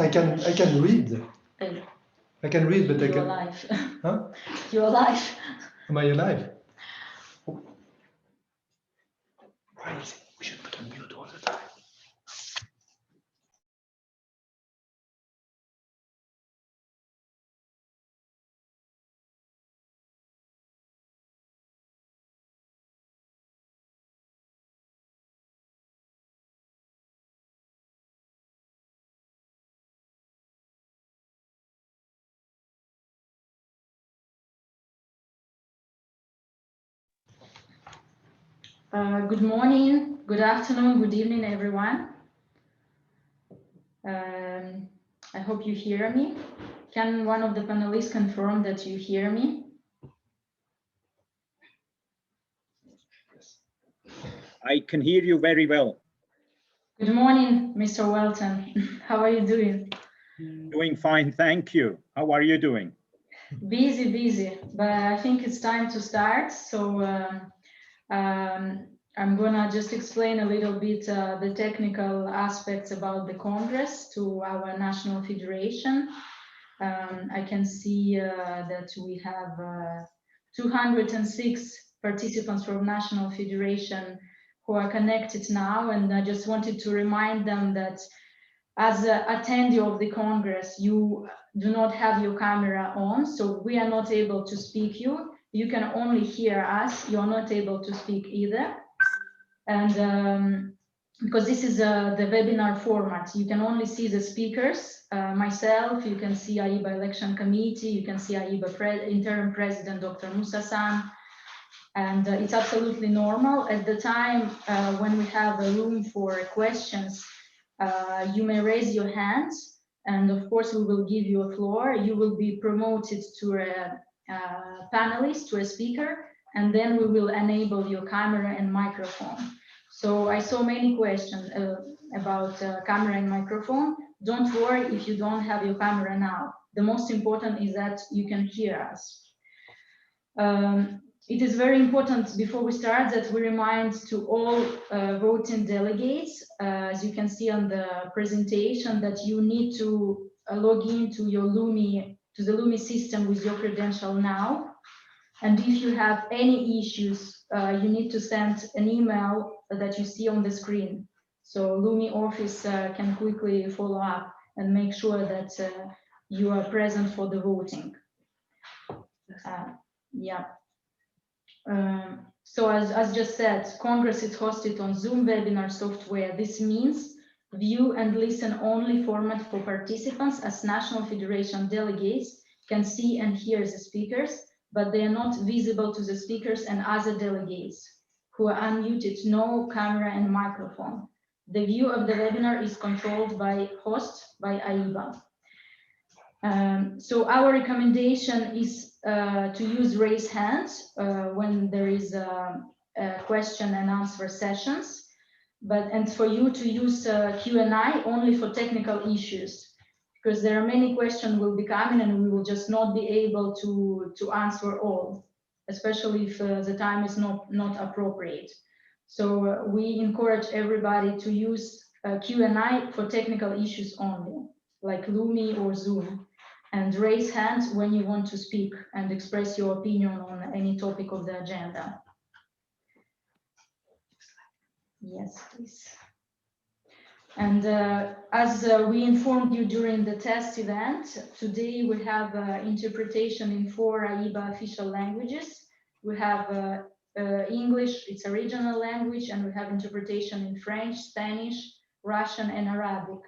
I can read. I can read, but I You're can. alive. Huh? You're alive. Am I alive? Oh. Why is it? We should put on mute all the time. Good morning, good afternoon, good evening, everyone. I hope you hear me. Can one of the panelists confirm that you hear me? I can hear you very well. Good morning, Mr. Welton. How are you doing? Doing fine, thank you. How are you doing? Busy, but I think it's time to start. So I'm gonna just explain a little bit the technical aspects about the Congress to our National Federation. I can see that we have 206 participants from National Federation who are connected now, and I just wanted to remind them that as an attendee of the Congress, you do not have your camera on, so we are not able to speak you. You can only hear us, you're not able to speak either. And because this is the webinar format, you can only see the speakers, myself, you can see AIBA Election Committee, you can see AIBA Interim President, Dr. Musa San, and it's absolutely normal. At the time when we have a room for questions, you may raise your hands, and of course we will give you a floor. You will be promoted to a panelist, to a speaker, and then we will enable your camera and microphone. So I saw many questions about camera and microphone. Don't worry if you don't have your camera now. The most important is that you can hear us. It is very important before we start that we remind to all voting delegates, as you can see on the presentation, that you need to log into your to the Lumi system with your credential now. And if you have any issues, you need to send an email that you see on the screen. So Lumi office can quickly follow up and make sure that you are present for the voting. Yeah. So as just said, Congress is hosted on Zoom webinar software. This means view and listen only format for participants, as National Federation delegates can see and hear the speakers, but they are not visible to the speakers and other delegates who are unmuted, no camera and microphone. The view of the webinar is controlled by host, by AIBA. So our recommendation is to use raise hands when there is a question and answer sessions, and for you to use Q&A only for technical issues, because there are many questions will be coming and we will just not be able to answer all, especially if the time is not appropriate. So we encourage everybody to use Q&A for technical issues only, like Lumi or Zoom, and raise hands when you want to speak and express your opinion on any topic of the agenda. Yes, please. And as we informed you during the test event, today we have interpretation in 4 AIBA official languages. We have English, it's a regional language, and we have interpretation in French, Spanish, Russian, and Arabic.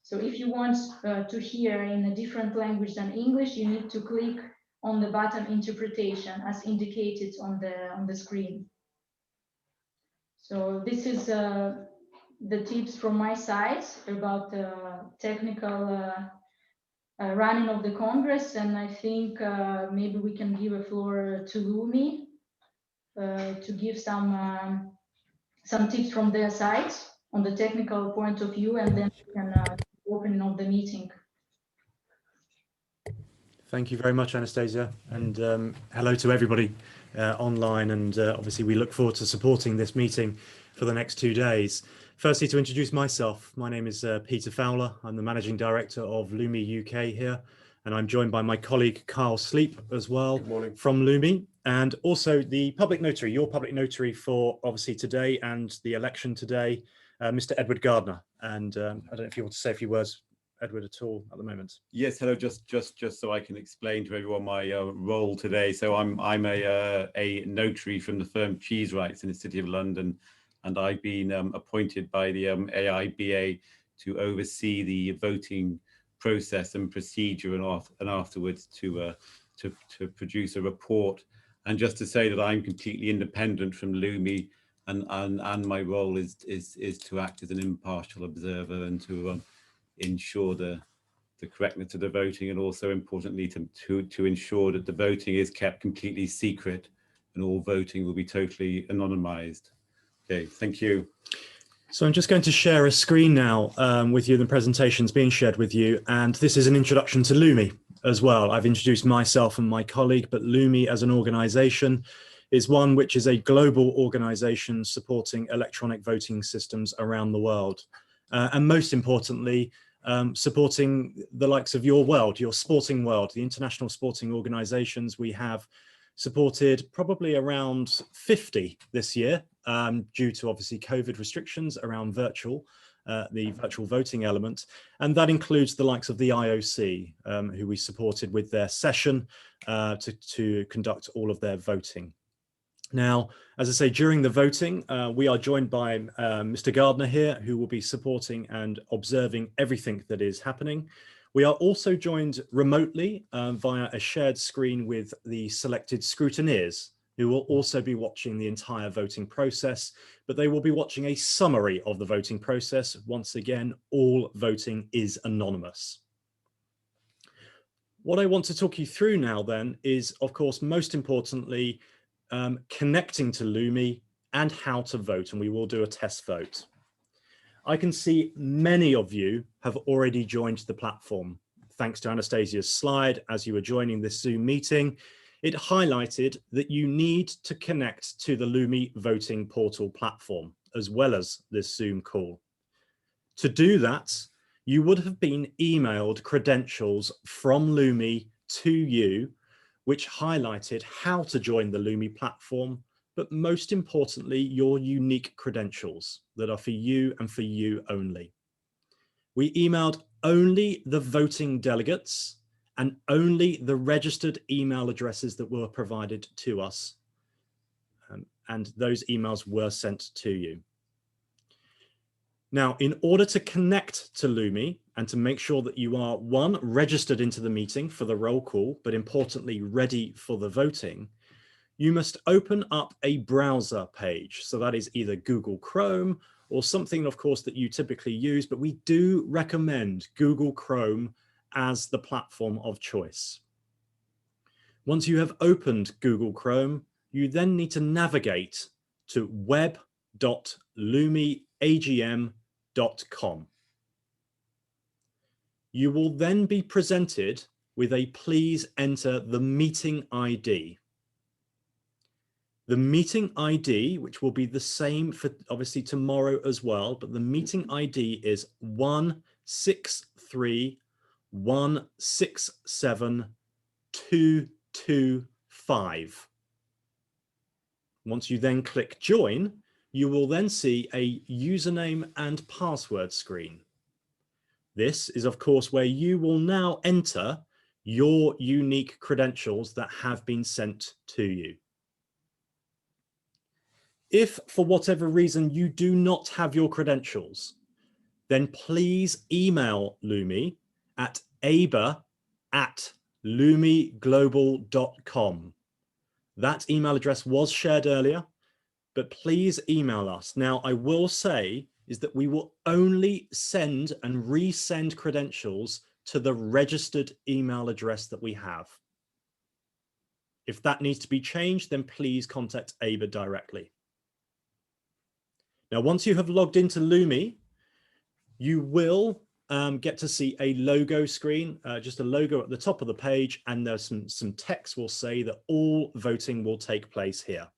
So if you want to hear in a different language than English, you need to click on the button interpretation as indicated on the screen. So this is the tips from my side about the technical running of the Congress, and I think maybe we can give a floor to Lumi to give some tips from their side on the technical point of view, and then we can open of the meeting. Thank you very much, Anastasia, and hello to everybody online, and obviously we look forward to supporting this meeting for the next 2 days. Firstly, to introduce myself, my name is Peter Fowler. I'm the Managing Director of Lumi UK here, and I'm joined by my colleague Carl Sleep as well from Lumi, and also the public notary, your public notary for obviously today and the election today, Mr. Edward Gardner. And I don't know if you want to say a few words, Edward, at all at the moment. Yes, hello. Just so I can explain to everyone my role today. So I'm a notary from the firm Cheese Rights in the City of London, and I've been appointed by the AIBA to oversee the voting process and procedure, and afterwards to produce a report. And just to say that I'm completely independent from Lumi, and my role is to act as an impartial observer and to ensure the correctness of the voting, and also importantly to ensure that the voting is kept completely secret and all voting will be totally anonymized. Okay, thank you. So I'm just going to share a screen now with you. The presentation's being shared with you, and this is an introduction to Lumi as well. I've introduced myself and my colleague, but Lumi as an organization is one which is a global organization supporting electronic voting systems around the world. And most importantly, supporting the likes of your world, your sporting world, the international sporting organizations. We have supported probably around 50 this year due to obviously COVID restrictions around the virtual voting element. And that includes the likes of the IOC, who we supported with their session to conduct all of their voting. Now, as I say, during the voting, we are joined by Mr. Gardner here, who will be supporting and observing everything that is happening. We are also joined remotely via a shared screen with the selected scrutineers, who will also be watching the entire voting process, but they will be watching a summary of the voting process. Once again, all voting is anonymous. What I want to talk you through now then is, of course, most importantly, connecting to Lumi and how to vote, and we will do a test vote. I can see many of you have already joined the platform. Thanks to Anastasia's slide, as you were joining this Zoom meeting, it highlighted that you need to connect to the Lumi voting portal platform, as well as this Zoom call. To do that, you would have been emailed credentials from Lumi to you, which highlighted how to join the Lumi platform, but most importantly, your unique credentials that are for you and for you only. We emailed only the voting delegates and only the registered email addresses that were provided to us. And those emails were sent to you. Now, in order to connect to Lumi and to make sure that you are, one, registered into the meeting for the roll call, but importantly, ready for the voting, you must open up a browser page. So that is either Google Chrome or something, of course, that you typically use, but we do recommend Google Chrome as the platform of choice. Once you have opened Google Chrome, you then need to navigate to web.lumiagm.com. You will then be presented with a please enter the meeting ID. The meeting ID, which will be the same for obviously tomorrow as well, but the meeting ID is 163167225. Once you then click join, you will then see a username and password screen. This is, of course, where you will now enter your unique credentials that have been sent to you. If for whatever reason you do not have your credentials, then please email Lumi at aba@lumiglobal.com. That email address was shared earlier, but please email us. Now, I will say is that we will only send and resend credentials to the registered email address that we have. If that needs to be changed, then please contact ABA directly. Now, once you have logged into Lumi, you will get to see a logo screen, just a logo at the top of the page, and there's some text will say that all voting will take place here.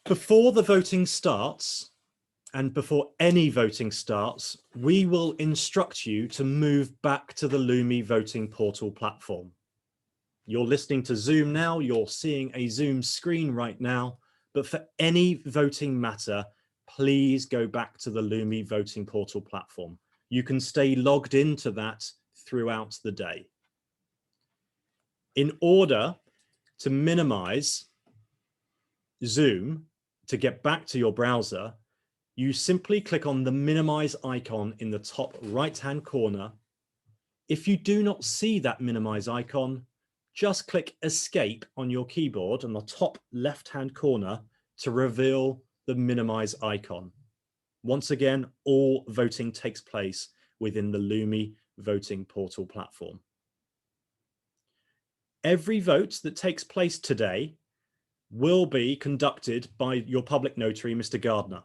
Before the voting starts, and before any voting starts, we will instruct you to move back to the Lumi voting portal platform. You're listening to Zoom now, you're seeing a Zoom screen right now, but for any voting matter, please go back to the Lumi voting portal platform. You can stay logged into that throughout the day. In order to minimize Zoom, to get back to your browser, you simply click on the minimize icon in the top right-hand corner. If you do not see that minimize icon, just click escape on your keyboard on the top left-hand corner to reveal the minimize icon. Once again, all voting takes place within the Lumi voting portal platform. Every vote that takes place today will be conducted by your public notary, Mr. Gardner.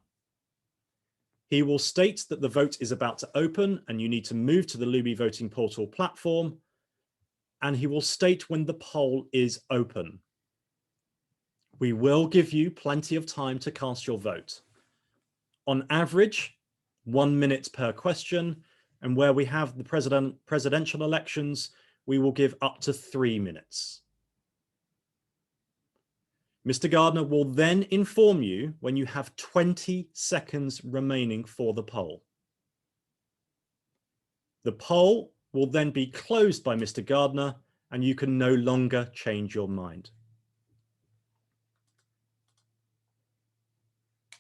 He will state that the vote is about to open and you need to move to the Lumi voting portal platform, and he will state when the poll is open. We will give you plenty of time to cast your vote. On average, 1 minute per question, and where we have the presidential elections, we will give up to 3 minutes. Mr. Gardner will then inform you when you have 20 seconds remaining for the poll. The poll will then be closed by Mr. Gardner and you can no longer change your mind.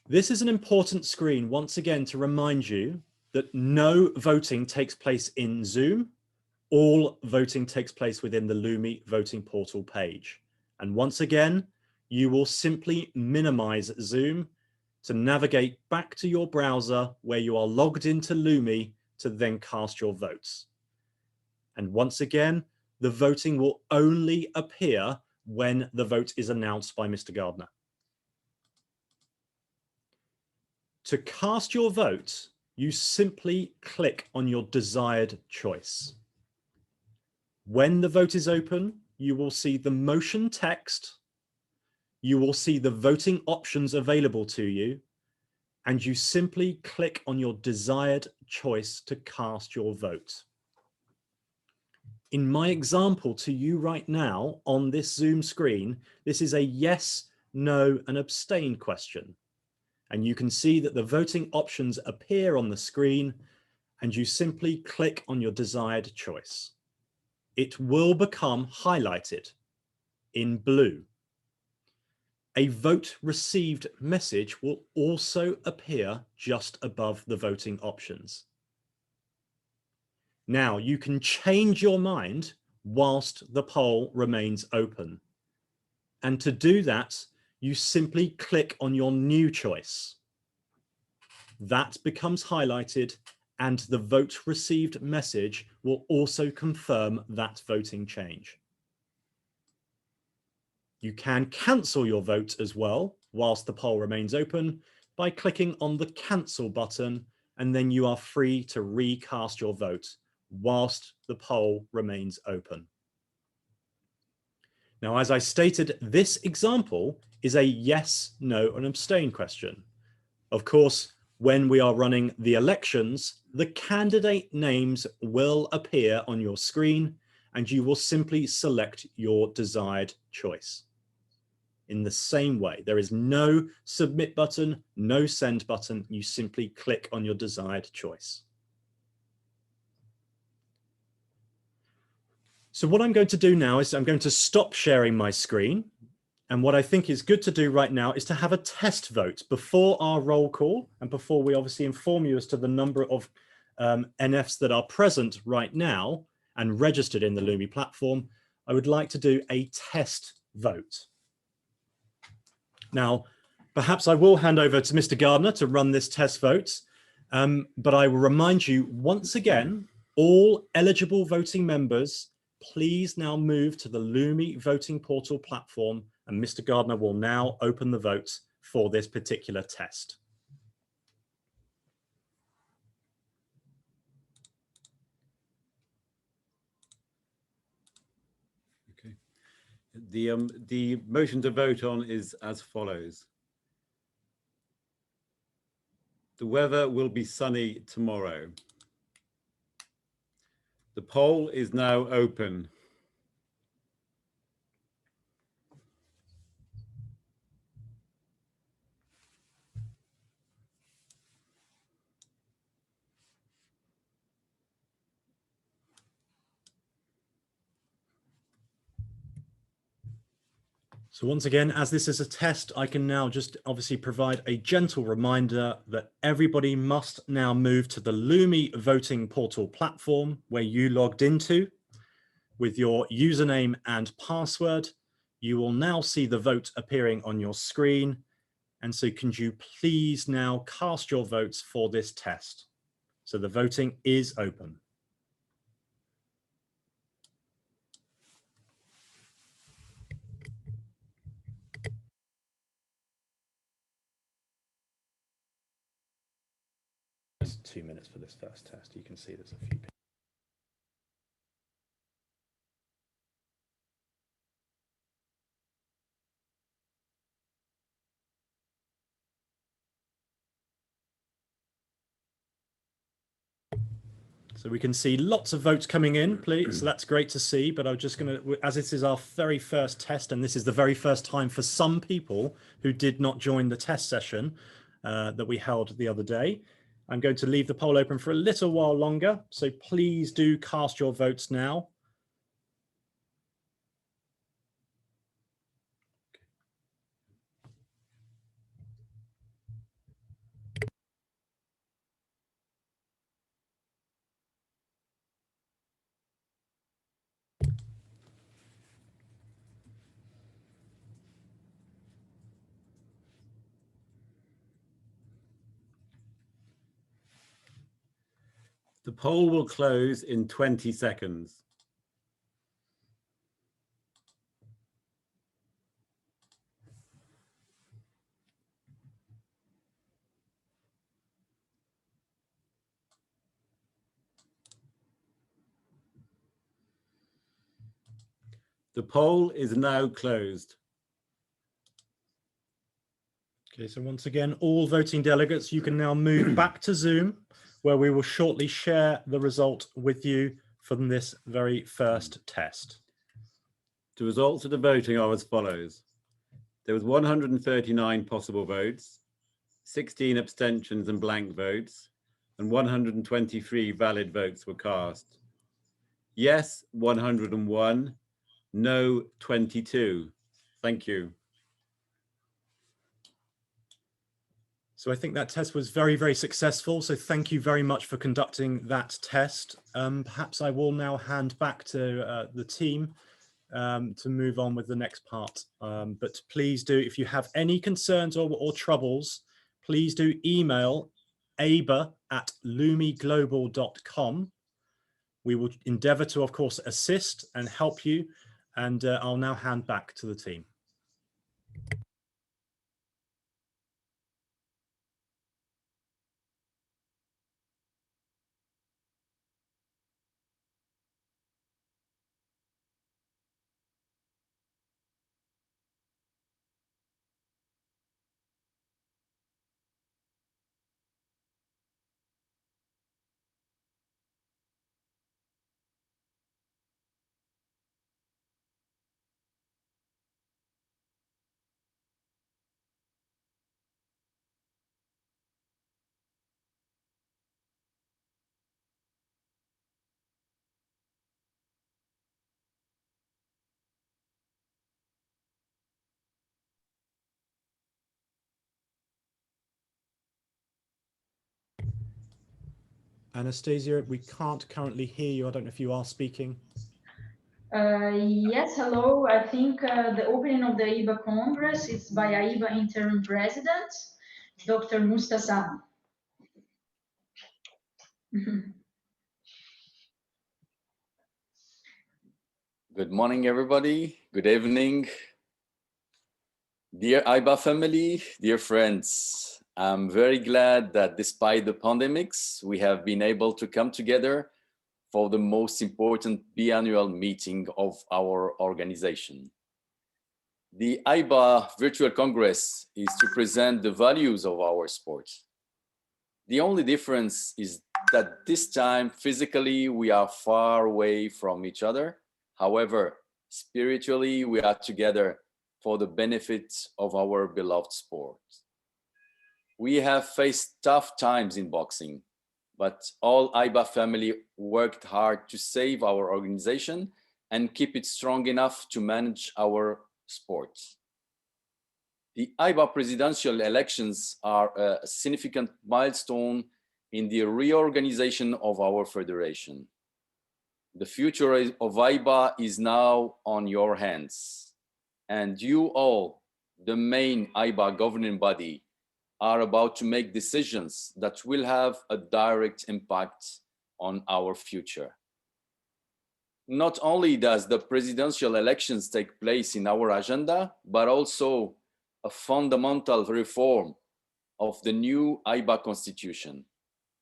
This is an important screen once again to remind you that no voting takes place in Zoom. All voting takes place within the Lumi voting portal page. And once again, you will simply minimize Zoom to navigate back to your browser where you are logged into Lumi to then cast your votes. And once again, the voting will only appear when the vote is announced by Mr. Gardner. To cast your vote, you simply click on your desired choice. When the vote is open, you will see the motion text, you will see the voting options available to you, and you simply click on your desired choice to cast your vote. In my example to you right now on this Zoom screen, this is a yes, no, and abstain question. And you can see that the voting options appear on the screen and you simply click on your desired choice. It will become highlighted in blue. A vote received message will also appear just above the voting options. Now you can change your mind whilst the poll remains open. And to do that, you simply click on your new choice. That becomes highlighted and the vote received message will also confirm that voting change. You can cancel your vote as well whilst the poll remains open by clicking on the cancel button, and then you are free to recast your vote whilst the poll remains open. Now, as I stated, this example is a yes, no, and abstain question. Of course, when we are running the elections, the candidate names will appear on your screen and you will simply select your desired choice. In the same way, there is no submit button, no send button. You simply click on your desired choice. So what I'm going to do now is I'm going to stop sharing my screen. And what I think is good to do right now is to have a test vote before our roll call and before we obviously inform you as to the number of NFs that are present right now and registered in the Lumi platform. I would like to do a test vote. Now, perhaps I will hand over to Mr. Gardner to run this test vote, but I will remind you once again, all eligible voting members, please now move to the Lumi voting portal platform, and Mr. Gardner will now open the vote for this particular test. Okay. The motion to vote on is as follows. The weather will be sunny tomorrow. The poll is now open. So once again, as this is a test, I can now just obviously provide a gentle reminder that everybody must now move to the Lumi voting portal platform where you logged into with your username and password. You will now see the vote appearing on your screen. And so can you please now cast your votes for this test? So the voting is open. It's 2 minutes for this first test. You can see there's a few people. So we can see lots of votes coming in, please. So that's great to see, but I'm just going to, as this is our very first test, and this is the very first time for some people who did not join the test session that we held the other day, I'm going to leave the poll open for a little while longer. So please do cast your votes now. The poll will close in 20 seconds. The poll is now closed. Okay, so once again, all voting delegates, you can now move back to Zoom, where we will shortly share the result with you from this very first test. The results of the voting are as follows. There was 139 possible votes, 16 abstentions and blank votes, and 123 valid votes were cast. Yes, 101, no, 22. Thank you. So I think that test was very, very successful. So thank you very much for conducting that test. Perhaps I will now hand back to the team to move on with the next part. But please do, if you have any concerns or troubles, please do email aba@lumiglobal.com. We will endeavour to, of course, assist and help you. And I'll now hand back to the team. Anastasia, we can't currently hear you. I don't know if you are speaking. Yes, hello. I think the opening of the AIBA Congress is by AIBA Interim President, Dr. Mustafa. Good morning, everybody. Good evening. Dear AIBA family, dear friends, I'm very glad that despite the pandemics, we have been able to come together for the most important biannual meeting of our organization. The AIBA Virtual Congress is to present the values of our sport. The only difference is that this time physically we are far away from each other. However, spiritually we are together for the benefit of our beloved sport. We have faced tough times in boxing, but all AIBA family worked hard to save our organization and keep it strong enough to manage our sport. The AIBA presidential elections are a significant milestone in the reorganization of our federation. The future of AIBA is now on your hands, and you all, the main AIBA governing body, are about to make decisions that will have a direct impact on our future. Not only does the presidential elections take place in our agenda, but also a fundamental reform of the new AIBA constitution.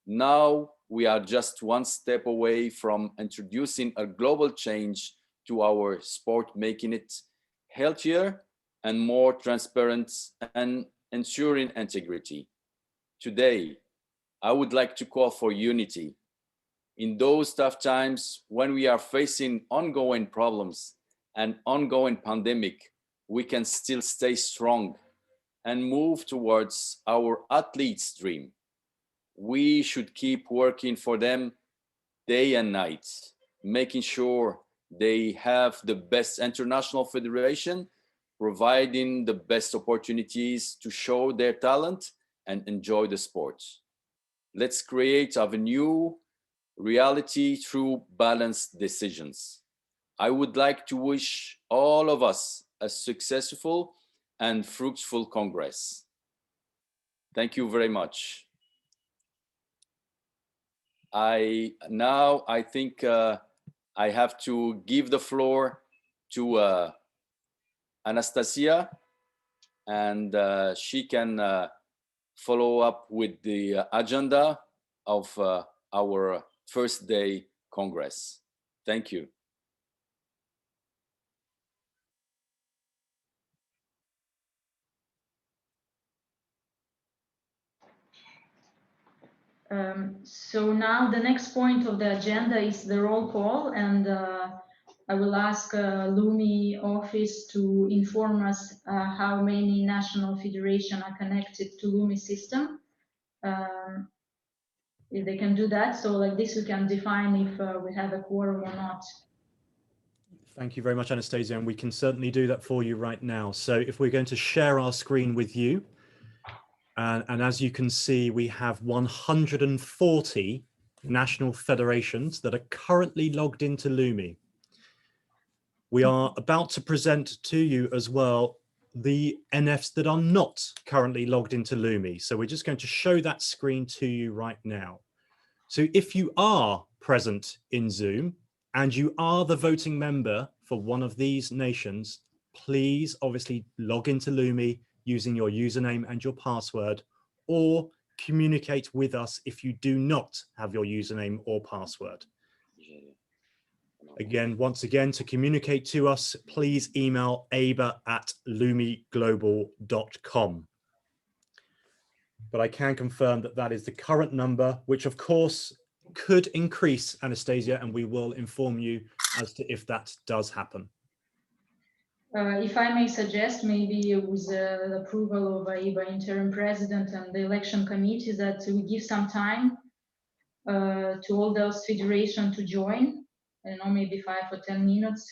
Now we are just one step away from introducing a global change to our sport, making it healthier and more transparent and ensuring integrity. Today, I would like to call for unity. In those tough times when we are facing ongoing problems and ongoing pandemic, we can still stay strong and move towards our athletes' dream. We should keep working for them day and night, making sure they have the best international federation, providing the best opportunities to show their talent and enjoy the sport. Let's create a new reality through balanced decisions. I would like to wish all of us a successful and fruitful Congress. Thank you very much. I think I have to give the floor to Anastasia, and she can follow up with the agenda of our first day Congress. Thank you. So now the next point of the agenda is the roll call, and I will ask Lumi office to inform us how many national federations are connected to Lumi system. If they can do that, so like this we can define if we have a quorum or not. Thank you very much, Anastasia, and we can certainly do that for you right now. So if we're going to share our screen with you, and as you can see, we have 140 national federations that are currently logged into Lumi. We are about to present to you as well the NFs that are not currently logged into Lumi. So we're just going to show that screen to you right now. So if you are present in Zoom and you are the voting member for one of these nations, please obviously log into Lumi using your username and your password, or communicate with us if you do not have your username or password. Again, once again, to communicate to us, please email aiba@lumiglobal.com. But I can confirm that that is the current number, which of course could increase, Anastasia, and we will inform you as to if that does happen. If I may suggest, maybe with the approval of AIBA interim president and the election committee, that we give some time to all those federations to join. I don't know, maybe 5 or 10 minutes.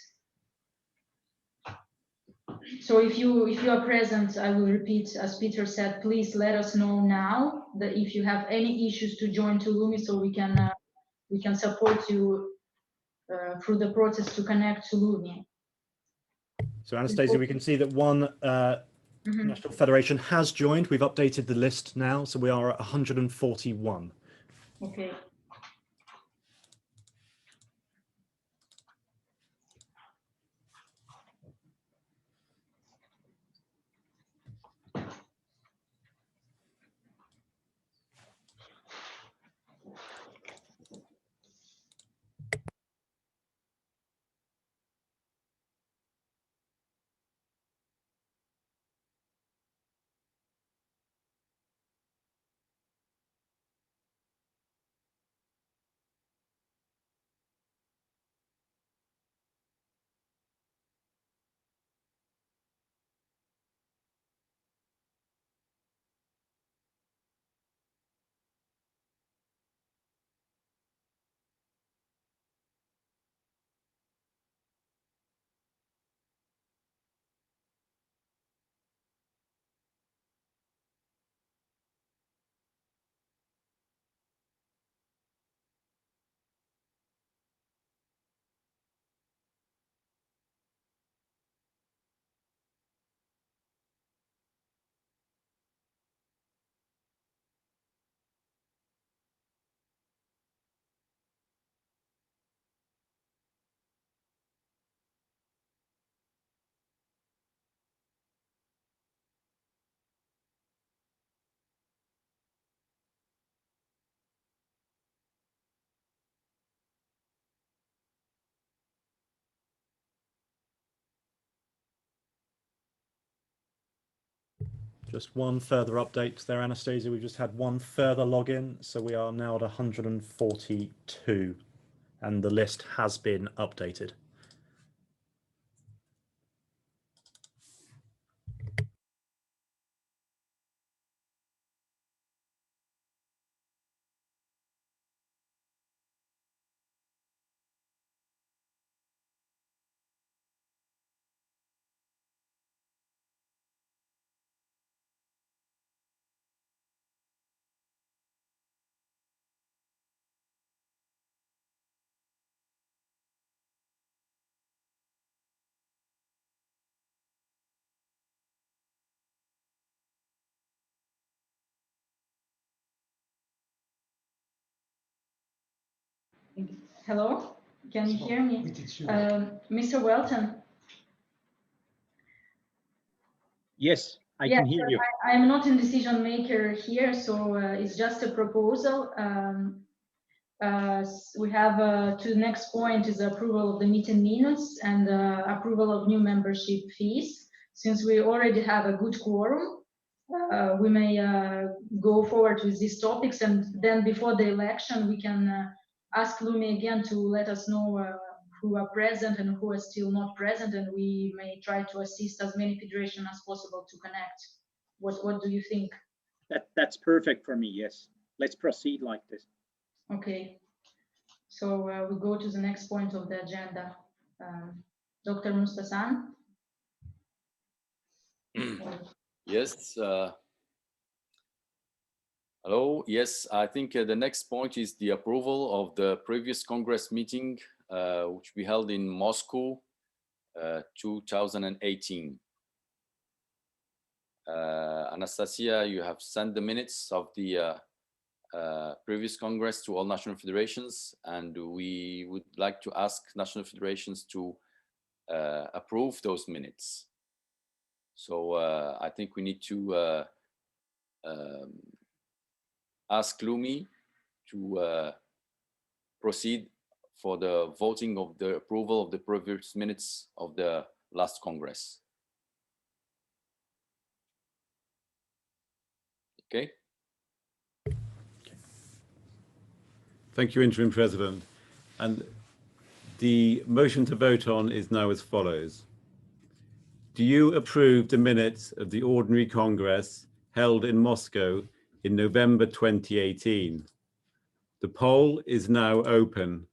So if you are present, I will repeat, as Peter said, please let us know now that if you have any issues to join to Lumi, so we can support you through the process to connect to Lumi. So Anastasia, we can see that one national federation has joined. We've updated the list now, so we are at 141. Okay. Just one further update there, Anastasia. We've just had one further login, so we are now at 142, and the list has been updated. Hello, can you hear me? It's you. Mr. Welton? Yes, I Yeah, can hear you. I'm not a decision maker here, so it's just a proposal. We have to next point is approval of the meeting minutes and approval of new membership fees. Since we already have a good quorum, we may go forward with these topics, and then before the election we can ask Lumi again to let us know who are present and who are still not present, and we may try to assist as many federations as possible to connect. What do you think? That's perfect for me, yes. Let's proceed like this. Okay, so we go to the next point of the agenda. Dr. Mustasan? Yes. Hello. Yes, I think the next point is the approval of the previous Congress meeting, which we held in Moscow, 2018. Anastasia, you have sent the minutes of the previous Congress to all national federations, and we would like to ask national federations to approve those minutes. So I think we need to ask Lumi to proceed for the voting of the approval of the previous minutes of the last Congress. Okay. Thank you, Interim President. And the motion to vote on is now as follows. Do you approve the minutes of the Ordinary Congress held in Moscow in November 2018? The poll is now open.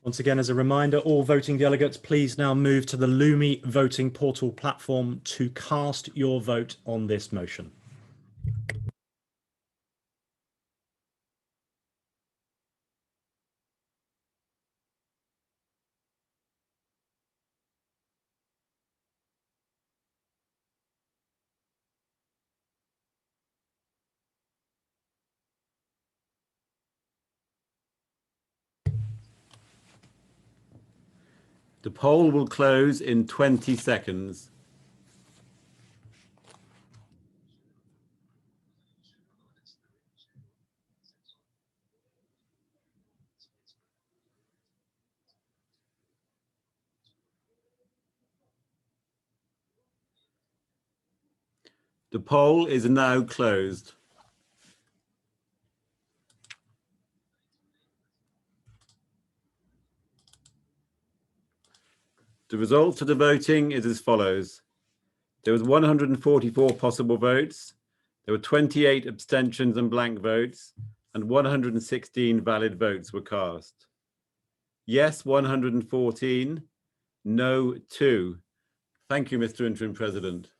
Once again, as a reminder, all voting delegates, please now move to the Lumi voting portal platform to cast your vote on this motion. The poll will close in 20 seconds. The poll is now closed. The result of the voting is as follows. There was 144 possible votes. There were 28 abstentions and blank votes, and 116 valid votes were cast. Yes, 114. No, 2. Thank you, Mr. Interim President.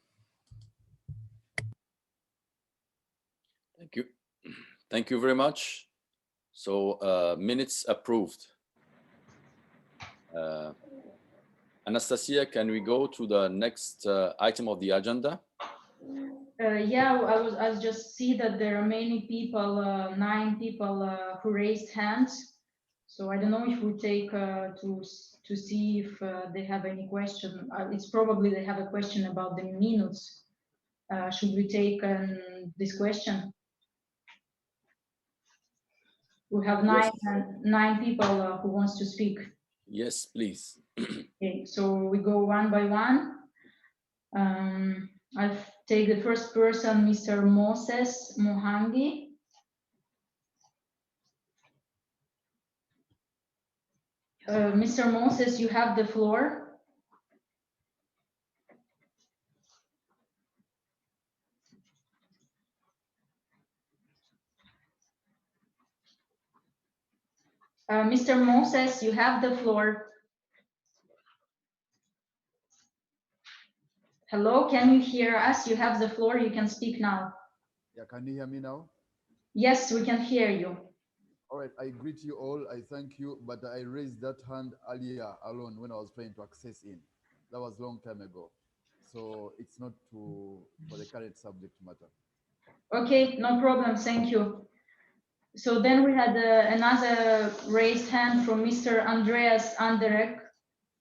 Thank you. Thank you very much. So minutes approved. Anastasia, can we go to the next item of the agenda? Yeah, I was just see that there are many people, 9 people who raised hands. So I don't know if we take to see if they have any question. It's probably they have a question about the minutes. Should we take this question? We have Yes. 9 people who wants to speak. Yes, please. Okay, so we go one by one. I'll take the first person, Mr. Moses Mohangi. Mr. Moses, you have the floor. Mr. Moses, you have the floor. Hello, can you hear us? You have the floor, you can speak now. Yeah, can you hear me now? Yes, we can hear you. All right, I greet you all. I thank you, but I raised that hand earlier alone when I was trying to access in. That was a long time ago. So it's not for the current subject matter. Okay, no problem, thank you. So then we had another raised hand from Mr. Andreas Anderek.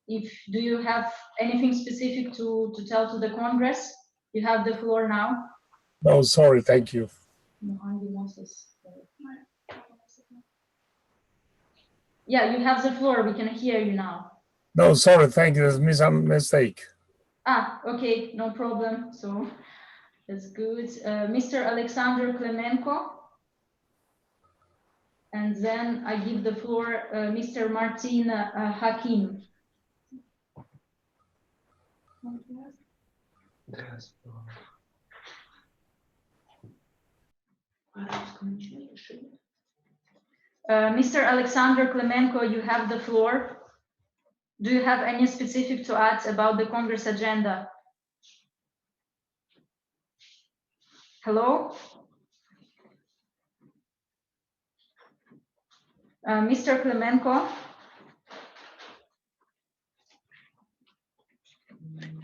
Do you have anything specific to tell to the Congress? You have the floor now. No, sorry, thank you. Yeah, you have the floor. We can hear you now. No, sorry, thank you. There's a mistake. Okay, no problem. So that's good. Mr. Alexander Klemenko. And then I give the floor Mr. Martin Hakim. Mr. Alexander Klemenko, you have the floor. Do you have any specific to add about the Congress agenda? Hello? Mr. Klemenko?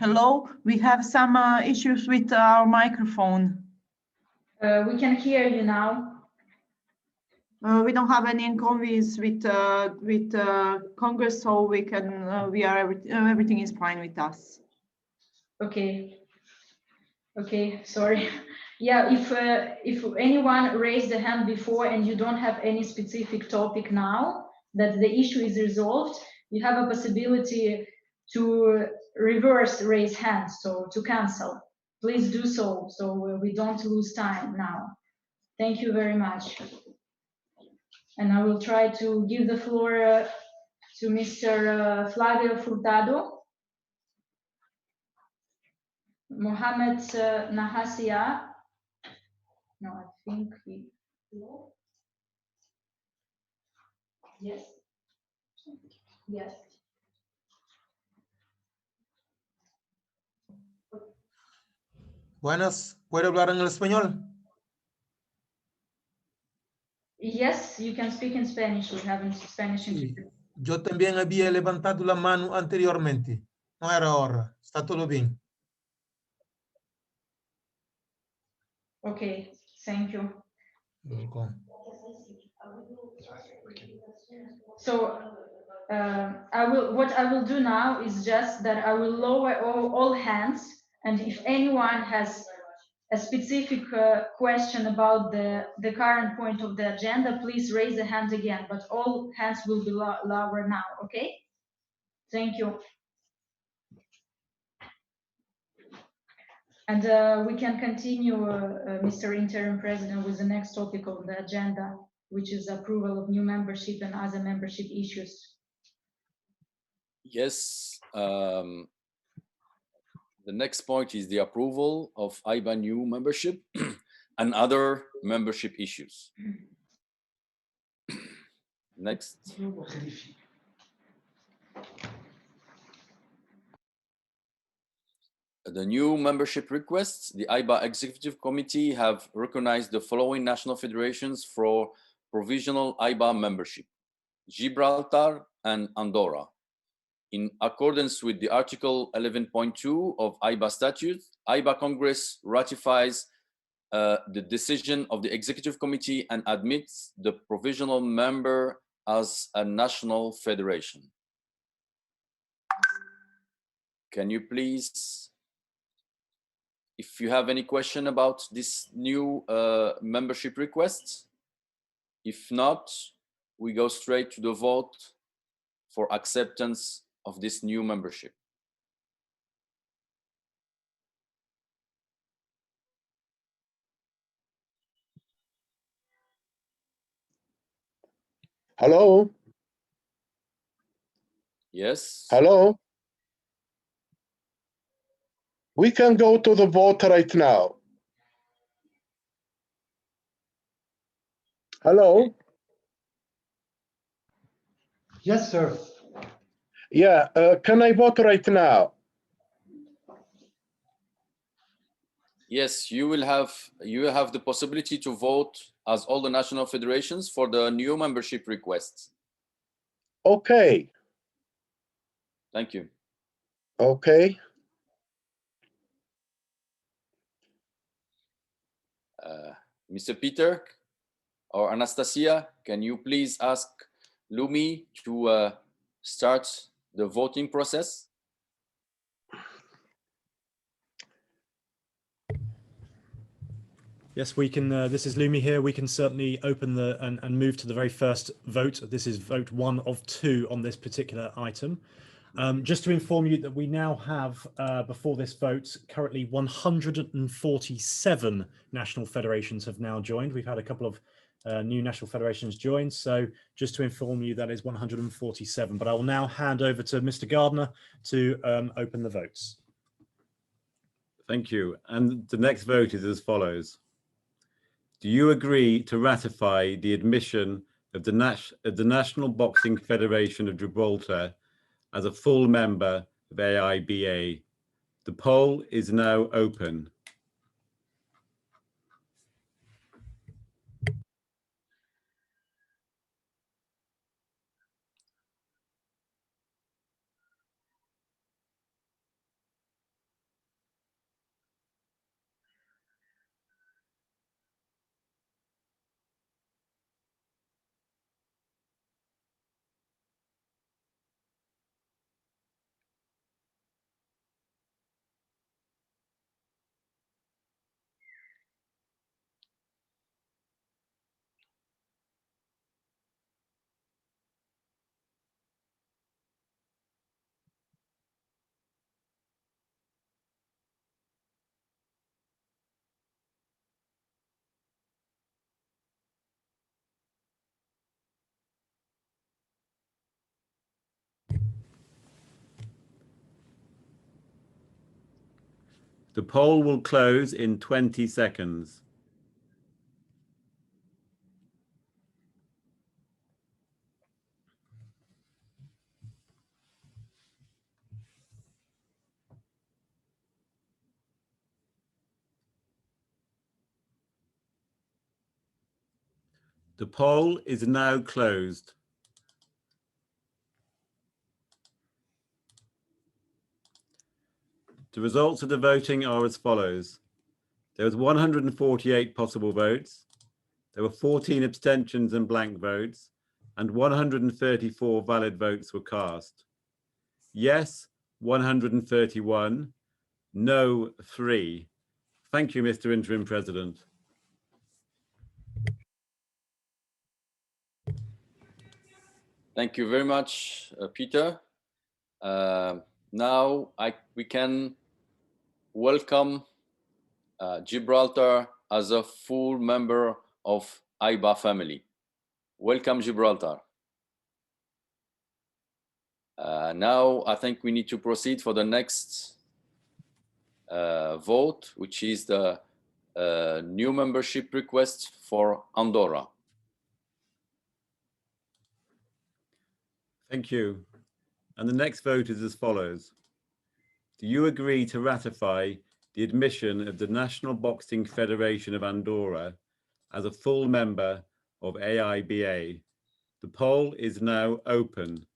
Hello, we have some issues with our microphone. We can hear you now. We don't have any inconvenience with Congress, so we can. Everything is fine with us. Okay. Okay, sorry. Yeah, if anyone raised the hand before and you don't have any specific topic now that the issue is resolved, you have a possibility to reverse raise hands, so to cancel. Please do so we don't lose time now. Thank you very much. And I will try to give the floor to Mr. Flavio Furtado. Mohamed Nahasia. No, I think he. Yes. Yes. Buenas, ¿puedo hablar en el español? Yes, you can speak in Spanish. We have in Spanish. Sí. Yo también había levantado la mano anteriormente. No era ahora. Está todo bien. Okay, thank you. Welcome. So what I will do now is just that I will lower all hands, and if anyone has a specific question about the current point of the agenda, please raise the hand again, but all hands will be lower now, okay? Thank you. And we can continue, Mr. Interim President, with the next topic of the agenda, which is approval of new membership and other membership issues. Yes. The next point is the approval of IBA new membership and other membership issues. Next. The new membership requests, the IBA Executive Committee have recognized the following national federations for provisional IBA membership: Gibraltar and Andorra. In accordance with the Article 11.2 of IBA statute, IBA Congress ratifies the decision of the executive committee and admits the provisional member as a national federation. Can you please, if you have any question about this new membership request? If not, we go straight to the vote for acceptance of this new membership. Hello? Yes? Hello? We can go to the vote right now. Hello? Yes, sir. Yeah, can I vote right now? Yes, you will have the possibility to vote as all the national federations for the new membership requests. Okay. Thank you. Okay. Mr. Peter or Anastasia, can you please ask Lumi to start the voting process? Yes, we can. This is Lumi here. We can certainly open and move to the very first vote. This is vote 1 of 2 on this particular item. Just to inform you that we now have, before this vote, currently 147 national federations have now joined. We've had a couple of new national federations join. So just to inform you, that is 147. But I will now hand over to Mr. Gardner to open the votes. Thank you. And the next vote is as follows. Do you agree to ratify the admission of the National Boxing Federation of Gibraltar as a full member of AIBA? The poll is now open. The poll will close in 20 seconds. The poll is now closed. The results of the voting are as follows. There was 148 possible votes. There were 14 abstentions and blank votes, and 134 valid votes were cast. Yes, 131. No, 3. Thank you, Mr. Interim President. Thank you very much, Peter. Now we can welcome Gibraltar as a full member of AIBA family. Welcome, Gibraltar. Now I think we need to proceed for the next vote, which is the new membership request for Andorra. Thank you. And the next vote is as follows. Do you agree to ratify the admission of the National Boxing Federation of Andorra as a full member of AIBA? The poll is now open.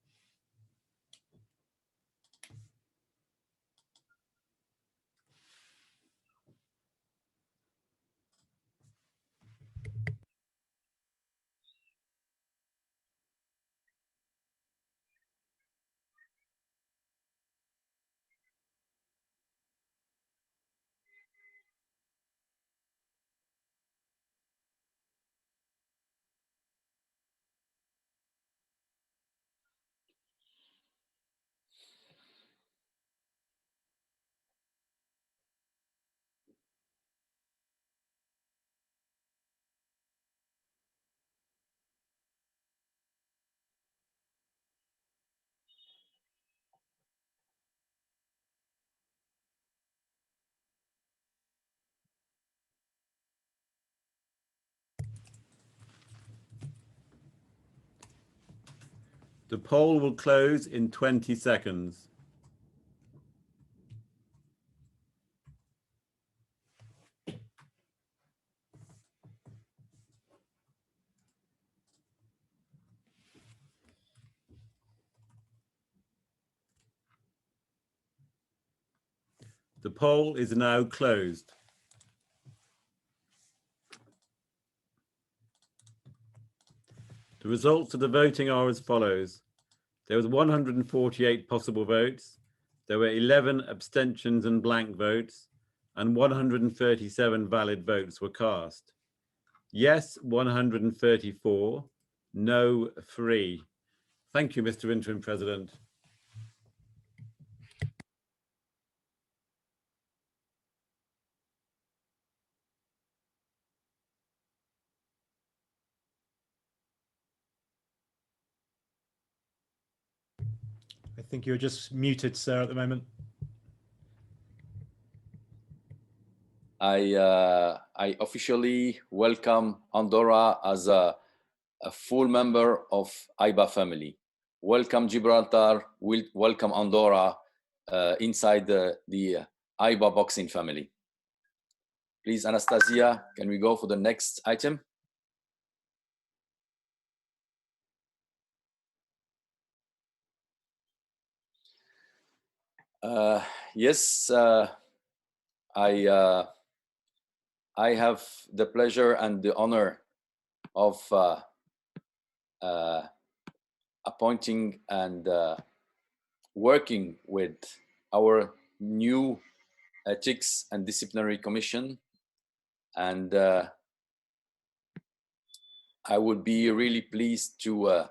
The poll will close in 20 seconds. The poll is now closed. The results of the voting are as follows. There was 148 possible votes. There were 11 abstentions and blank votes, and 137 valid votes were cast. Yes, 134. No, 3. Thank you, Mr. Interim President. I think you're just muted, sir, at the moment. I officially welcome Andorra as a full member of IBA family. Welcome Gibraltar, welcome Andorra inside the IBA boxing family. Please, Anastasia, can we go for the next item? Yes, I have the pleasure and the honor of appointing and working with our new Ethics and Disciplinary Commission. And I would be really pleased to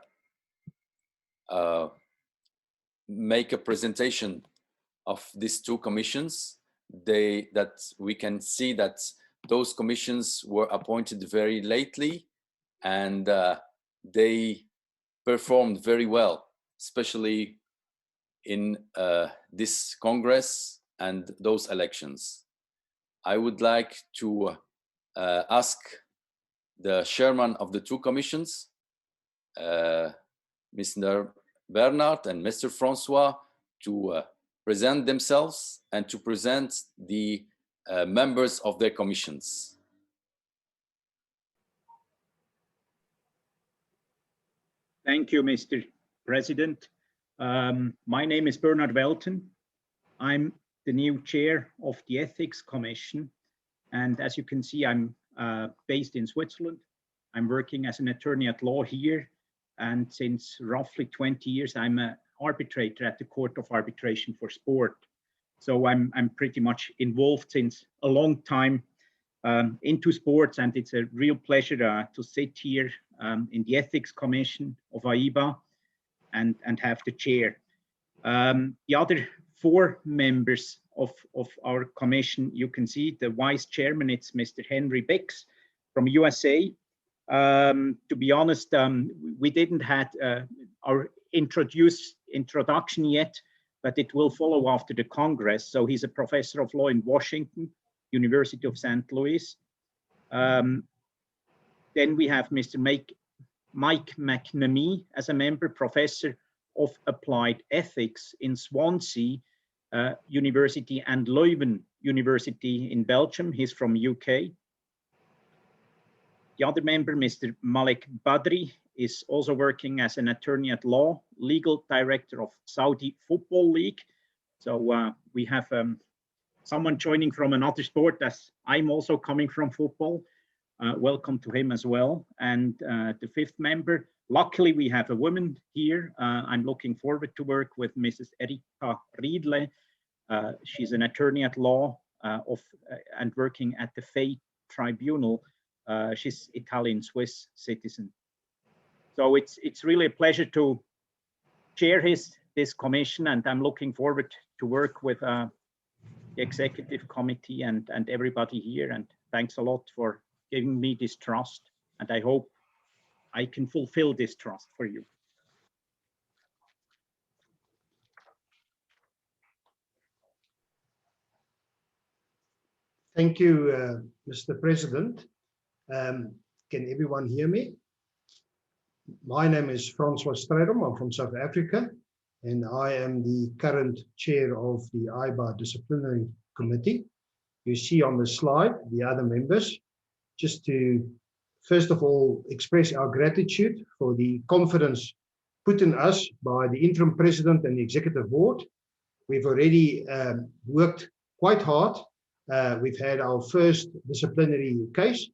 make a presentation of these two commissions. That we can see that those commissions were appointed very lately, and they performed very well, especially in this Congress and those elections. I would like to ask the chairman of the two commissions, Mr. Bernard and Mr. Francois, to present themselves and to present the members of their commissions. Thank you, Mr. President. My name is Bernard Welten. I'm the new chair of the Ethics Commission. And as you can see, I'm based in Switzerland. I'm working as an attorney at law here. And since roughly 20 years, I'm an arbitrator at the Court of Arbitration for Sport. So I'm pretty much involved since a long time into sports, and it's a real pleasure to sit here in the Ethics Commission of AIBA and have the chair. The other 4 members of our commission, you can see the vice chairman, it's Mr. Henry Bix from USA. To be honest, we didn't have our introduction yet, but it will follow after the Congress. So he's a professor of law in Washington, University of St. Louis. Then we have Mr. Mike McNamee as a member, professor of applied ethics in Swansea University and Leuven University in Belgium. He's from UK. The other member, Mr. Malek Badri, is also working as an attorney at law, legal director of Saudi Football League. So we have someone joining from another sport, as I'm also coming from football. Welcome to him as well. And the 5th member, luckily we have a woman here. I'm looking forward to work with Mrs. Erika Riedle. She's an attorney at law and working at the FEI Tribunal. She's Italian-Swiss citizen. So it's really a pleasure to chair this commission, and I'm looking forward to work with the executive committee and everybody here. And thanks a lot for giving me this trust, and I hope I can fulfill this trust for you. Thank you, Mr. President. Can everyone hear me? My name is Francois Strydom. I'm from South Africa, and I am the current chair of the IBA Disciplinary Committee. You see on the slide the other members. Just to, first of all, express our gratitude for the confidence put in us by the interim president and the executive board. We've already worked quite hard. We've had our first disciplinary case,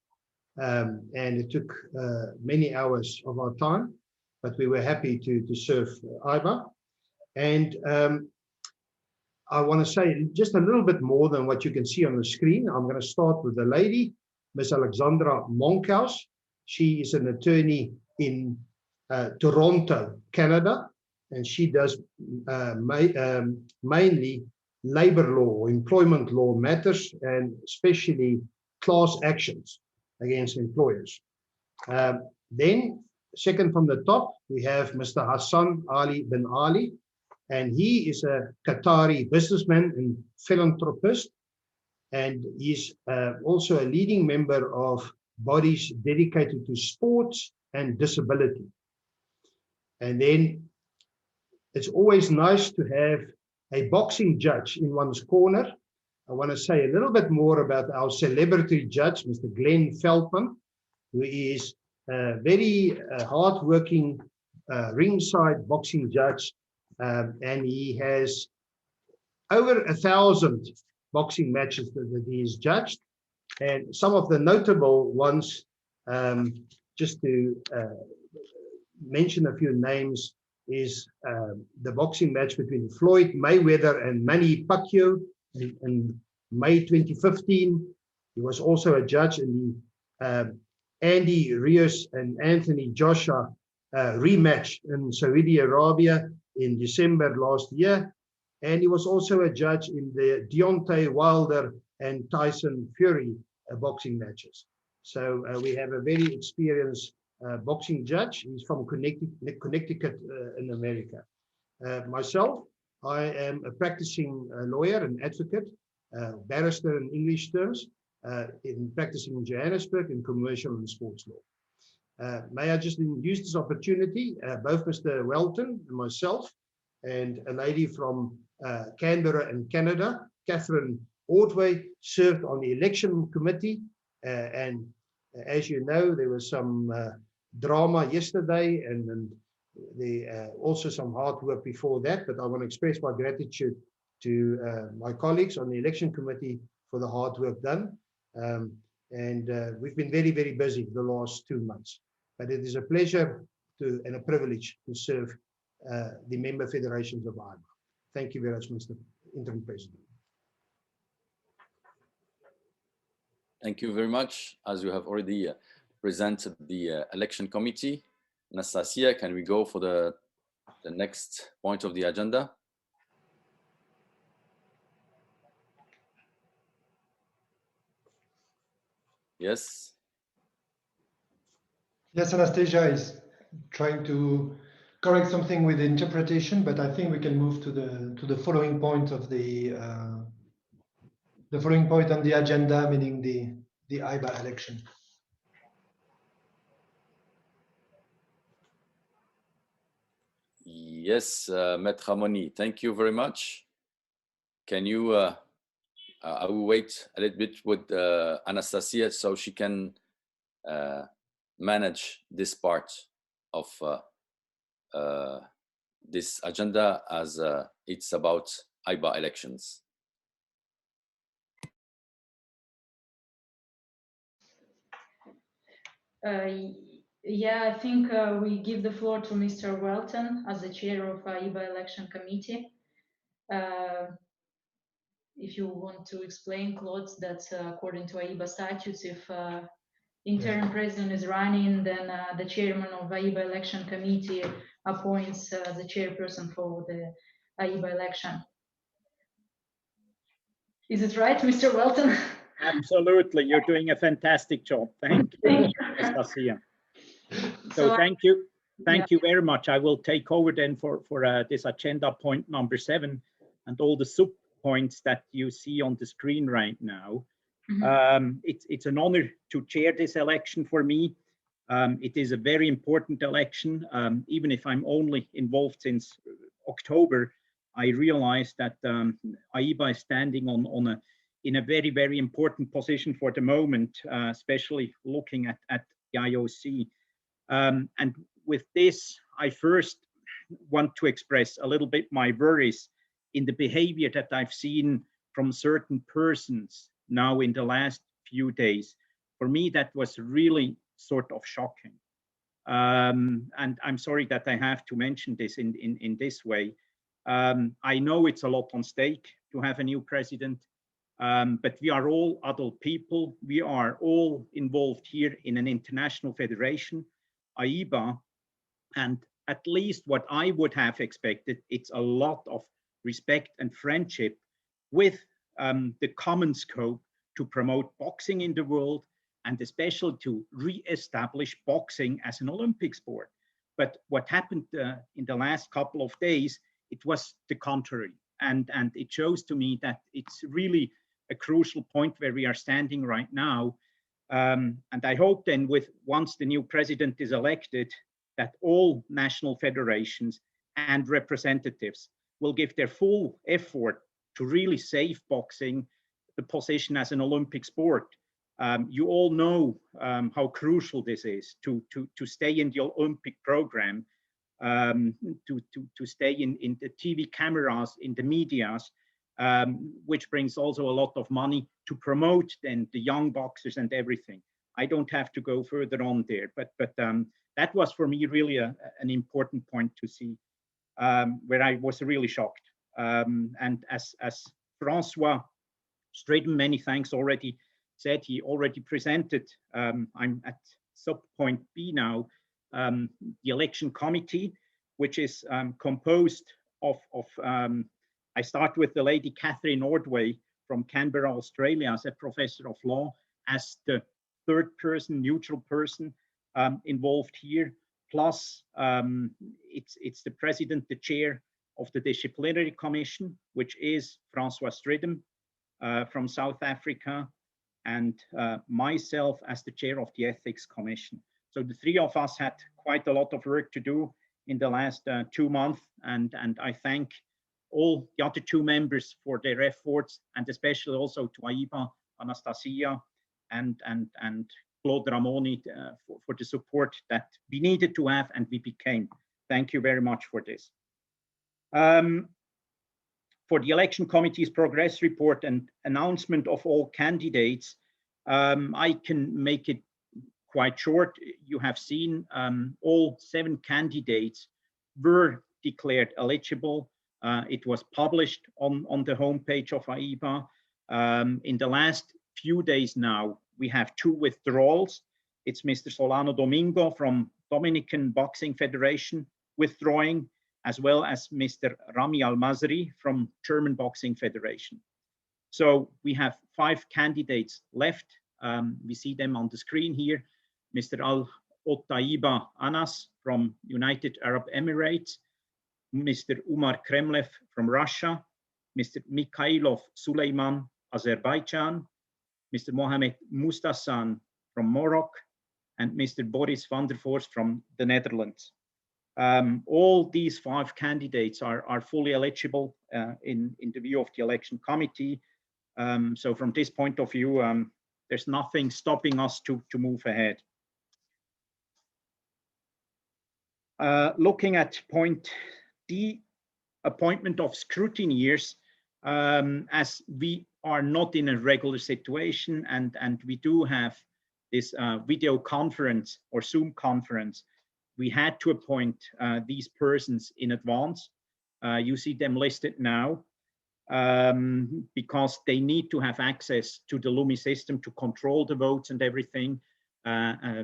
and it took many hours of our time, but we were happy to serve IBA. And I want to say just a little bit more than what you can see on the screen. I'm going to start with the lady, Ms. Alexandra Monkhouse. She is an attorney in Toronto, Canada, and she does mainly labor law or employment law matters, and especially class actions against employers. Then, second from the top, we have Mr. Hassan Ali bin Ali, and he is a Qatari businessman and philanthropist, and he's also a leading member of bodies dedicated to sports and disability. And then it's always nice to have a boxing judge in one's corner. I want to say a little bit more about our celebrity judge, Mr. Glenn Feldman, who is a very hard-working ringside boxing judge, and he has over 1,000 boxing matches that he has judged. And some of the notable ones, just to mention a few names, is the boxing match between Floyd Mayweather and Manny Pacquiao in May 2015. He was also a judge in the Andy Rios and Anthony Joshua rematch in Saudi Arabia in December last year. And he was also a judge in the Deontay Wilder and Tyson Fury boxing matches. So we have a very experienced boxing judge. He's from Connecticut in America. Myself, I am a practicing lawyer and advocate, barrister in English terms, in practicing in Johannesburg in commercial and sports law. May I just use this opportunity, both Mr. Welton and myself, and a lady from Canberra and Canada, Catherine Ordway, served on the election committee, and as you know, there was some drama yesterday, and also some hard work before that, but I want to express my gratitude to my colleagues on the election committee for the hard work done. We've been very, very busy the last 2 months, but it is a pleasure and a privilege to serve the member federations of IBA. Thank you very much, Mr. Interim President. Thank you very much. As you have already presented the election committee, Anastasia, can we go for the next point of the agenda? Yes. Yes, Anastasia is trying to correct something with the interpretation, but I think we can move to the following point of the following point on the agenda, meaning the IBA election. Yes, Maître Moni, thank you very much. Can you, I will wait a little bit with Anastasia so she can manage this part of this agenda, as it's about IBA elections. Yeah, I think we give the floor to Mr. Welton as the chair of IBA election committee. If you want to explain, Claude, that according to IBA statutes, if interim president is running, then the chairman of IBA election committee appoints the chairperson for the IBA election. Is it right, Mr. Welton? Absolutely, you're doing a fantastic job. Thank you, Anastasia. So thank you very much. I will take over then for this agenda point number 7 and all the sub points that you see on the screen right now. It's an honor to chair this election for me. It is a very important election. Even if I'm only involved since October, I realized that AIBA is standing in a very, very important position for the moment, especially looking at the IOC. And with this, I first want to express a little bit my worries in the behavior that I've seen from certain persons now in the last few days. For me, that was really sort of shocking. And I'm sorry that I have to mention this in this way. I know it's a lot on stake to have a new president, but we are all adult people. We are all involved here in an international federation, AIBA, and at least what I would have expected, it's a lot of respect and friendship with the common scope to promote boxing in the world, and especially to re-establish boxing as an Olympic sport. But what happened in the last couple of days, it was the contrary. And it shows to me that it's really a crucial point where we are standing right now. And I hope then once the new president is elected, that all national federations and representatives will give their full effort to really save boxing the position as an Olympic sport. You all know how crucial this is to stay in the Olympic program, to stay in the TV cameras, in the medias, which brings also a lot of money to promote then the young boxers and everything. I don't have to go further on there, but that was for me really an important point to see, where I was really shocked. And as Francois Stridham, many thanks, already said, he already presented, I'm at sub-point B now, the election committee, which is composed of I start with the lady Catherine Ordway from Canberra, Australia, as a professor of law, as the third person, neutral person involved here. Plus, it's the president, the chair of the disciplinary commission, which is Francois Stridham from South Africa, and myself as the chair of the ethics commission. So the three of us had quite a lot of work to do in the last 2 months, and I thank all the other two members for their efforts, and especially also to AIBA, Anastasia, and Claude Ramoni for the support that we needed to have and we became. Thank you very much for this. For the election committee's progress report and announcement of all candidates, I can make it quite short. You have seen all 7 candidates were declared eligible. It was published on the homepage of AIBA. In the last few days now, we have 2 withdrawals. It's Mr. Solano Domingo from Dominican Boxing Federation withdrawing, as well as Mr. Rami Al-Mazri from German Boxing Federation. So we have 5 candidates left. We see them on the screen here. Mr. Al-Ottaiba Anas from United Arab Emirates, Mr. Umar Kremlev from Russia, Mr. Mikhailov Suleiman, Azerbaijan, Mr. Mohamed Mustasan from Morocco, and Mr. Boris van der Vorst from the Netherlands. All these 5 candidates are fully eligible in the view of the election committee. So from this point of view, there's nothing stopping us to move ahead. Looking at point D, appointment of scrutineers, as we are not in a regular situation and we do have this video conference or Zoom conference, we had to appoint these persons in advance. You see them listed now because they need to have access to the Lumi system to control the votes and everything.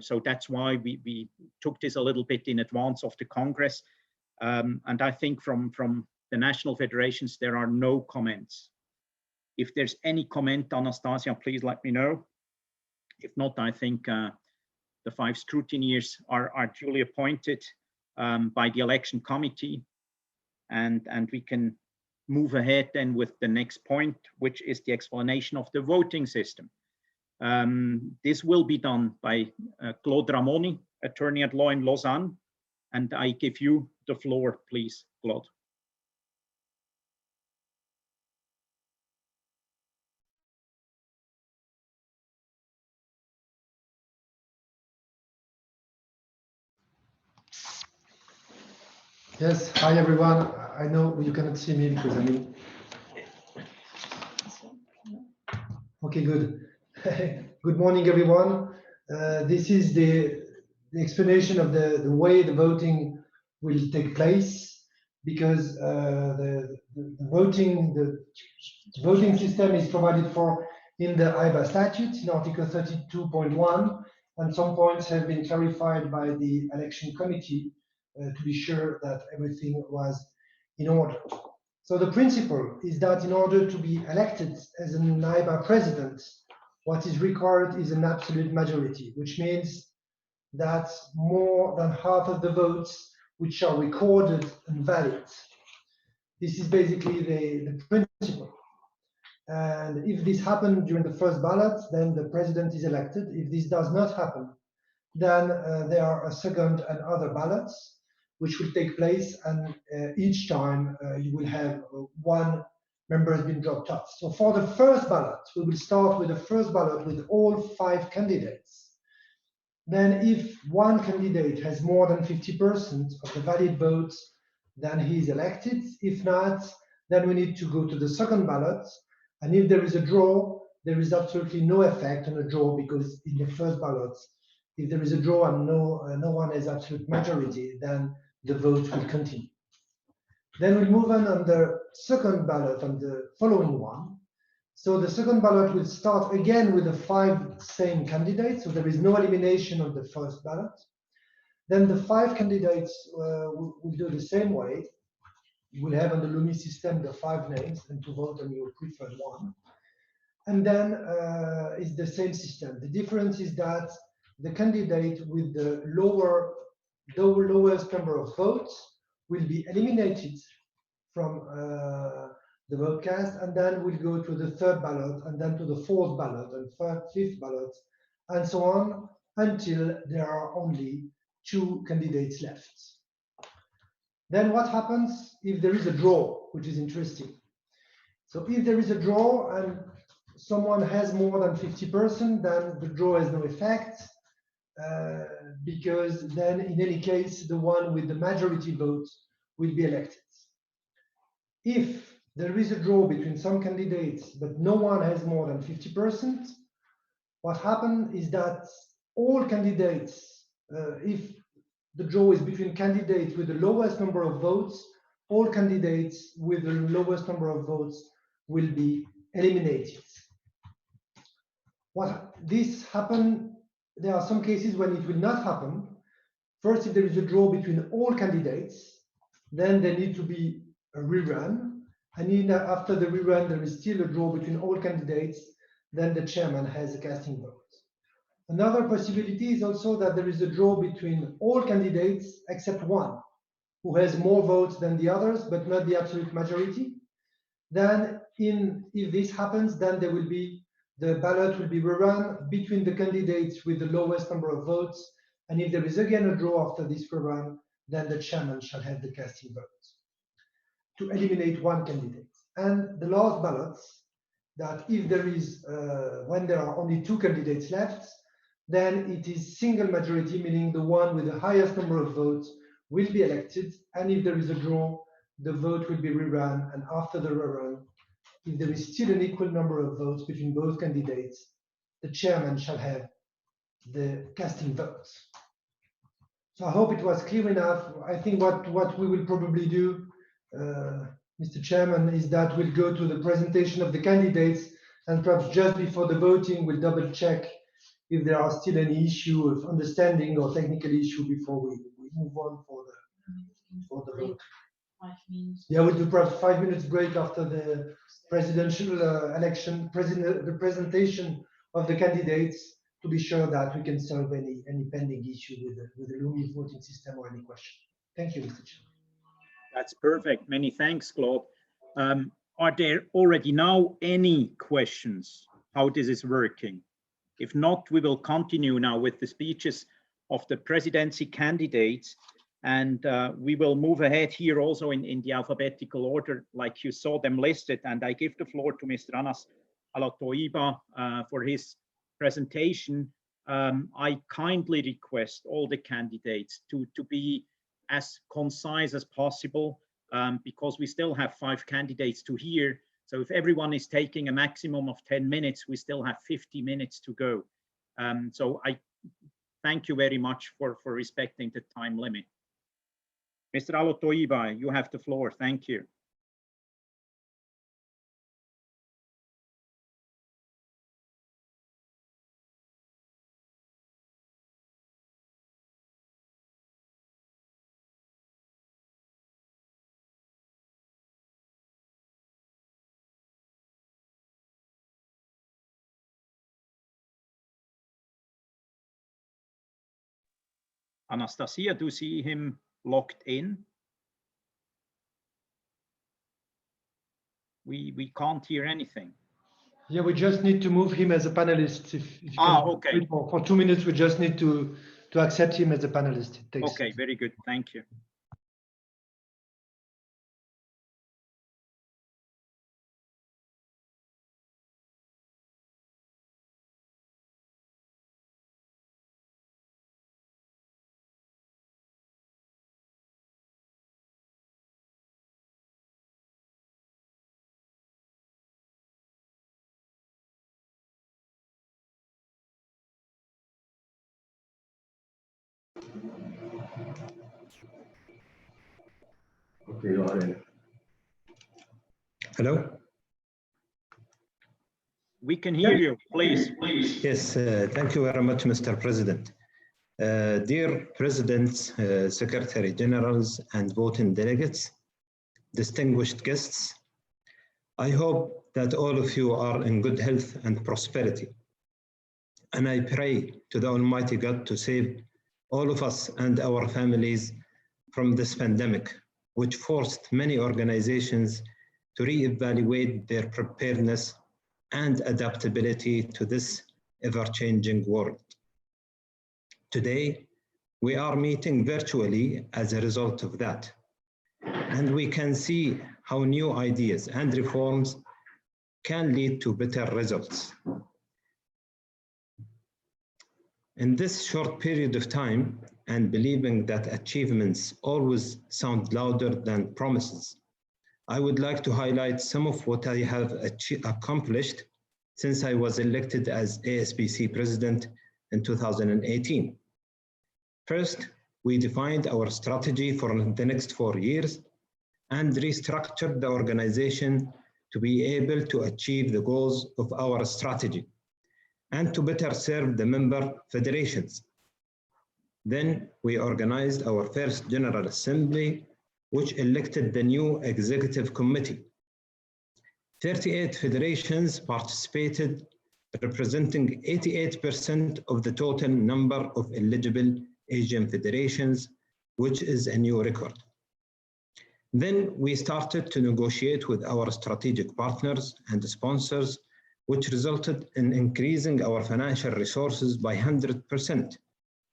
So that's why we took this a little bit in advance of the Congress. And I think from the national federations, there are no comments. If there's any comment, Anastasia, please let me know. If not, I think the 5 scrutineers are duly appointed by the election committee, and we can move ahead then with the next point, which is the explanation of the voting system. This will be done by Claude Ramoni, attorney at law in Lausanne. And I give you the floor, please, Claude. Yes, hi everyone. I know you cannot see me because I'm in. Okay, good. Good morning, everyone. This is the explanation of the way the voting will take place, because the voting system is provided for in the IBA statute in Article 32.1, and some points have been clarified by the election committee to be sure that everything was in order. So the principle is that in order to be elected as an IBA president, what is required is an absolute majority, which means that more than half of the votes which are recorded and valid. This is basically the principle. And if this happened during the first ballot, then the president is elected. If this does not happen, then there are a second and other ballots which will take place, and each time you will have one member has been dropped off. So for the first ballot, we will start with the first ballot with all 5 candidates. Then if one candidate has more than 50% of the valid votes, then he is elected. If not, then we need to go to the second ballot. And if there is a draw, there is absolutely no effect on a draw, because in the first ballot, if there is a draw and no one has absolute majority, then the vote will continue. Then we move on the second ballot on the following one. So the second ballot will start again with the 5 same candidates. So there is no elimination of the first ballot. Then the 5 candidates will do the same way. You will have on the Lumi system the 5 names and to vote on your preferred one. And then it's the same system. The difference is that the candidate with the lowest number of votes will be eliminated from the vote cast, and then we'll go to the third ballot, and then to the fourth ballot, and fifth ballot, and so on, until there are only 2 candidates left. Then what happens if there is a draw, which is interesting. So if there is a draw and someone has more than 50%, then the draw has no effect, because then in any case, the one with the majority votes will be elected. If there is a draw between some candidates, but no one has more than 50%, what happens is that all candidates, if the draw is between candidates with the lowest number of votes, all candidates with the lowest number of votes will be eliminated. What this happen, there are some cases when it will not happen. First, if there is a draw between all candidates, then there need to be a rerun. And after the rerun, there is still a draw between all candidates, then the chairman has a casting vote. Another possibility is also that there is a draw between all candidates except one, who has more votes than the others, but not the absolute majority. Then if this happens, then the ballot will be rerun between the candidates with the lowest number of votes. And if there is again a draw after this rerun, then the chairman shall have the casting vote to eliminate one candidate. And the last ballots, that if there is, when there are only 2 candidates left, then it is single majority, meaning the one with the highest number of votes will be elected. And if there is a draw, the vote will be rerun. And after the rerun, if there is still an equal number of votes between both candidates, the chairman shall have the casting votes. So I hope it was clear enough. I think what we will probably do, Mr. Chairman, is that we'll go to the presentation of the candidates, and perhaps just before the voting, we'll double check if there are still any issue of understanding or technical issue before we move on for the vote. 5 minutes. Yeah, we'll do perhaps 5 minutes break after the presidential election, the presentation of the candidates, to be sure that we can solve any pending issue with the Lumi voting system or any question. Thank you, Mr. Chairman. That's perfect. Many thanks, Claude. Are there already now any questions how this is working? If not, we will continue now with the speeches of the presidency candidates. And we will move ahead here also in the alphabetical order, like you saw them listed. And I give the floor to Mr. Anas Alatoiba for his presentation. I kindly request all the candidates to be as concise as possible, because we still have 5 candidates to hear. So if everyone is taking a maximum of 10 minutes, we still have 50 minutes to go. So I thank you very much for respecting the time limit. Mr. Alatoiba, you have the floor. Thank you. Anastasia, do you see him logged in? We can't hear anything. Yeah, we just need to move him as a panelist. If you okay. can, for 2 minutes, we just need to accept him as a panelist. It takes... Okay, very good. Thank you. Okay, go ahead. Hello? We can hear you, please. Yes, thank you very much, Mr. President. Dear Presidents, Secretary Generals, and voting delegates, distinguished guests, I hope that all of you are in good health and prosperity. And I pray to the Almighty God to save all of us and our families from this pandemic, which forced many organizations to reevaluate their preparedness and adaptability to this ever-changing world. Today, we are meeting virtually as a result of that, and we can see how new ideas and reforms can lead to better results. In this short period of time, and believing that achievements always sound louder than promises, I would like to highlight some of what I have accomplished since I was elected as ASBC President in 2018. First, we defined our strategy for the next 4 years and restructured the organization to be able to achieve the goals of our strategy and to better serve the member federations. Then we organized our first General Assembly, which elected the new Executive Committee. 38 federations participated, representing 88% of the total number of eligible Asian federations, which is a new record. Then we started to negotiate with our strategic partners and sponsors, which resulted in increasing our financial resources by 100%,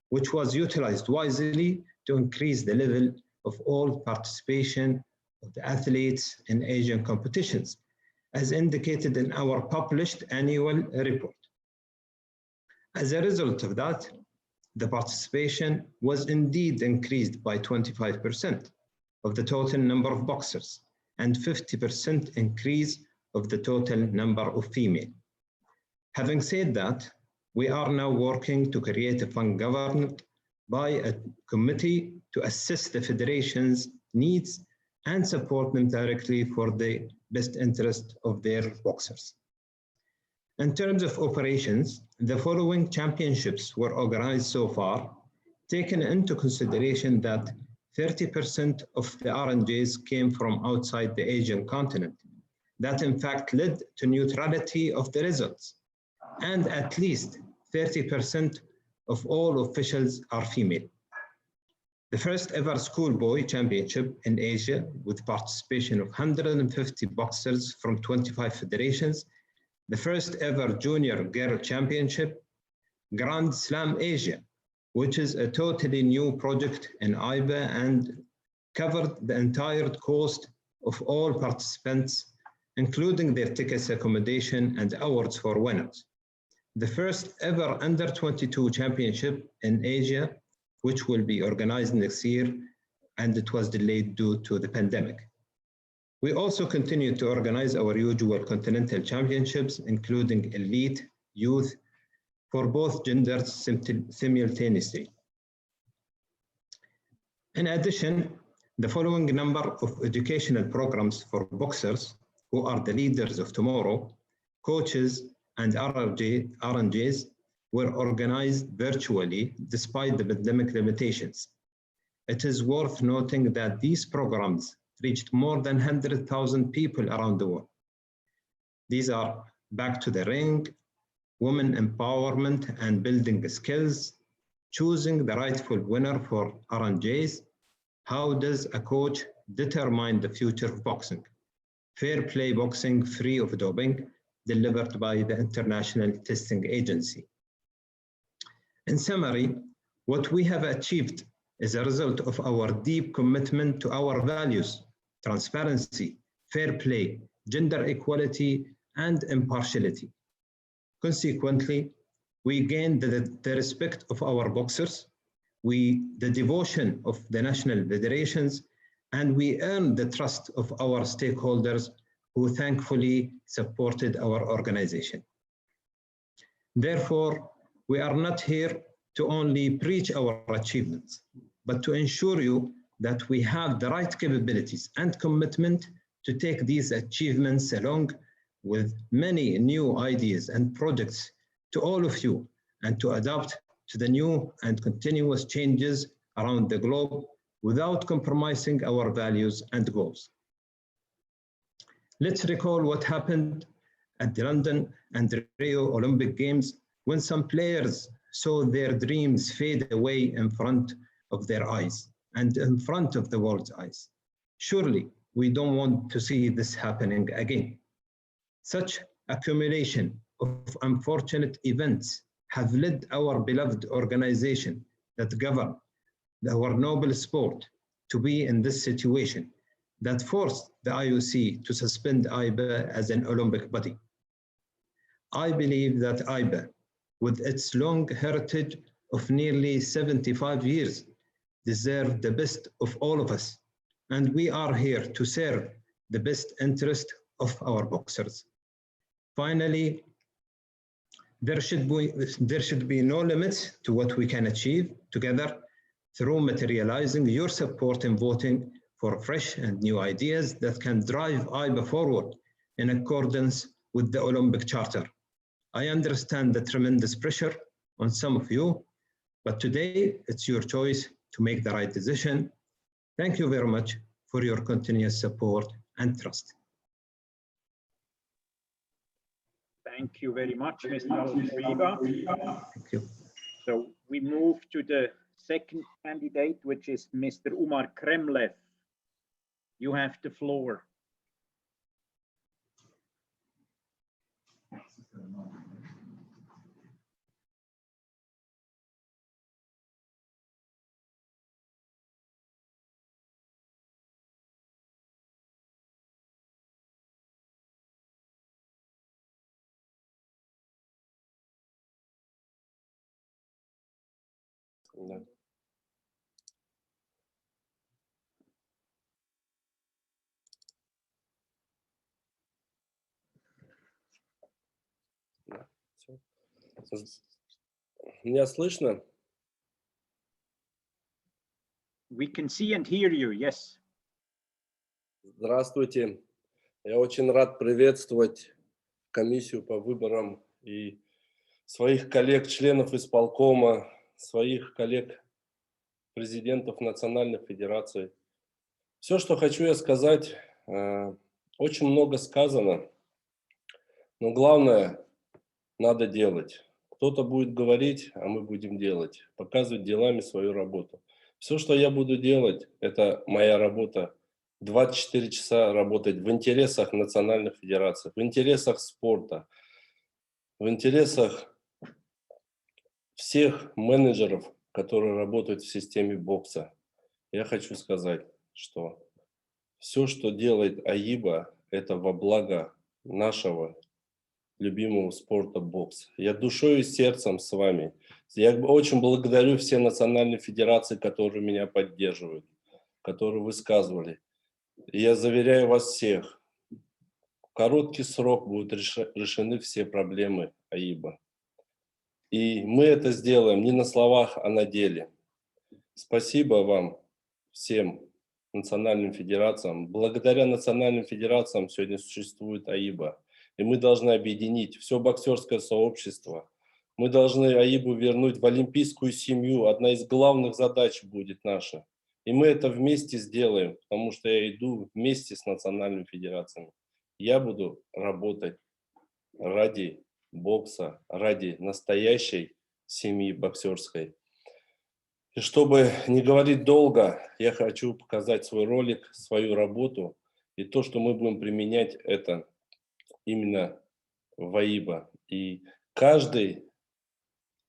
which was utilized wisely to increase the level of all participation of the athletes in Asian competitions, as indicated in our published annual report. As a result of that, the participation was indeed increased by 25% of the total number of boxers and 50% increase of the total number of female. Having said that, we are now working to create a fund governed by a committee to assess the federation's needs and support them directly for the best interest of their boxers. In terms of operations, the following championships were organized so far, taking into consideration that 30% of the RNJs came from outside the Asian continent. That in fact led to neutrality of the results, and at least 30% of all officials are female. The first ever schoolboy championship in Asia with participation of 150 boxers from 25 federations, the first ever junior girl championship, Grand Slam Asia which is a totally new project in IBA and covered the entire cost of all participants, including their tickets, accommodation, and awards for winners. The first ever under-22 championship in Asia, which will be organized next year, and it was delayed due to the pandemic. We also continue to organize our usual continental championships, including elite, youth, for both genders simultaneously. In addition, the following number of educational programs for boxers, who are the leaders of tomorrow, coaches, and RNJs, were organized virtually despite the pandemic limitations. It is worth noting that these programs reached more than 100,000 people around the world. These are Back to the Ring, Women Empowerment and Building Skills, Choosing the Rightful Winner for RNJs, How Does a Coach Determine the Future of Boxing, Fair Play Boxing Free of Doping, delivered by the International Testing Agency. In summary, what we have achieved is a result of our deep commitment to our values: transparency, fair play, gender equality, and impartiality. Consequently, we gained the respect of our boxers, the devotion of the national federations, and we earned the trust of our stakeholders who thankfully supported our organization. Therefore, we are not here to only preach our achievements, but to ensure you that we have the right capabilities and commitment to take these achievements along with many new ideas and projects to all of you, and to adapt to the new and continuous changes around the globe without compromising our values and goals. Let's recall what happened at the London and Rio Olympic Games when some players saw their dreams fade away in front of their eyes and in front of the world's eyes. Surely we don't want to see this happening again. Such accumulation of unfortunate events have led our beloved organization that govern our noble sport to be in this situation that forced the IOC to suspend IBA as an Olympic body. I believe that IBA, with its long heritage of nearly 75 years, deserves the best of all of us, and we are here to serve the best interest of our boxers. Finally, there should be no limits to what we can achieve together through materializing your support in voting for fresh and new ideas that can drive IBA forward in accordance with the Olympic Charter. I understand the tremendous pressure on some of you, but today it's your choice to make the right decision. Thank you very much for your continuous support and trust. Thank you very much, Mr. Al-Riba. Thank you. So we move to the second candidate, which is Mr. Umar Kremlev. You have the floor. Да. Меня слышно? We can see and hear you, yes. Здравствуйте. Я очень рад приветствовать комиссию по выборам и своих коллег, членов исполкома, своих коллег, президентов национальных федераций. Все, что хочу я сказать, очень много сказано, но главное надо делать. Кто-то будет говорить, а мы будем делать, показывать делами свою работу. Все, что я буду делать, это моя работа. 24 часа работать в интересах национальных федераций, в интересах спорта, в интересах всех менеджеров, которые работают в системе бокса. Я хочу сказать, что все, что делает АИБА, это во благо нашего любимого спорта бокс. Я душой и сердцем с вами. Я очень благодарю все национальные федерации, которые меня поддерживают, которые высказывали. И я заверяю вас всех, в короткий срок будут решены все проблемы АИБА. И мы это сделаем не на словах, а на деле. Спасибо вам всем национальным федерациям. Благодаря национальным федерациям сегодня существует АИБА. И мы должны объединить все боксерское сообщество. Мы должны АИБу вернуть в олимпийскую семью. Одна из главных задач будет наша. И мы это вместе сделаем, потому что я иду вместе с национальными федерациями. Я буду работать ради бокса, ради настоящей семьи боксерской. И чтобы не говорить долго, я хочу показать свой ролик, свою работу. И то, что мы будем применять, это именно в АИБА. И каждая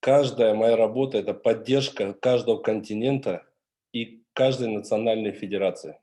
моя работа – это поддержка каждого континента и каждой национальной федерации.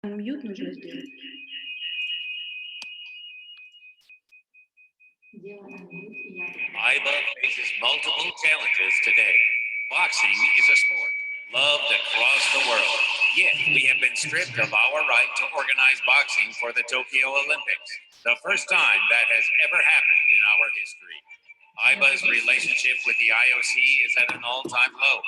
Мьют нужно сделать. AIBA faces multiple challenges today. Boxing is a sport loved across the world. Yet we have been stripped of our right to organize boxing for the Tokyo Olympics, the first time that has ever happened in our history. AIBA's relationship with the IOC is at an all-time low.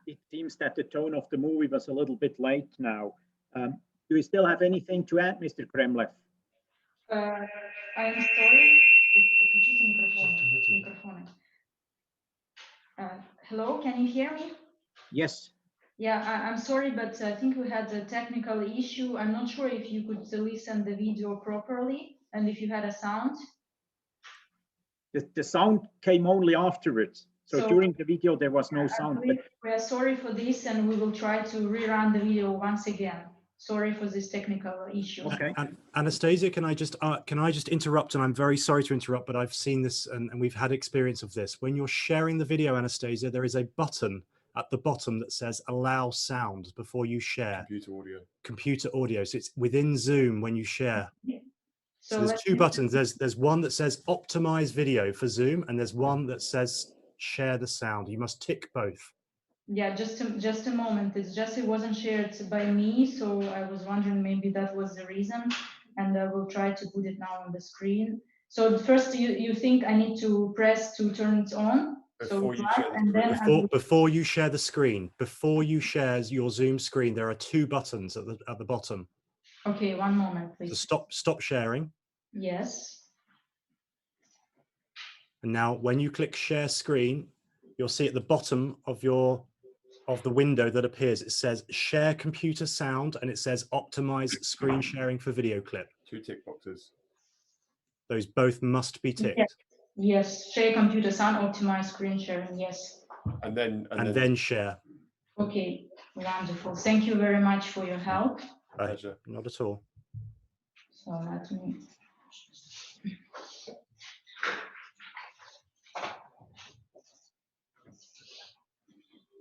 It seems that the tone of the movie was a little bit late now. Do you still have anything to add, Mr. Kremlev? I'm sorry. Hello, can you hear me? Yes. Yeah, I'm sorry, but I think we had a technical issue. I'm not sure if you could listen the video properly and if you had a sound. The sound came only afterwards. So So- during the video, there was no sound. But We are sorry for this and we will try to rerun the video once again. Sorry for this technical issue. okay. Anastasia, can I just interrupt? And I'm very sorry to interrupt, but I've seen this and we've had experience of this. When you're sharing the video, Anastasia, there is a button at the bottom that says allow sound before you share. Computer audio. So it's within Zoom when you share. So there's two buttons. There's one that says optimize video for Zoom, and there's one that says share the sound. You must tick both. Yeah, just a moment. It's just it wasn't shared by me, so I was wondering maybe that was the reason, and I will try to put it now on the screen. So first, you think I need to press to turn it on? Before you share the screen, before you share your Zoom screen, there are two buttons at the bottom. Okay, one moment, please. So stop sharing. Yes. And now when you click share screen, you'll see at the bottom of the window that appears, it says share computer sound, and it says optimize screen sharing for video clip. Two tick boxes. Those both must be ticked. Yes, share computer sound, optimize screen sharing, yes. And then share. Okay, wonderful. Thank you very much for your help. Pleasure. Not at all. So let me.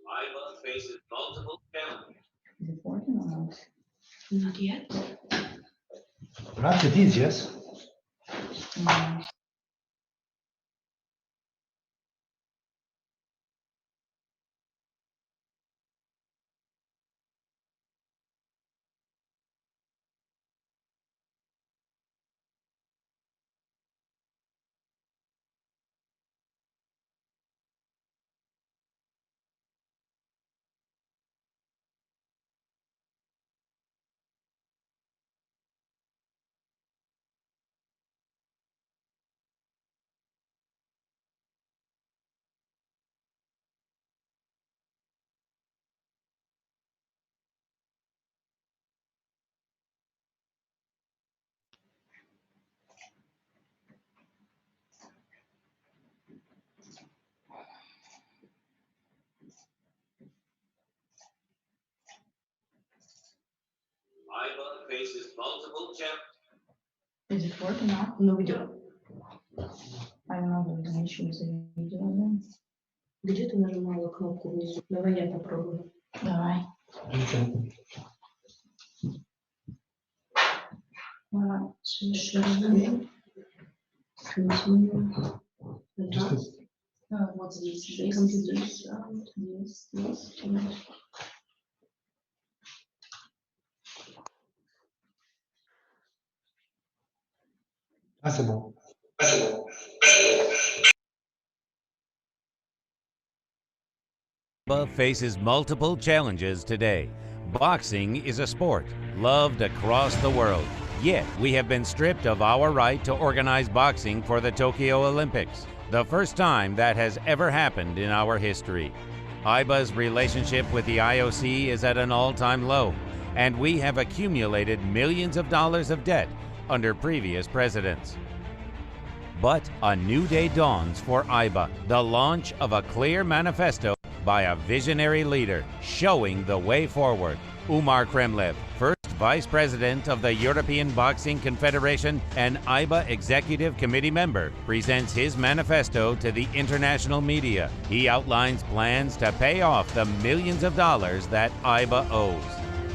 IBA faces multiple challenges. Is it working or not? Not yet. Perhaps it is, yes. IBA faces multiple challenges. Is it working now? No video. I don't know, there's an issue with the video then. Где ты нажимала кнопку внизу? Давай я попробую. Давай. Вот здесь. Здесь. Ah, c'est bon. IBA faces multiple challenges today. Boxing is a sport loved across the world. Yet, we have been stripped of our right to organize boxing for the Tokyo Olympics, the first time that has ever happened in our history. IBA's relationship with the IOC is at an all-time low, and we have accumulated millions of dollars of debt under previous presidents. But a new day dawns for IBA, the launch of a clear manifesto by a visionary leader showing the way forward. Umar Kremlev, first Vice President of the European Boxing Confederation and IBA Executive Committee member, presents his manifesto to the international media. He outlines plans to pay off the millions of dollars that IBA owes.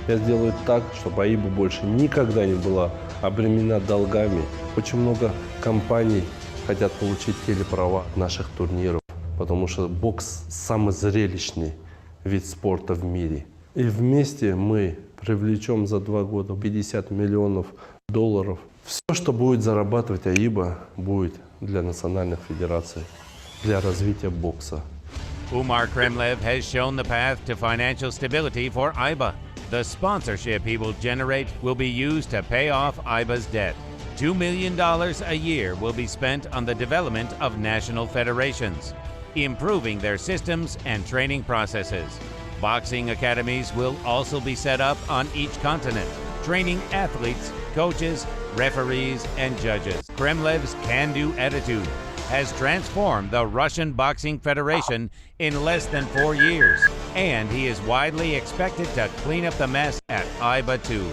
Я сделаю так, чтобы АИБА больше никогда не была обременена долгами. Очень много компаний хотят получить телеправа наших турниров, потому что бокс – самый зрелищный вид спорта в мире. И вместе мы привлечем за 2 года 50 миллионов долларов. Все, что будет зарабатывать АИБА, будет для национальных федераций, для развития бокса. Umar Kremlev has shown the path to financial stability for IBA. The sponsorship he will generate will be used to pay off IBA's debt. $2 million a year will be spent on the development of national federations, improving their systems and training processes. Boxing academies will also be set up on each continent, training athletes, coaches, referees, and judges. Kremlev's can-do attitude has transformed the Russian Boxing Federation in less than 4 years, and he is widely expected to clean up the mess at IBA too.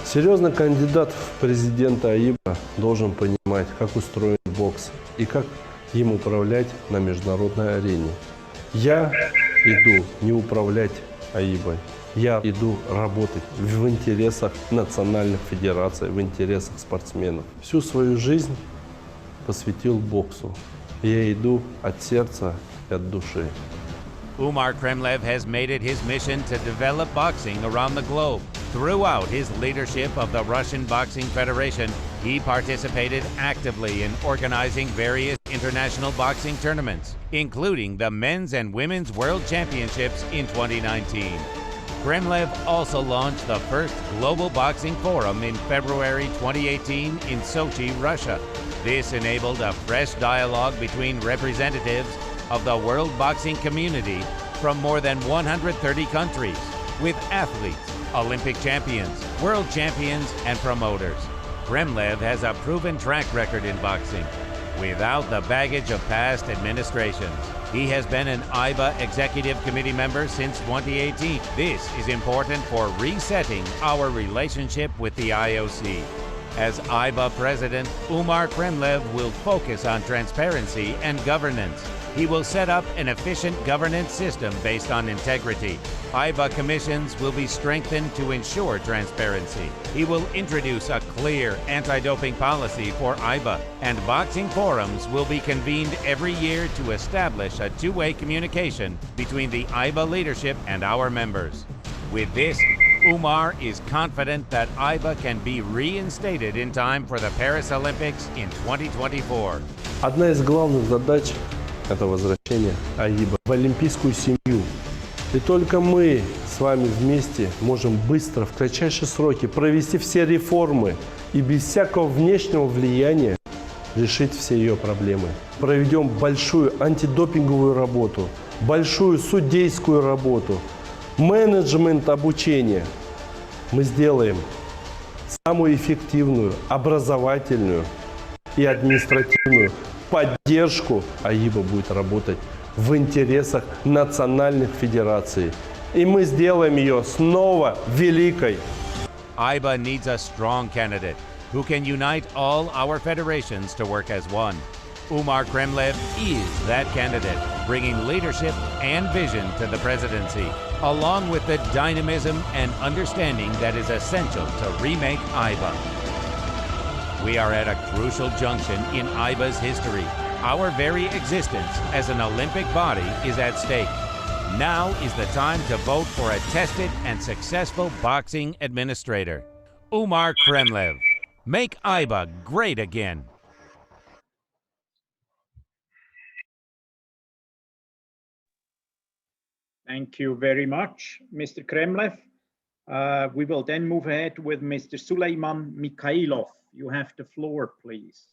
Серьезный кандидат в президенты АИБА должен понимать, как устроен бокс и как им управлять на международной арене. Я иду не управлять АИБой, я иду работать в интересах национальных федераций, в интересах спортсменов. Всю свою жизнь посвятил боксу. Я иду от сердца и от души. Umar Kremlev has made it his mission to develop boxing around the globe. Throughout his leadership of the Russian Boxing Federation, he participated actively in organizing various international boxing tournaments, including the Men's and Women's World Championships in 2019. Kremlev also launched the first Global Boxing Forum in February 2018 in Sochi, Russia. This enabled a fresh dialogue between representatives of the world boxing community from more than 130 countries, with athletes, Olympic champions, world champions, and promoters. Kremlev has a proven track record in boxing. Without the baggage of past administrations, he has been an IBA Executive Committee member since 2018. This is important for resetting our relationship with the IOC. As IBA president, Umar Kremlev will focus on transparency and governance. He will set up an efficient governance system based on integrity. IBA commissions will be strengthened to ensure transparency. He will introduce a clear anti-doping policy for IBA, and boxing forums will be convened every year to establish a two-way communication between the IBA leadership and our members. With this, Umar is confident that IBA can be reinstated in time for the Paris Olympics in 2024. Одна из главных задач – это возвращение АИБА в олимпийскую семью. И только мы с вами вместе можем быстро, в кратчайшие сроки провести все реформы и без всякого внешнего влияния решить все ее проблемы. Проведем большую антидопинговую работу, большую судейскую работу, менеджмент обучения. Мы сделаем самую эффективную, образовательную и административную поддержку. АИБА будет работать в интересах национальных федераций. И мы сделаем ее снова великой. IBA needs a strong candidate who can unite all our federations to work as one. Umar Kremlev is that candidate, bringing leadership and vision to the presidency, along with the dynamism and understanding that is essential to remake IBA. We are at a crucial junction in IBA's history. Our very existence as an Olympic body is at stake. Now is the time to vote for a tested and successful boxing administrator. Umar Kremlev. Make IBA great again. Thank you very much, Mr. Kremlev. We will then move ahead with Mr. Suleiman Mikhailov. You have the floor, please.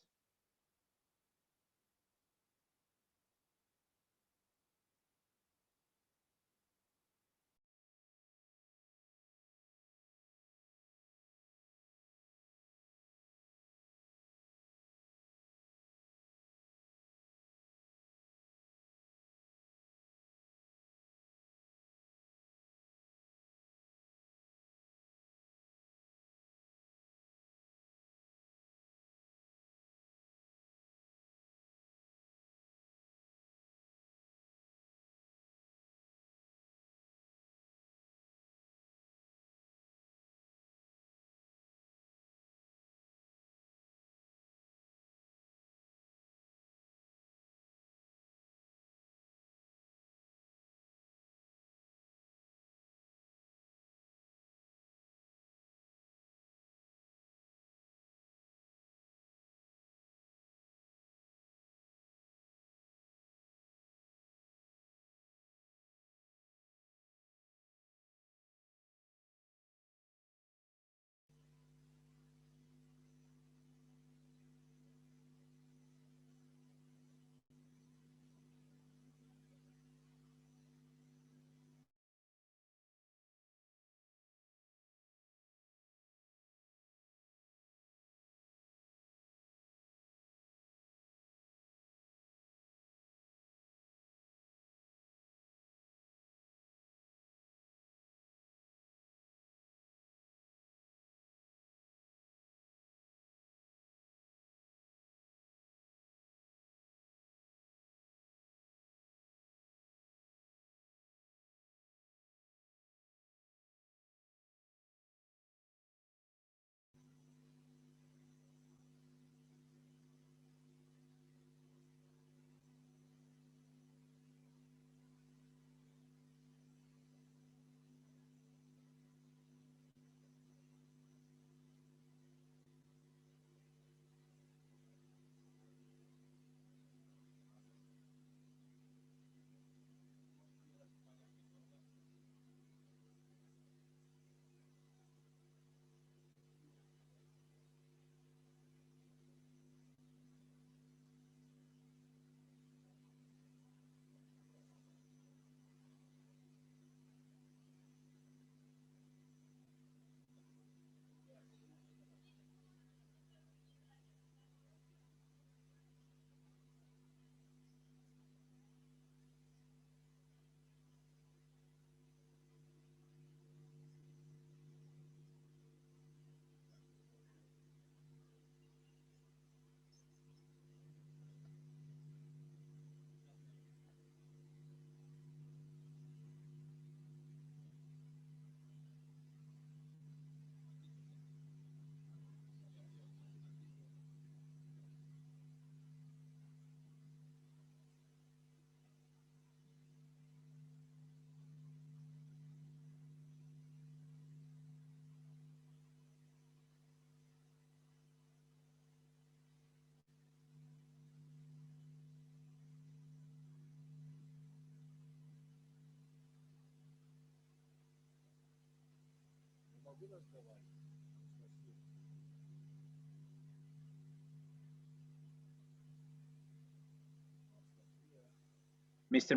Mr.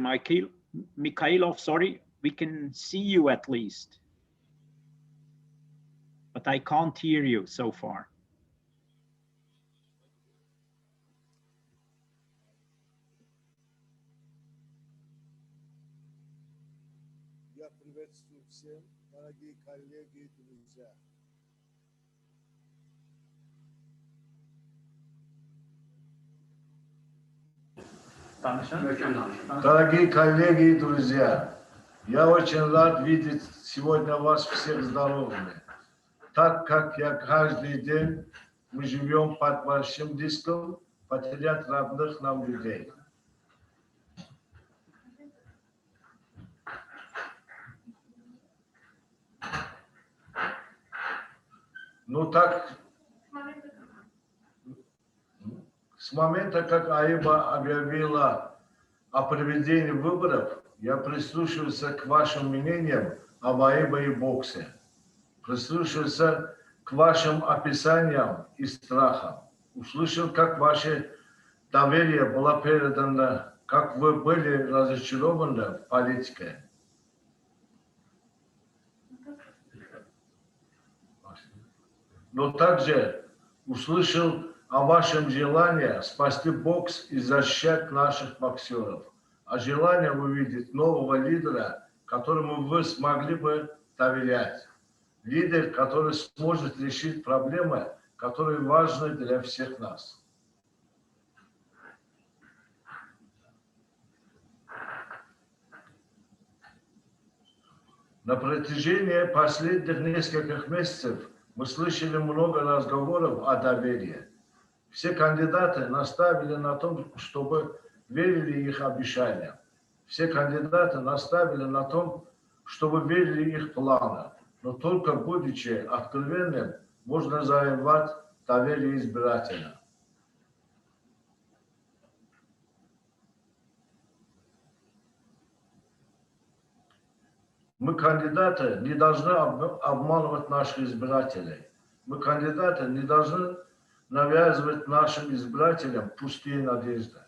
Mikhailov, sorry, we can see you at least, but I can't hear you so far. Я приветствую всем, дорогие коллеги и друзья. Дорогие коллеги и друзья, я очень рад видеть сегодня вас всех здоровыми, так как я каждый день мы живем под большим риском потерять родных нам людей. Ну так, с момента, как АИБА объявила о проведении выборов, я прислушивался к вашим мнениям об АИБА и боксе, прислушивался к вашим описаниям и страхам, услышал, как ваше доверие было передано, как вы были разочарованы в политике. Но также услышал о вашем желании спасти бокс и защищать наших боксеров, о желании увидеть нового лидера, которому вы смогли бы доверять. Лидер, который сможет решить проблемы, которые важны для всех нас. На протяжении последних нескольких месяцев мы слышали много разговоров о доверии. Все кандидаты наставили на том, чтобы верили их обещаниям. Все кандидаты наставили на том, чтобы верили их планам. Но только будучи откровенным, можно завоевать доверие избирателя. Мы, кандидаты, не должны обманывать наших избирателей. Мы, кандидаты, не должны навязывать нашим избирателям пустые надежды.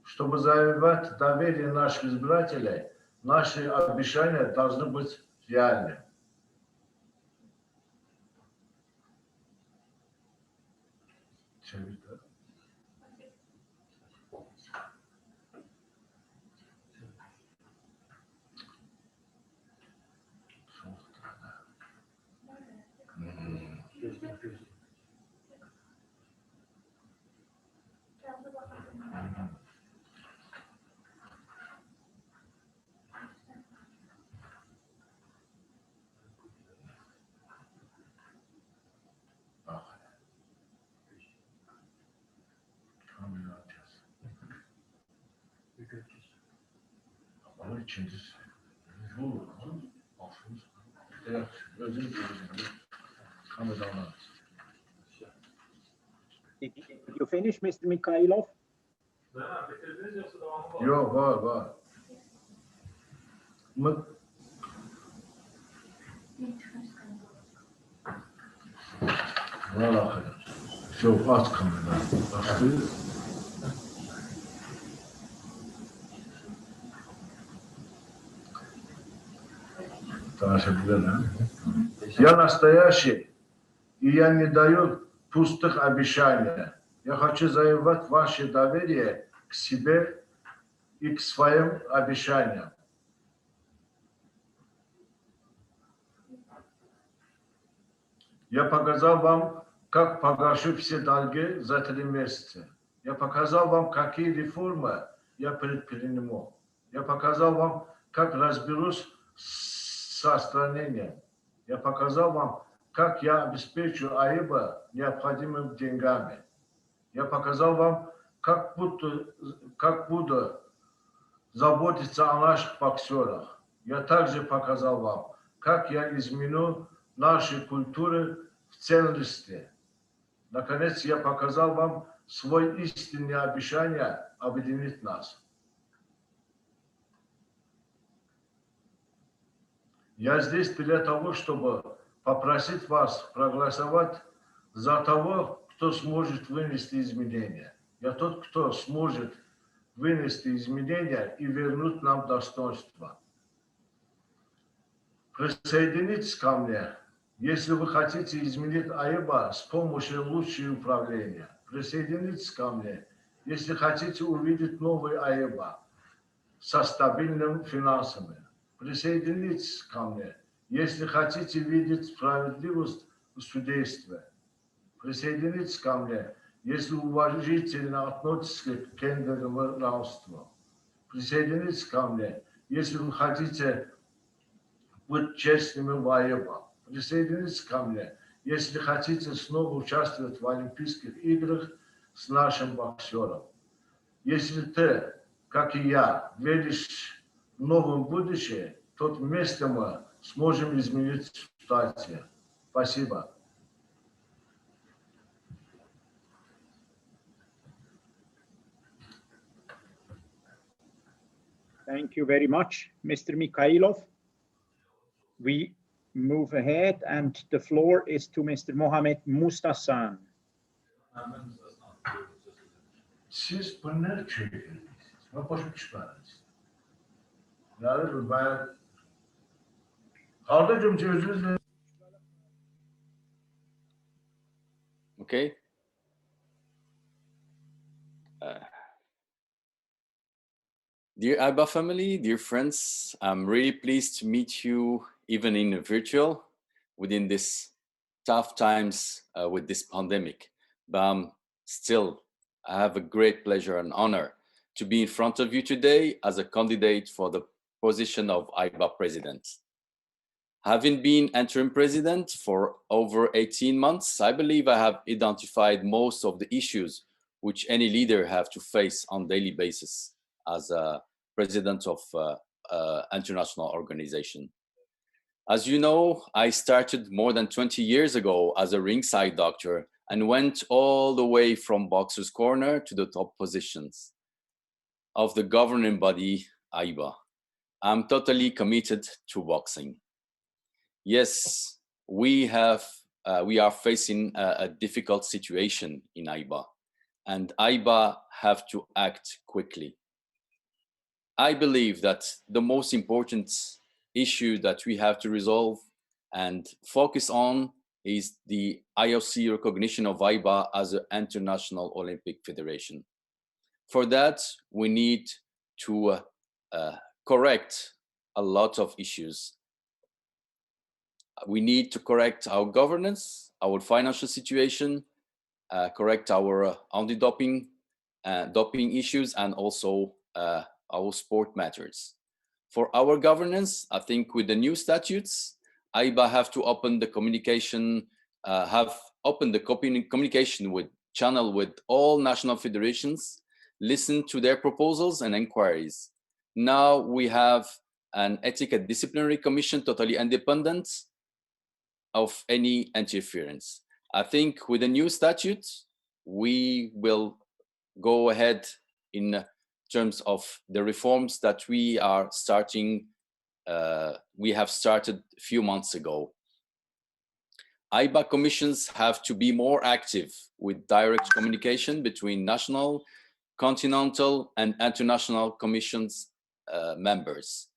Чтобы завоевать доверие наших избирателей, наши обещания должны быть реальными. Did you finish, Mr. Mikhailov? Yok, var. Valla, çok az kamera. Я настоящий, и я не даю пустых обещаний. Я хочу завоевать ваше доверие к себе и к своим обещаниям. Я показал вам, как погашу все долги за 3 месяца. Я показал вам, какие реформы я предприниму. Я показал вам, как разберусь с отстранением. Я показал вам, как я обеспечу АИБА необходимыми деньгами. Я показал вам, как буду заботиться о наших боксерах. Я также показал вам, как я изменю наши культуры в целости. Наконец, я показал вам свое истинное обещание объединить нас. Я здесь для того, чтобы попросить вас проголосовать за того, кто сможет вынести изменения. Я тот, кто сможет вынести изменения и вернуть нам достоинство. Присоединитесь ко мне, если вы хотите изменить АИБА с помощью лучшего управления. Присоединитесь ко мне, если хотите увидеть новый АИБА со стабильными финансами. Присоединитесь ко мне, если хотите видеть справедливость в судействе. Присоединитесь ко мне, если уважительно относитесь к гендерному равенству. Присоединитесь ко мне, если вы хотите быть честными в АИБА. Присоединитесь ко мне, если хотите снова участвовать в Олимпийских играх с нашим боксером. Если ты, как и я, веришь в новое будущее, то вместе мы сможем изменить ситуацию. Спасибо. Thank you very much, Mr. Mikhailov. We move ahead and the floor is to Mr. Mohamed Mustasan. Siz bunları çekiyorsunuz. Ben boşu çıkarız. Yani ben Kardeşim sözünüzle. Okay. Dear AIBA family, dear friends, I'm really pleased to meet you even in a virtual within this tough times with this pandemic. But still, I have a great pleasure and honor to be in front of you today as a candidate for the position of AIBA president. Having been interim president for over 18 months, I believe I have identified most of the issues which any leader have to face on a daily basis as a president of international organization. As you know, I started more than 20 years ago as a ringside doctor and went all the way from boxer's corner to the top positions of the governing body, AIBA. I'm totally committed to boxing. Yes, we are facing a difficult situation in AIBA, and AIBA have to act quickly. I believe that the most important issue that we have to resolve and focus on is the IOC recognition of AIBA as an international Olympic federation. For that, we need to correct a lot of issues. We need to correct our governance, our financial situation, correct our anti-doping doping issues, and also our sport matters. For our governance, I think with the new statutes, AIBA have to open the communication, communication with channel with all national federations, listen to their proposals and inquiries. Now we have an ethics and disciplinary commission totally independent of any interference. I think with the new statute, we will go ahead in terms of the reforms that we are starting, we have started a few months ago. AIBA commissions have to be more active with direct communication between national, continental, and international commissions members.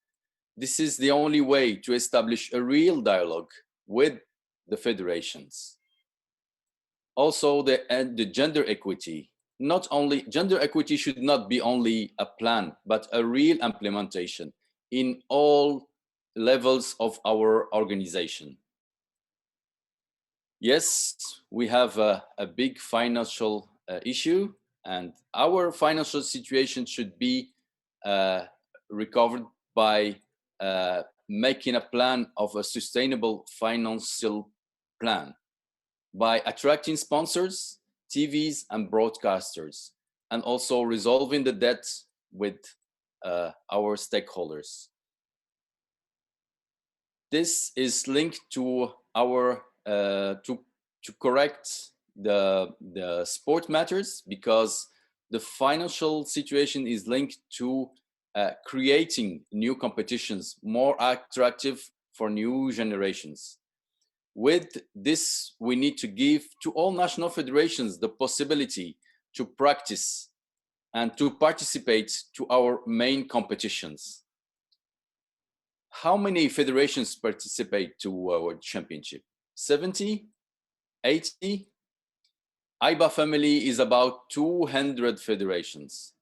This is the only way to establish a real dialogue with the federations. Also, the gender equity. Not only gender equity should not be only a plan, but a real implementation in all levels of our organization. Yes, we have a big financial issue, and our financial situation should be recovered by making a plan of a sustainable financial plan, by attracting sponsors, TVs and broadcasters, and also resolving the debt with our stakeholders. This is linked to our to correct the sport matters, because the financial situation is linked to creating new competitions more attractive for new generations. With this, we need to give to all national federations the possibility to practice and to participate to our main competitions. How many federations participate to our championship? 70? 80? AIBA family is about 200 federations.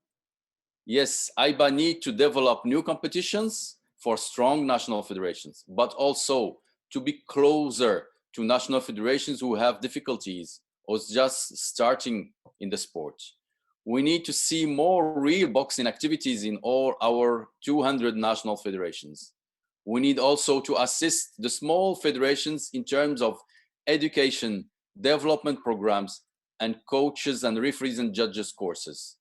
Yes, AIBA need to develop new competitions for strong national federations, but also to be closer to national federations who have difficulties or just starting in the sport. We need to see more real boxing activities in all our 200 national federations. We need also to assist the small federations in terms of education, development programs, and coaches and referees and judges courses.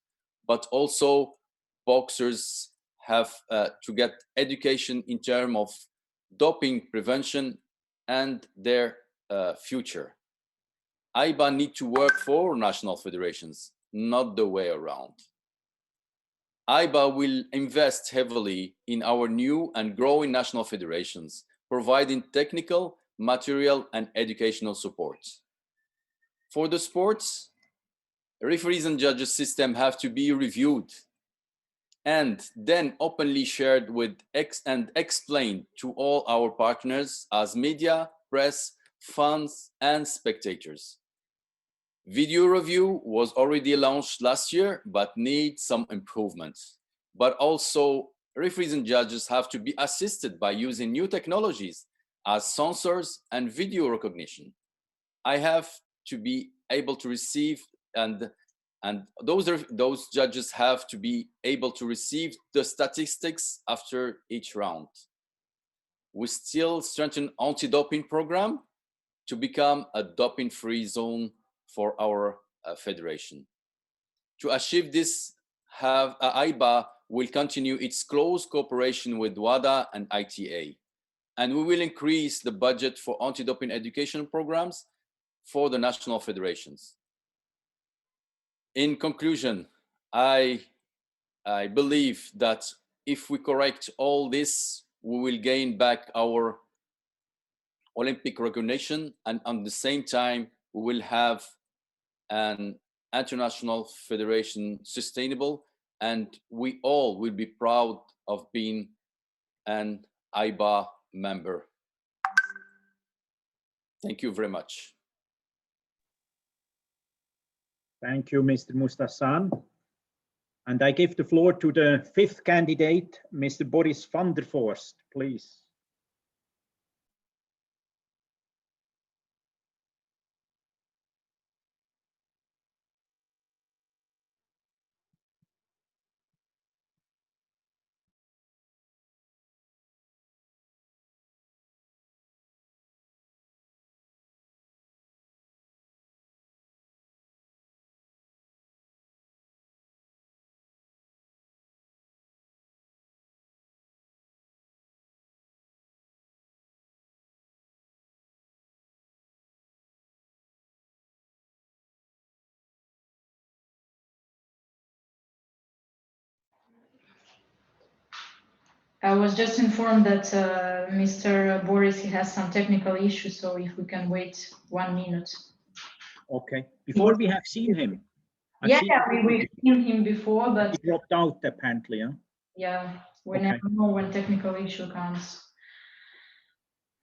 But also boxers have to get education in terms of doping prevention and their future. AIBA need to work for national federations, not the way around. AIBA will invest heavily in our new and growing national federations, providing technical, material, and educational support. For the sports, referees and judges system have to be reviewed and then openly shared with and explained to all our partners as media, press, fans, and spectators. Video review was already launched last year, but needs some improvements. But also, referees and judges have to be assisted by using new technologies as sensors and video recognition. I have to be able to receive, and those judges have to be able to receive the statistics after each round. We still strengthen anti-doping program to become a doping-free zone for our federation. To achieve this, AIBA will continue its close cooperation with WADA and ITA, and we will increase the budget for anti-doping education programs for the national federations. In conclusion, I believe that if we correct all this, we will gain back our Olympic recognition, and at the same time, we will have an international federation sustainable, and we all will be proud of being an AIBA member. Thank you very much. Thank you, Mr. Mustahsan. And I give the floor to the fifth candidate, Mr. Boris van der Vorst, please. I was just informed that Mr. Boris has some technical issues, so if we can wait 1 minute. Okay, before we have seen him. Yeah, we've seen him before, but he dropped out apparently. Huh? Yeah, we never know when technical issue comes.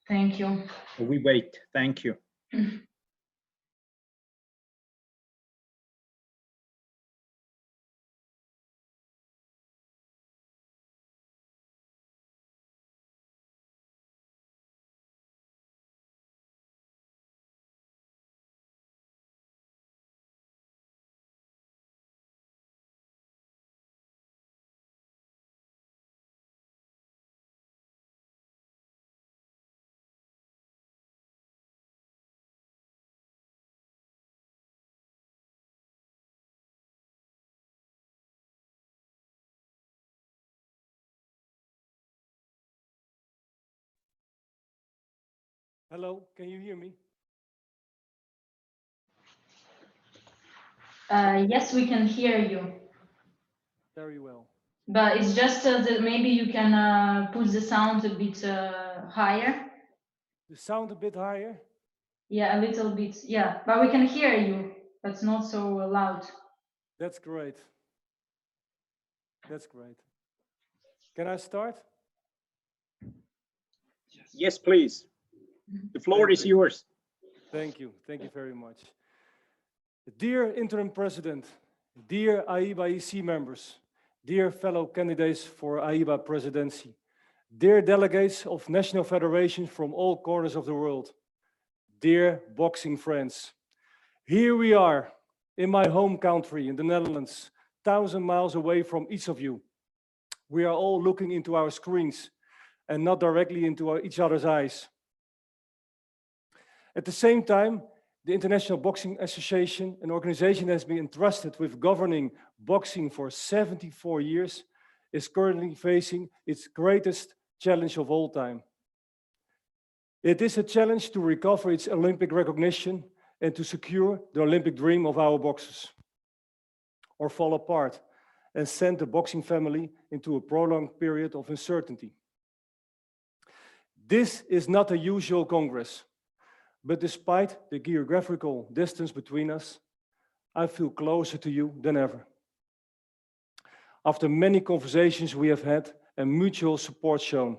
Thank you. We wait. Thank you. Hello, can you hear me? Yes, we can hear you. Very well. But it's just that maybe you can put the sound a bit higher. The sound a bit higher? Yeah, a little bit. Yeah, but we can hear you, but it's not so loud. That's great. That's great. Can I start? Yes, please. The floor is yours. Thank you. Thank you very much. Dear Interim President, dear AIBA EC members, dear fellow candidates for AIBA presidency, dear delegates of national federations from all corners of the world, dear boxing friends, here we are in my home country, in the Netherlands, 1,000 miles away from each of you. We are all looking into our screens and not directly into each other's eyes. At the same time, the International Boxing Association, an organization that has been entrusted with governing boxing for 74 years, is currently facing its greatest challenge of all time. It is a challenge to recover its Olympic recognition and to secure the Olympic dream of our boxers, or fall apart and send the boxing family into a prolonged period of uncertainty. This is not a usual Congress, but despite the geographical distance between us, I feel closer to you than ever. After many conversations we have had and mutual support shown,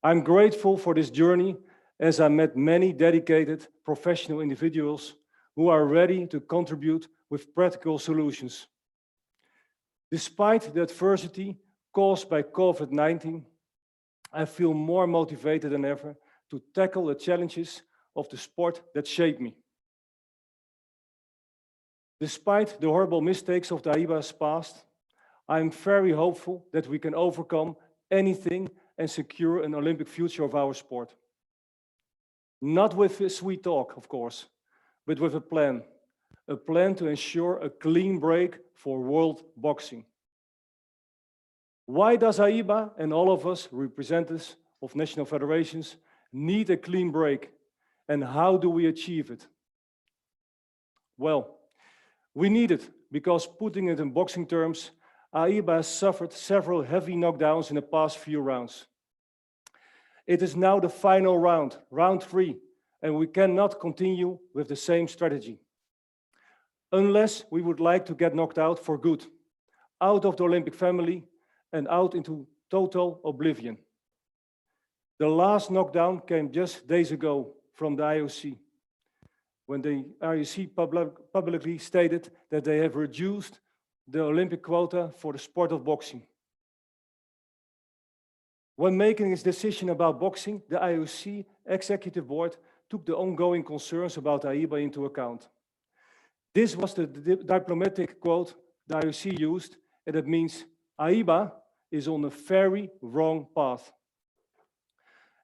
I'm grateful for this journey as I met many dedicated professional individuals who are ready to contribute with practical solutions. Despite the adversity caused by COVID-19, I feel more motivated than ever to tackle the challenges of the sport that shaped me. Despite the horrible mistakes of the AIBA's past, I am very hopeful that we can overcome anything and secure an Olympic future of our sport. Not with a sweet talk, of course, but with a plan to ensure a clean break for world boxing. Why does AIBA and all of us, representatives of national federations, need a clean break? And how do we achieve it? Well, we need it because, putting it in boxing terms, AIBA has suffered several heavy knockdowns in the past few rounds. It is now the final round, round 3, and we cannot continue with the same strategy. Unless we would like to get knocked out for good, out of the Olympic family and out into total oblivion. The last knockdown came just days ago from the IOC, when the IOC publicly stated that they have reduced the Olympic quota for the sport of boxing. When making its decision about boxing, the IOC Executive Board took the ongoing concerns about AIBA into account. This was the diplomatic quote the IOC used, and it means AIBA is on a very wrong path.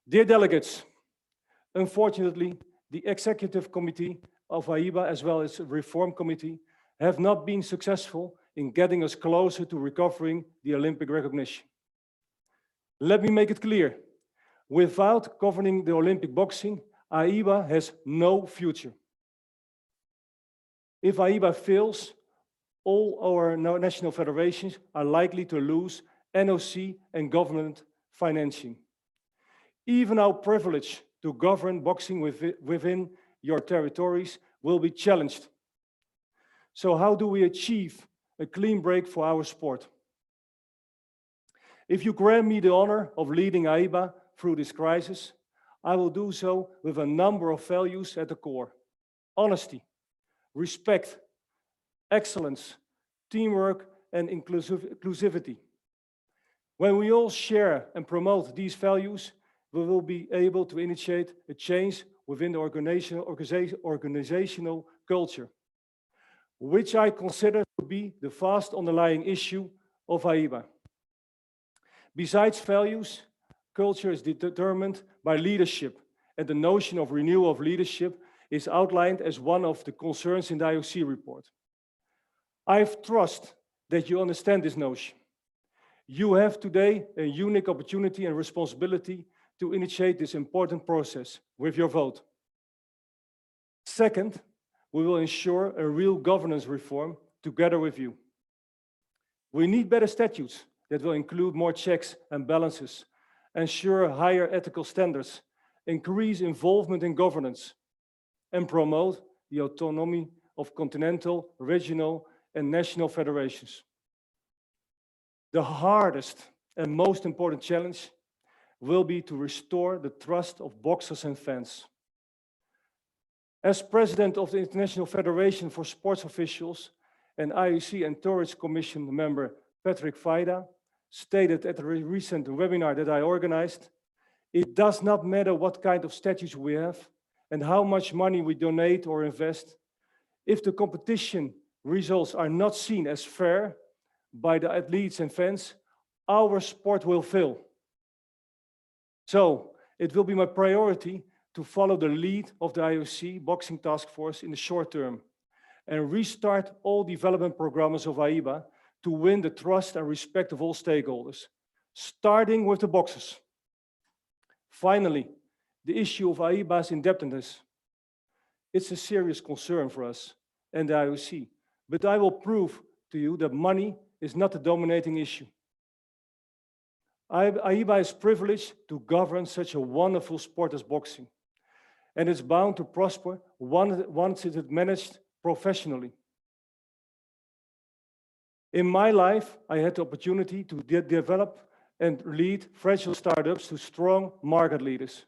Dear delegates, unfortunately, the Executive Committee of AIBA, as well as the Reform Committee, have not been successful in getting us closer to recovering the Olympic recognition. Let me make it clear, without governing the Olympic boxing, AIBA has no future. If AIBA fails, all our national federations are likely to lose NOC and government financing. Even our privilege to govern boxing within your territories will be challenged. So how do we achieve a clean break for our sport? If you grant me the honor of leading AIBA through this crisis, I will do so with a number of values at the core: honesty, respect, excellence, teamwork, and inclusivity. When we all share and promote these values, we will be able to initiate a change within the organizational culture, which I consider to be the vast underlying issue of AIBA. Besides values, culture is determined by leadership, and the notion of renewal of leadership is outlined as one of the concerns in the IOC report. I trust that you understand this notion. You have today a unique opportunity and responsibility to initiate this important process with your vote. Second, we will ensure a real governance reform together with you. We need better statutes that will include more checks and balances, ensure higher ethical standards, increase involvement in governance, and promote the autonomy of continental, regional, and national federations. The hardest and most important challenge will be to restore the trust of boxers and fans. As president of the International Federation for Sports Officials and IOC and Tourist Commission member Patrick Vaida stated at a recent webinar that I organized, it does not matter what kind of statutes we have and how much money we donate or invest. If the competition results are not seen as fair by the athletes and fans, our sport will fail. So it will be my priority to follow the lead of the IOC Boxing Task Force in the short term and restart all development programs of AIBA to win the trust and respect of all stakeholders, starting with the boxers. Finally, the issue of AIBA's indebtedness. It's a serious concern for us and the IOC, but I will prove to you that money is not the dominating issue. AIBA is privileged to govern such a wonderful sport as boxing, and it's bound to prosper once it is managed professionally. In my life, I had the opportunity to develop and lead fragile startups to strong market leaders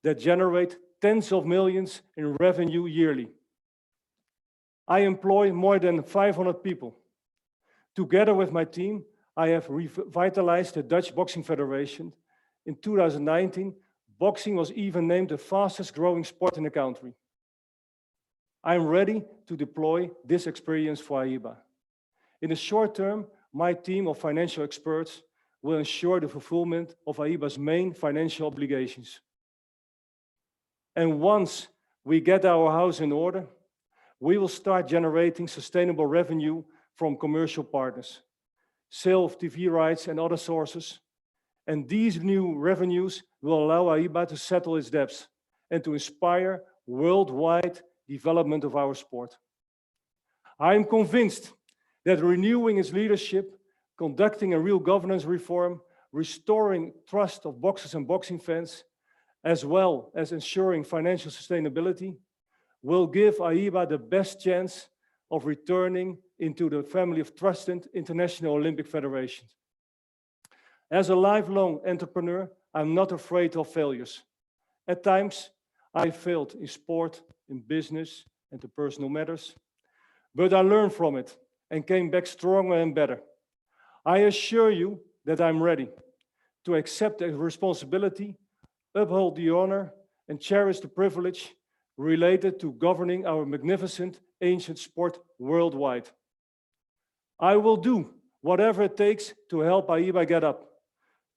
that generate tens of millions in revenue yearly. I employ more than 500 people. Together with my team, I have revitalized the Dutch Boxing Federation. In 2019, boxing was even named the fastest growing sport in the country. I'm ready to deploy this experience for AIBA. In the short term, my team of financial experts will ensure the fulfillment of AIBA's main financial obligations. And once we get our house in order, we will start generating sustainable revenue from commercial partners, sale of TV rights and other sources. And these new revenues will allow AIBA to settle its debts and to inspire worldwide development of our sport. I am convinced that renewing its leadership, conducting a real governance reform, restoring trust of boxers and boxing fans, as well as ensuring financial sustainability, will give AIBA the best chance of returning into the family of trusted international Olympic federations. As a lifelong entrepreneur, I'm not afraid of failures. At times, I failed in sport, in business, and in personal matters, but I learned from it and came back stronger and better. I assure you that I'm ready to accept the responsibility, uphold the honor, and cherish the privilege related to governing our magnificent ancient sport worldwide. I will do whatever it takes to help AIBA get up,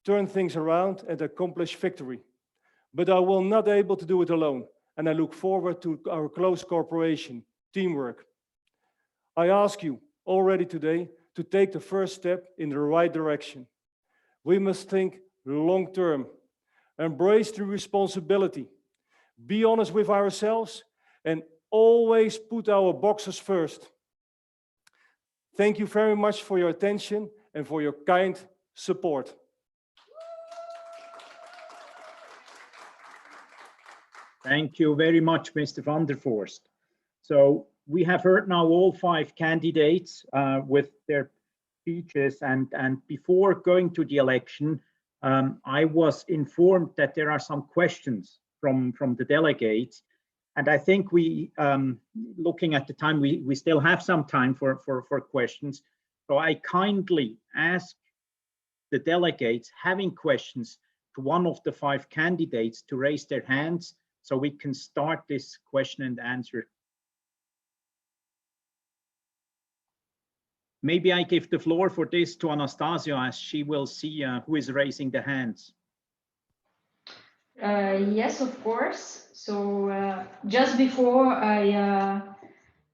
turn things around and accomplish victory. But I will not be able to do it alone, and I look forward to our close cooperation, teamwork. I ask you already today to take the first step in the right direction. We must think long-term, embrace the responsibility, be honest with ourselves, and always put our boxers first. Thank you very much for your attention and for your kind support. Thank you very much, Mr. van der Voorst. So we have heard now all 5 candidates with their speeches, and before going to the election, I was informed that there are some questions from the delegates, and I think we, looking at the time, we still have some time for questions. So I kindly ask the delegates having questions to one of the 5 candidates to raise their hands so we can start this question and answer. Maybe I give the floor for this to Anastasia, as she will see who is raising the hands. Yes, of course. So just before I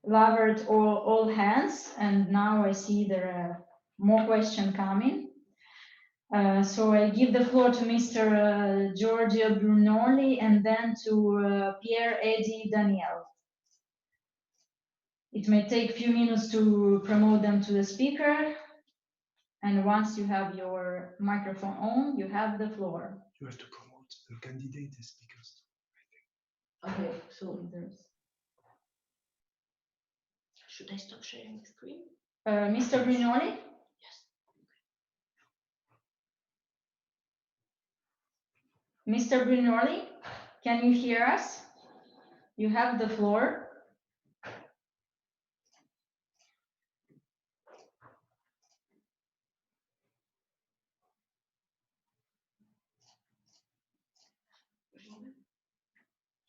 lowered all hands, and now I see there are more questions coming. So I give the floor to Mr. Giorgio Brunoli and then to Pierre-Eddy Daniel. It may take a few minutes to promote them to the speaker. And once you have your microphone on, you have the floor. You have to promote the candidate as speakers. Okay, so there's Should I stop sharing the screen? Mr. Brignoli? Mr. Brignoli, can you hear us? You have the floor.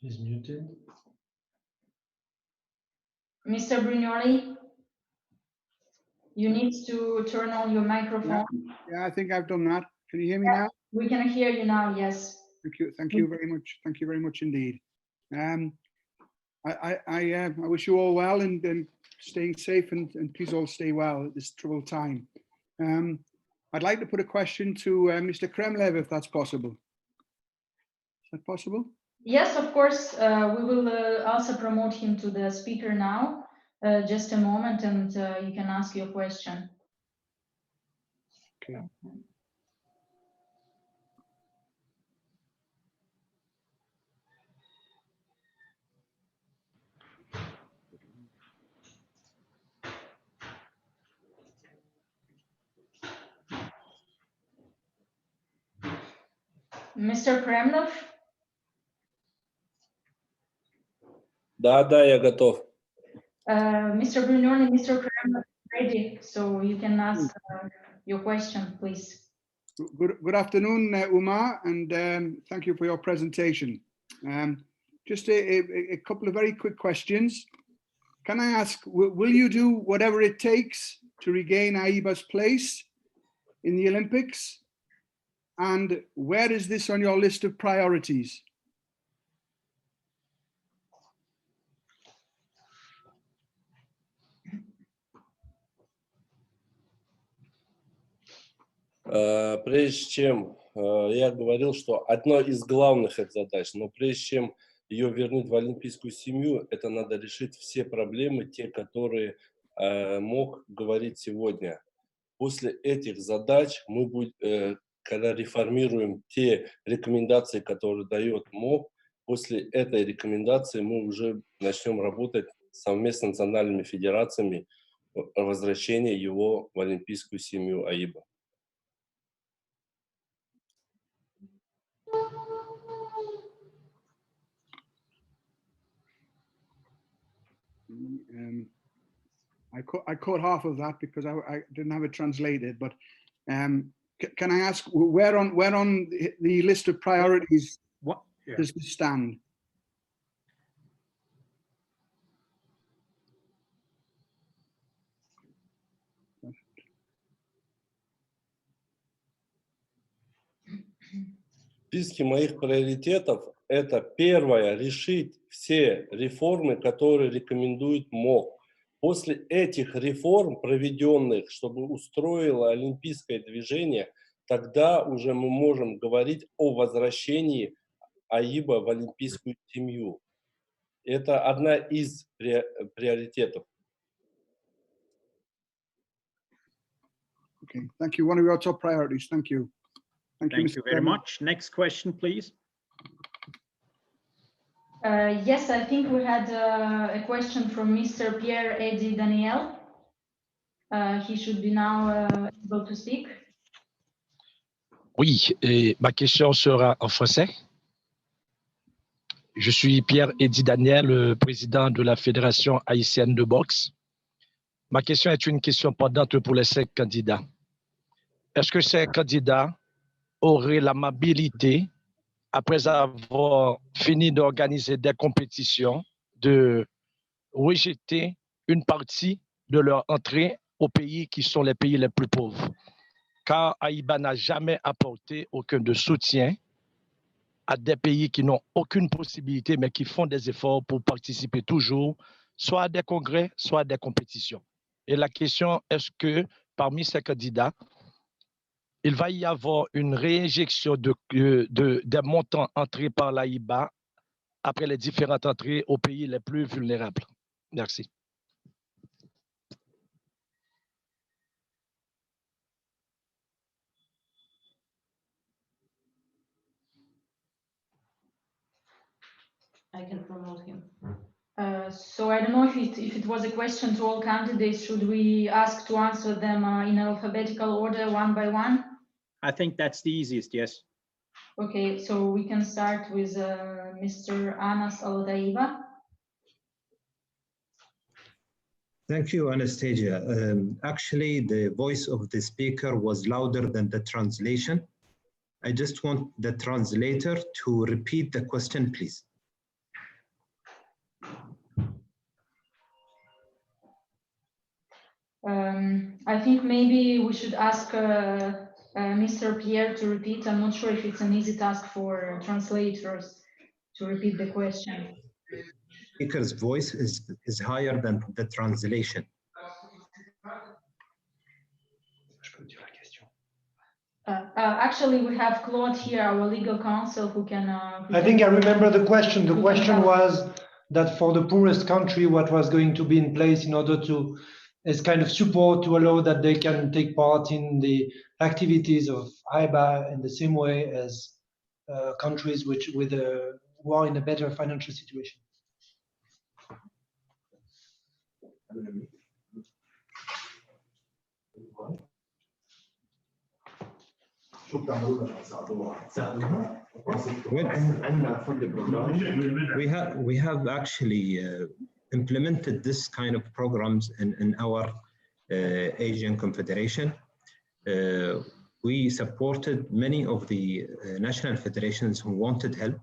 He's muted. Mr. Brignoli, you need to turn on your microphone. Yeah, I think I've done that. Can you hear me now? We can hear you now, yes. Thank you very much. Thank you very much indeed. I wish you all well and staying safe and please all stay well at this troubled time. I'd like to put a question to Mr. Kremlev, if that's possible. Is that possible? Yes, of course. We will also promote him to the speaker now. Just a moment, and you can ask your question. Okay. Mr. Kremlov? Да, я готов. Mr. Brignoli, Mr. Kremlov is ready, so you can ask your question, please. Good afternoon, Umar, and thank you for your presentation. Just a couple of very quick questions. Can I ask, will you do whatever it takes to regain AIBA's place in the Olympics? And where is this on your list of priorities? Прежде чем я говорил, что одной из главных это задач, но прежде чем ее вернуть в олимпийскую семью, это надо решить все проблемы, те, которые МОК говорит сегодня. После этих задач мы будем, когда реформируем те рекомендации, которые дает МОК, после этой рекомендации мы уже начнем работать совместно с национальными федерациями о возвращении его в олимпийскую семью АИБА. I caught half of that because I didn't have it translated, but can I ask where on the list of priorities does this stand? В списке моих приоритетов это первое, решить все реформы, которые рекомендует МОК. После этих реформ, проведенных, чтобы устроило олимпийское движение, тогда уже мы можем говорить о возвращении АИБА в олимпийскую семью. Это одна из приоритетов. Okay, thank you. One of your top priorities. Thank you. Thank you very much. Next question, please. Yes, I think we had a question from Mr. Pierre-Eddy Daniel. He should be now able to speak. Oui, et ma question sera en français. Je suis Pierre-Eddy Daniel, président de la Fédération haïtienne de boxe. Ma question est une question pendante pour les 5 candidats. Est-ce que ces candidats auraient l'amabilité, après avoir fini d'organiser des compétitions, de rejeter une partie de leur entrée aux pays qui sont les pays les plus pauvres? Car AIBA n'a jamais apporté aucun de soutien à des pays qui n'ont aucune possibilité, mais qui font des efforts pour participer toujours, soit à des congrès, soit à des compétitions. Et la question, est-ce que parmi ces candidats, il va y avoir une réinjection des montants entrés par l'AIBA après les différentes entrées aux pays les plus vulnérables? Merci. I can promote him. So I don't know if if it was a question to all candidates. Should we ask to answer them in alphabetical order, one by one? I think that's the easiest, yes. Okay, so we can start with Mr. Anas Alotaiba. Thank you, Anastasia. Actually, the voice of the speaker was louder than the translation. I just want the translator to repeat the question, please. I think maybe we should ask Mr. Pierre to repeat. I'm not sure if it's an easy task for translators to repeat the question. Speaker's voice is higher than the translation. Actually, we have Claude here, our legal counsel, who can. I think I remember the question. The question was that for the poorest country, what was going to be in place in order to, as kind of support to allow that they can take part in the activities of AIBA in the same way as countries who are in a better financial situation. We have actually implemented this kind of programs in our Asian Confederation. We supported many of the national federations who wanted help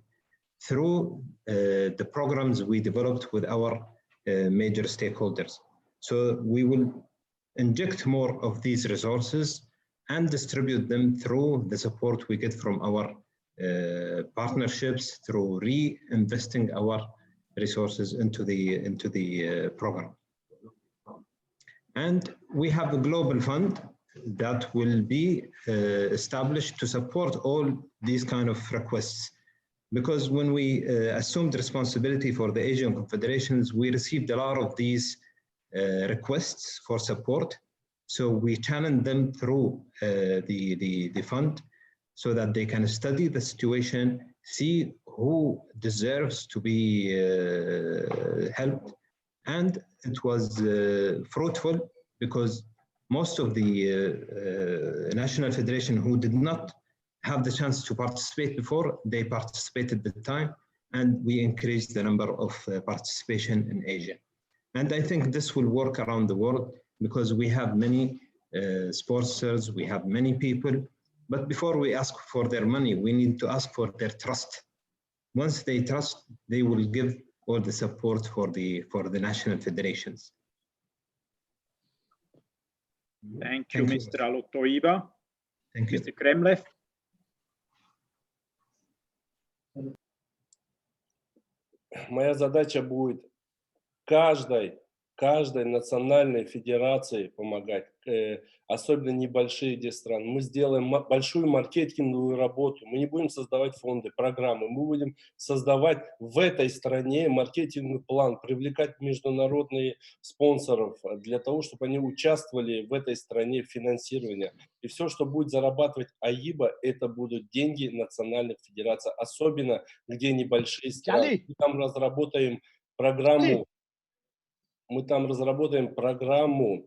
through the programs we developed with our major stakeholders. So we will inject more of these resources and distribute them through the support we get from our partnerships, through reinvesting our resources into the program. And we have a global fund that will be established to support all these kind of requests. Because when we assumed responsibility for the Asian Confederations, we received a lot of these requests for support. So we channeled them through the fund so that they can study the situation, see who deserves to be helped. And it was fruitful because most of the national federation who did not have the chance to participate before, they participated this time, and we increased the number of participation in Asia. And I think this will work around the world because we have many sponsors, we have many people, but before we ask for their money, we need to ask for their trust. Once they trust, they will give all the support for the national federations. Thank you, Mr. Alotaiba. Thank you. Mr. Kremlev. Моя задача будет каждой национальной федерации помогать, особенно небольшие где страны. Мы сделаем большую маркетинговую работу. Мы не будем создавать фонды, программы. Мы будем создавать в этой стране маркетинговый план, привлекать международных спонсоров для того, чтобы они участвовали в этой стране в финансировании. И все, что будет зарабатывать АИБА, это будут деньги национальных федераций, особенно где небольшие страны. Мы там разработаем программу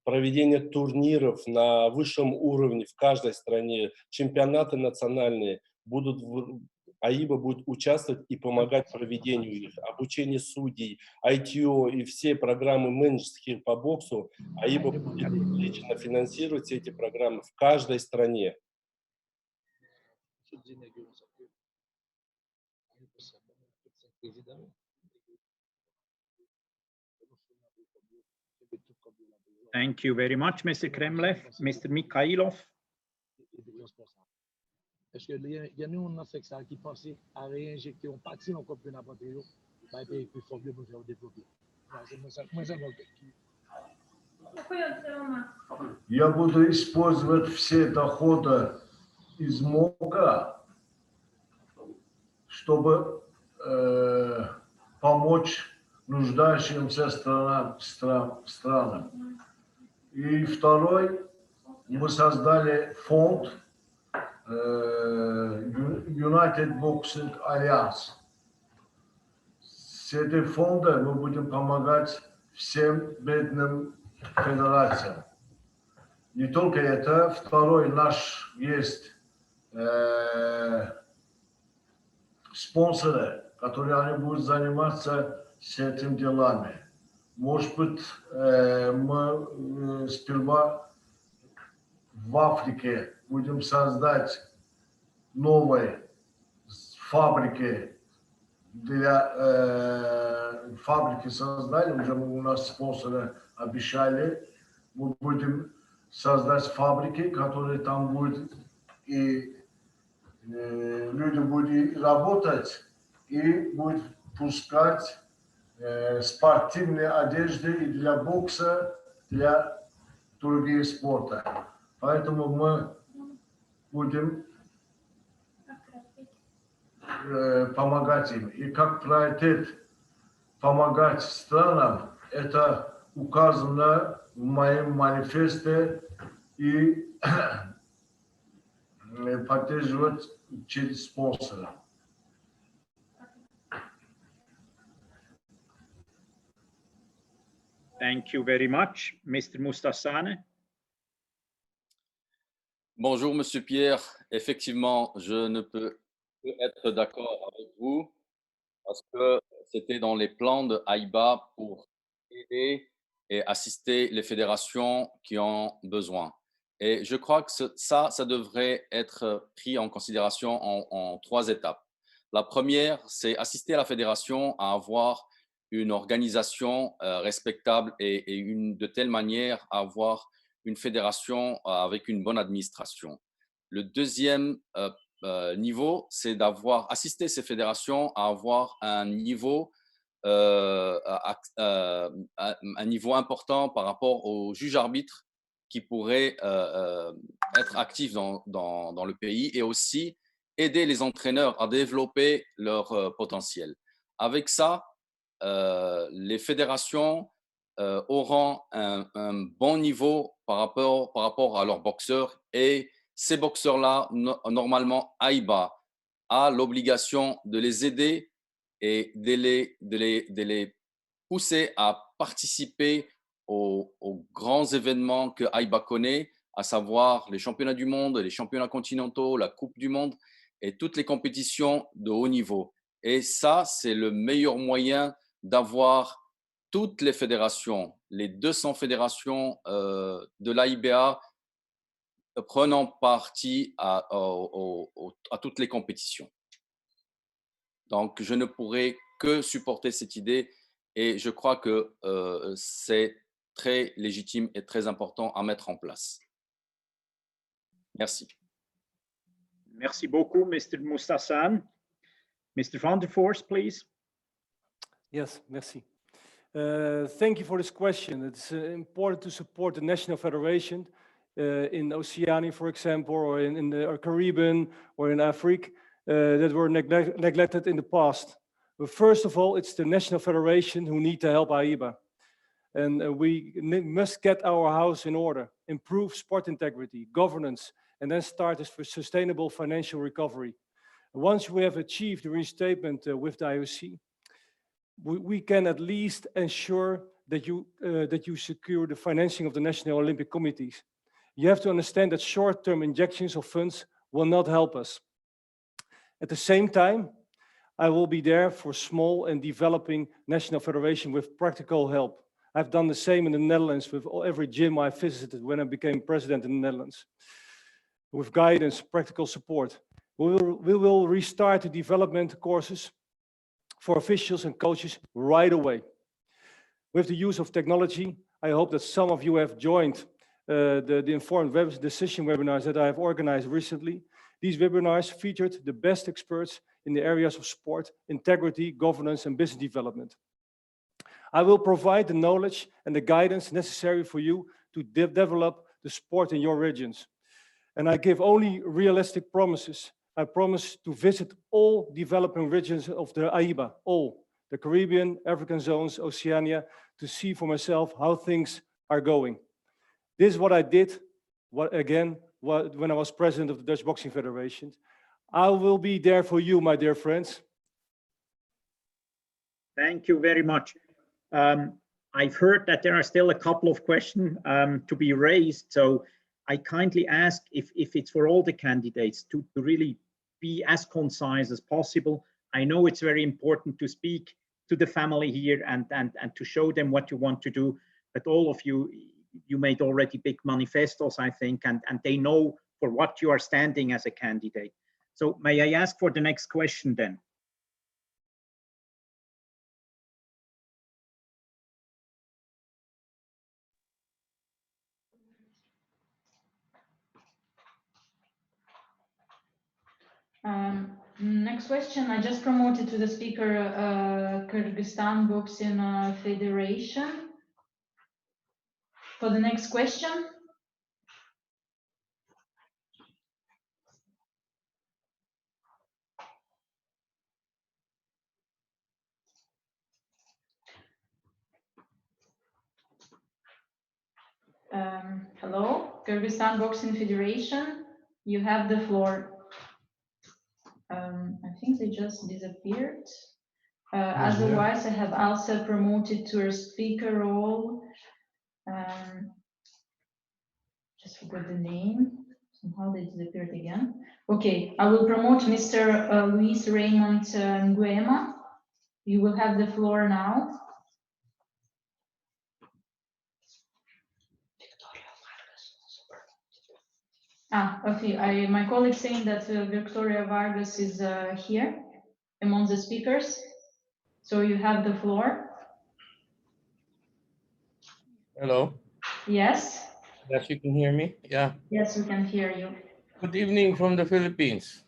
проведения турниров на высшем уровне в каждой стране, чемпионаты национальные, АИБА будет участвовать и помогать проведению их, обучение судей, ITO и все программы менеджерские по боксу, АИБА будет лично финансировать все эти программы в каждой стране. Thank you very much, Mr. Kremlev. Mr. Mikhailov. Est-ce qu'il y a un secteur qui pense à réinjecter une partie dans le championnat pour les pays plus forts pour faire développer? Я буду использовать все доходы из МОГа, чтобы помочь нуждающимся странам. И второй, мы создали фонд United Boxing Alliance. С этой фондом мы будем помогать всем бедным федерациям. Не только это, второй наш есть спонсоры, которые они будут заниматься с этими делами. Может быть, мы сперва в Африке будем создать новые фабрики. Для фабрики создали, уже у нас спонсоры обещали, мы будем создать фабрики, которые там будут, и люди будут работать, и будут пускать спортивные одежды и для бокса, для других спортов. Поэтому мы будем помогать им. И как приоритет помогать странам, это указано в моем манифесте и поддерживать через спонсора. Thank you very much. Mr. Mustasane. Bonjour, Monsieur Pierre. Effectivement, je ne peux que être d'accord avec vous parce que c'était dans les plans de AIBA pour aider et assister les fédérations qui en ont besoin. Et je crois que ça devrait être pris en considération en 3 étapes. La première, c'est assister à la fédération à avoir une organisation respectable et de telle manière à avoir une fédération avec une bonne administration. Le deuxième niveau, c'est d'avoir assisté ces fédérations à avoir un niveau important par rapport aux juges arbitres qui pourraient être actifs dans le pays et aussi aider les entraîneurs à développer leur potentiel. Avec ça, les fédérations auront un bon niveau par rapport à leurs boxeurs et ces boxeurs-là, normalement, AIBA a l'obligation de les aider et de les pousser à participer aux grands événements que AIBA connaît, à savoir les championnats du monde, les championnats continentaux, la Coupe du monde et toutes les compétitions de haut niveau. Et ça, c'est le meilleur moyen d'avoir toutes les fédérations, les 200 fédérations de l'AIBA prenant partie à toutes les compétitions. Donc, je ne pourrais que supporter cette idée et je crois que c'est très légitime et très important à mettre en place. Merci. Merci beaucoup, Mr. Mustasane. Mr. Van der Voorst, please. Yes, merci. Thank you for this question. It's important to support the national federation in Oceania, for example, or in the Caribbean or in Africa that were neglected in the past. But first of all, it's the national federation who need to help AIBA. And we must get our house in order, improve sport integrity, governance, and then start this for sustainable financial recovery. Once we have achieved the restatement with the IOC, we can at least ensure that you secure the financing of the national Olympic committees. You have to understand that short-term injections of funds will not help us. At the same time, I will be there for small and developing national federation with practical help. I've done the same in the Netherlands with every gym I visited when I became president in the Netherlands. With guidance, practical support. We will restart the development courses for officials and coaches right away. With the use of technology, I hope that some of you have joined the informed decision webinars that I have organized recently. These webinars featured the best experts in the areas of sport, integrity, governance, and business development. I will provide the knowledge and the guidance necessary for you to develop the sport in your regions. And I give only realistic promises. I promise to visit all developing regions of the AIBA, all, the Caribbean, African zones, Oceania, to see for myself how things are going. This is what I did, when I was president of the Dutch Boxing Federation. I will be there for you, my dear friends. Thank you very much. I've heard that there are still a couple of questions to be raised, so I kindly ask if it's for all the candidates to really be as concise as possible. I know it's very important to speak to the family here and to show them what you want to do, but all of you made already big manifestos, I think, and they know for what you are standing as a candidate. So may I ask for the next question then? Next question. I just promoted to the speaker Kyrgyzstan Boxing Federation. For the next question. Hello, Kyrgyzstan Boxing Federation. You have the floor. I think they just disappeared. Otherwise, I have also promoted to a speaker role. Just forgot the name. Somehow they disappeared again. Okay, I will promote Mr. Luis Raymond Nguema. You will have the floor now. Okay. My colleague saying that Victoria Vargas is here among the speakers. So you have the floor. Hello. Yes. Yes, you can hear me? Yeah. Yes, we can hear you. Good evening from the Philippines.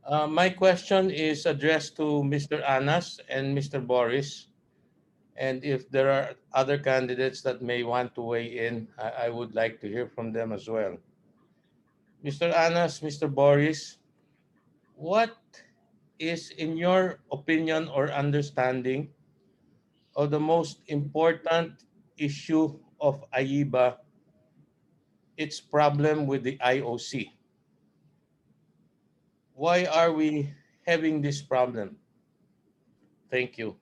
My question is addressed to Mr. Anas and Mr. Boris. And if there are other candidates that may want to weigh in, I would like to hear from them as well. Mr. Anas, Mr. Boris, what is, in your opinion or understanding, of the most important issue of AIBA, its problem with the IOC? Why are we having this problem? Thank you.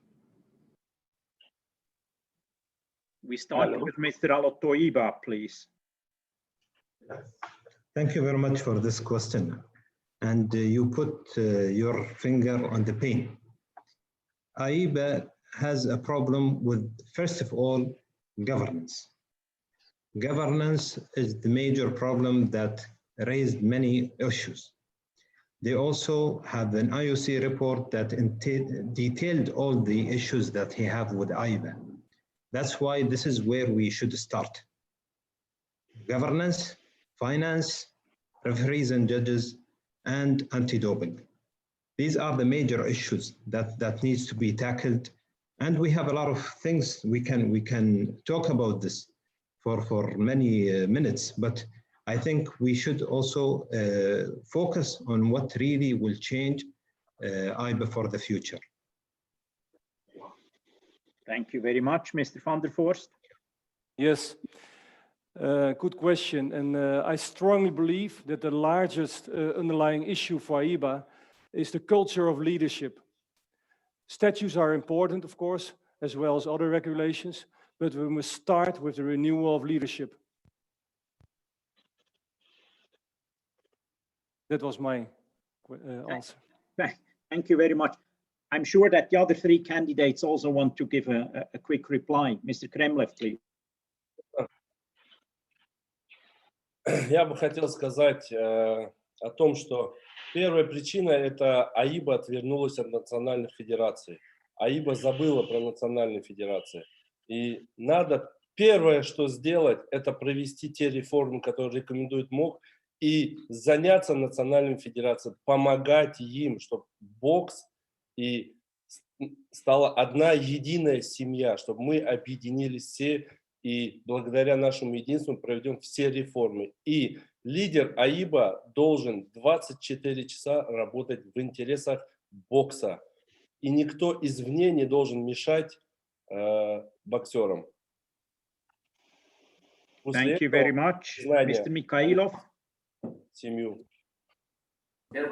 We start with Mr. Alotoiba, please. Thank you very much for this question. And you put your finger on the pain. AIBA has a problem with, first of all, governance. Governance is the major problem that raised many issues. They also have an IOC report that detailed all the issues that he have with AIBA. That's why this is where we should start. Governance, finance, referees and judges, and anti-doping. These are the major issues that needs to be tackled. And we have a lot of things we can talk about this for many minutes, but I think we should also focus on what really will change AIBA for the future. Thank you very much, Mr. van der Voorst. Yes, good question. And I strongly believe that the largest underlying issue for AIBA is the culture of leadership. Statutes are important, of course, as well as other regulations, but we must start with the renewal of leadership. That was my answer. Thank you very much. I'm sure that the other three candidates also want to give a quick reply. Mr. Kremlev, please. Я бы хотел сказать о том, что первая причина – это АИБА отвернулась от национальных федераций. АИБА забыла про национальные федерации. И надо первое, что сделать, это провести те реформы, которые рекомендует МОК, и заняться национальными федерациями, помогать им, чтобы бокс и стала одна единая семья, чтобы мы объединились все, и благодаря нашему единству проведем все реформы. И лидер АИБА должен 24 часа работать в интересах бокса. И никто извне не должен мешать боксерам. Thank you very much, Mr. Mikhailov. Семью. Я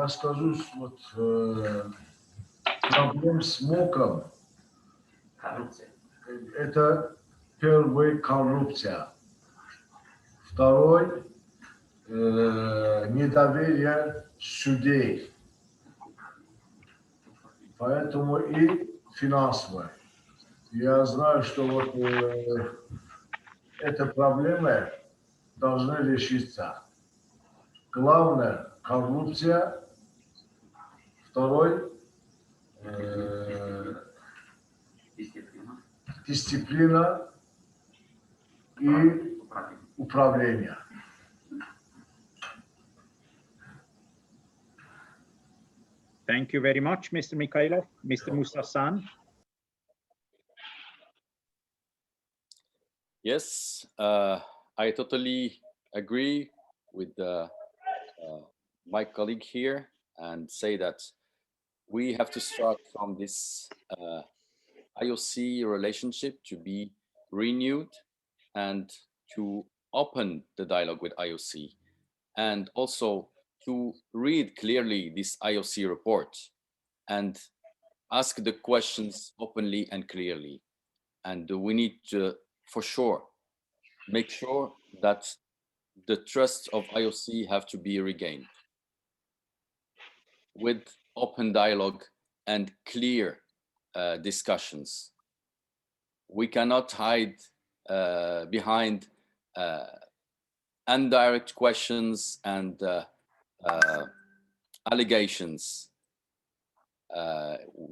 скажу, вот проблем с МОКом Это первый коррупция. Второй недоверие судей. Поэтому и финансовое. Я знаю, что вот эта проблема должна решиться. Главное – коррупция. Второй – дисциплина и управление. Thank you very much, Mr. Mikhailov. Mr. Mustasan. Yes, I totally agree with my colleague here and say that we have to start from this IOC relationship to be renewed and to open the dialogue with IOC, and also to read clearly this IOC report and ask the questions openly and clearly. And we need to, for sure, make sure that the trust of IOC have to be regained with open dialogue and clear discussions. We cannot hide behind indirect questions and allegations.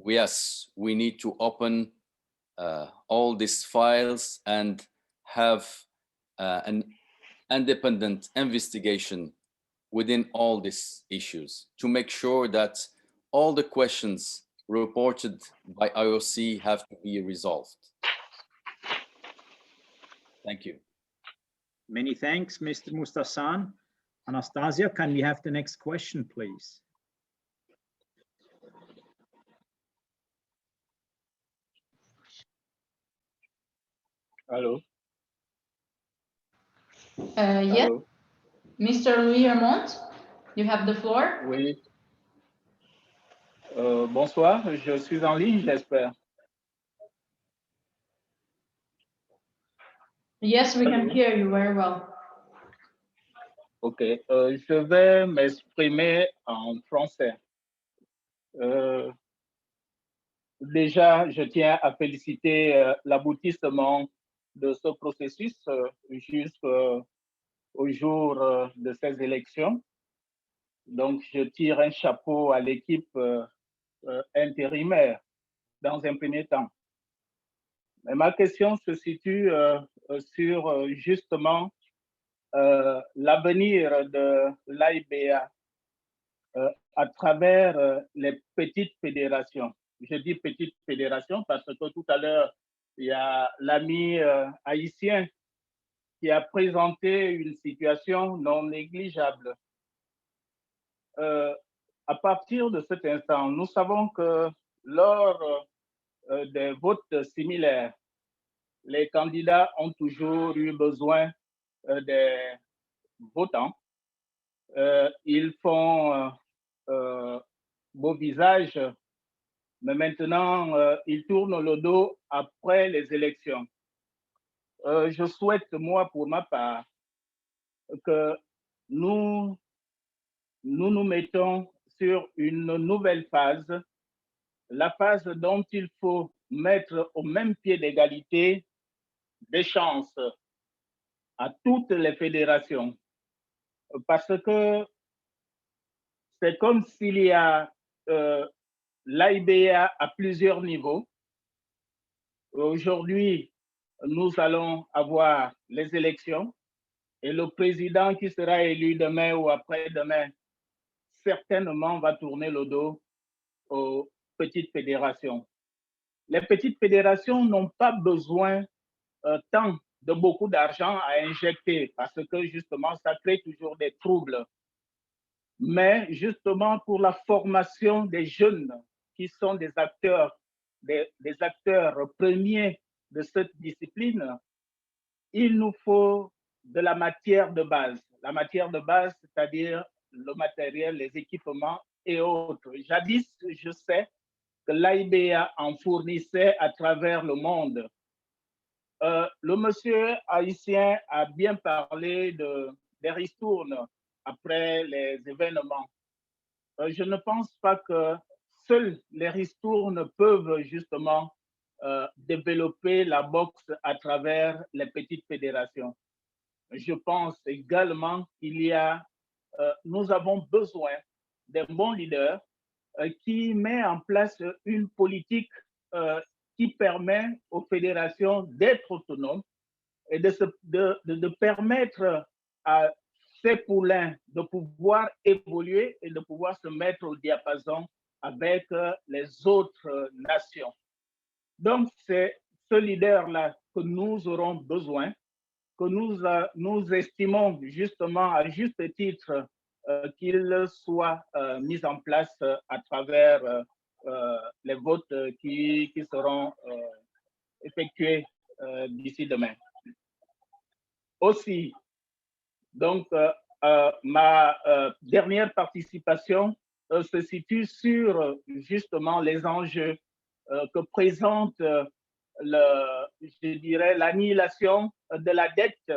Yes, we need to open all these files and have an independent investigation within all these issues to make sure that all the questions reported by IOC have to be resolved. Thank you. Many thanks, Mr. Mustasan. Anastasia, can we have the next question, please? Hello. Yes, Hello. Mr. Louis Hermont, you have the floor. Oui. Bonsoir, je suis en ligne, j'espère. Yes, we can hear you very well. Ok, je vais m'exprimer en français. Déjà, je tiens à féliciter l'aboutissement de ce processus jusqu'au jour de ces élections. Donc, je tire un chapeau à l'équipe intérimaire dans un premier temps. Mais ma question se situe sur justement l'avenir de l'AIBA à travers les petites fédérations. Je dis petites fédérations parce que tout à l'heure, il y a l'ami haïtien qui a présenté une situation non négligeable. À partir de cet instant, nous savons que lors des votes similaires, les candidats ont toujours eu besoin des votants. Ils font beau visage, mais maintenant, ils tournent le dos après les élections. Je souhaite, moi, pour ma part, que nous nous mettons sur une nouvelle phase, la phase dont il faut mettre au même pied d'égalité des chances à toutes les fédérations. Parce que c'est comme s'il y a l'AIBA à plusieurs niveaux. Aujourd'hui, nous allons avoir les élections et le président qui sera élu demain ou après-demain certainement va tourner le dos aux petites fédérations. Les petites fédérations n'ont pas besoin tant de beaucoup d'argent à injecter parce que justement, ça crée toujours des troubles. Mais justement, pour la formation des jeunes qui sont des acteurs premiers de cette discipline, il nous faut de la matière de base. La matière de base, c'est-à-dire le matériel, les équipements et autres. Jadis, je sais, que l'AIBA en fournissait à travers le monde. Le monsieur haïtien a bien parlé des ristournes après les événements. Je ne pense pas que seuls les ristournes peuvent justement développer la boxe à travers les petites fédérations. Je pense également nous avons besoin d'un bon leader qui met en place une politique qui permet aux fédérations d'être autonomes et de permettre à ces poulains de pouvoir évoluer et de pouvoir se mettre au diapason avec les autres nations. Donc, c'est ce leader-là que nous aurons besoin, que nous estimons justement à juste titre qu'il soit mis en place à travers les votes qui seront effectués d'ici demain. Aussi, donc, ma dernière participation se situe sur justement les enjeux que présente je dirais, l'annihilation de la dette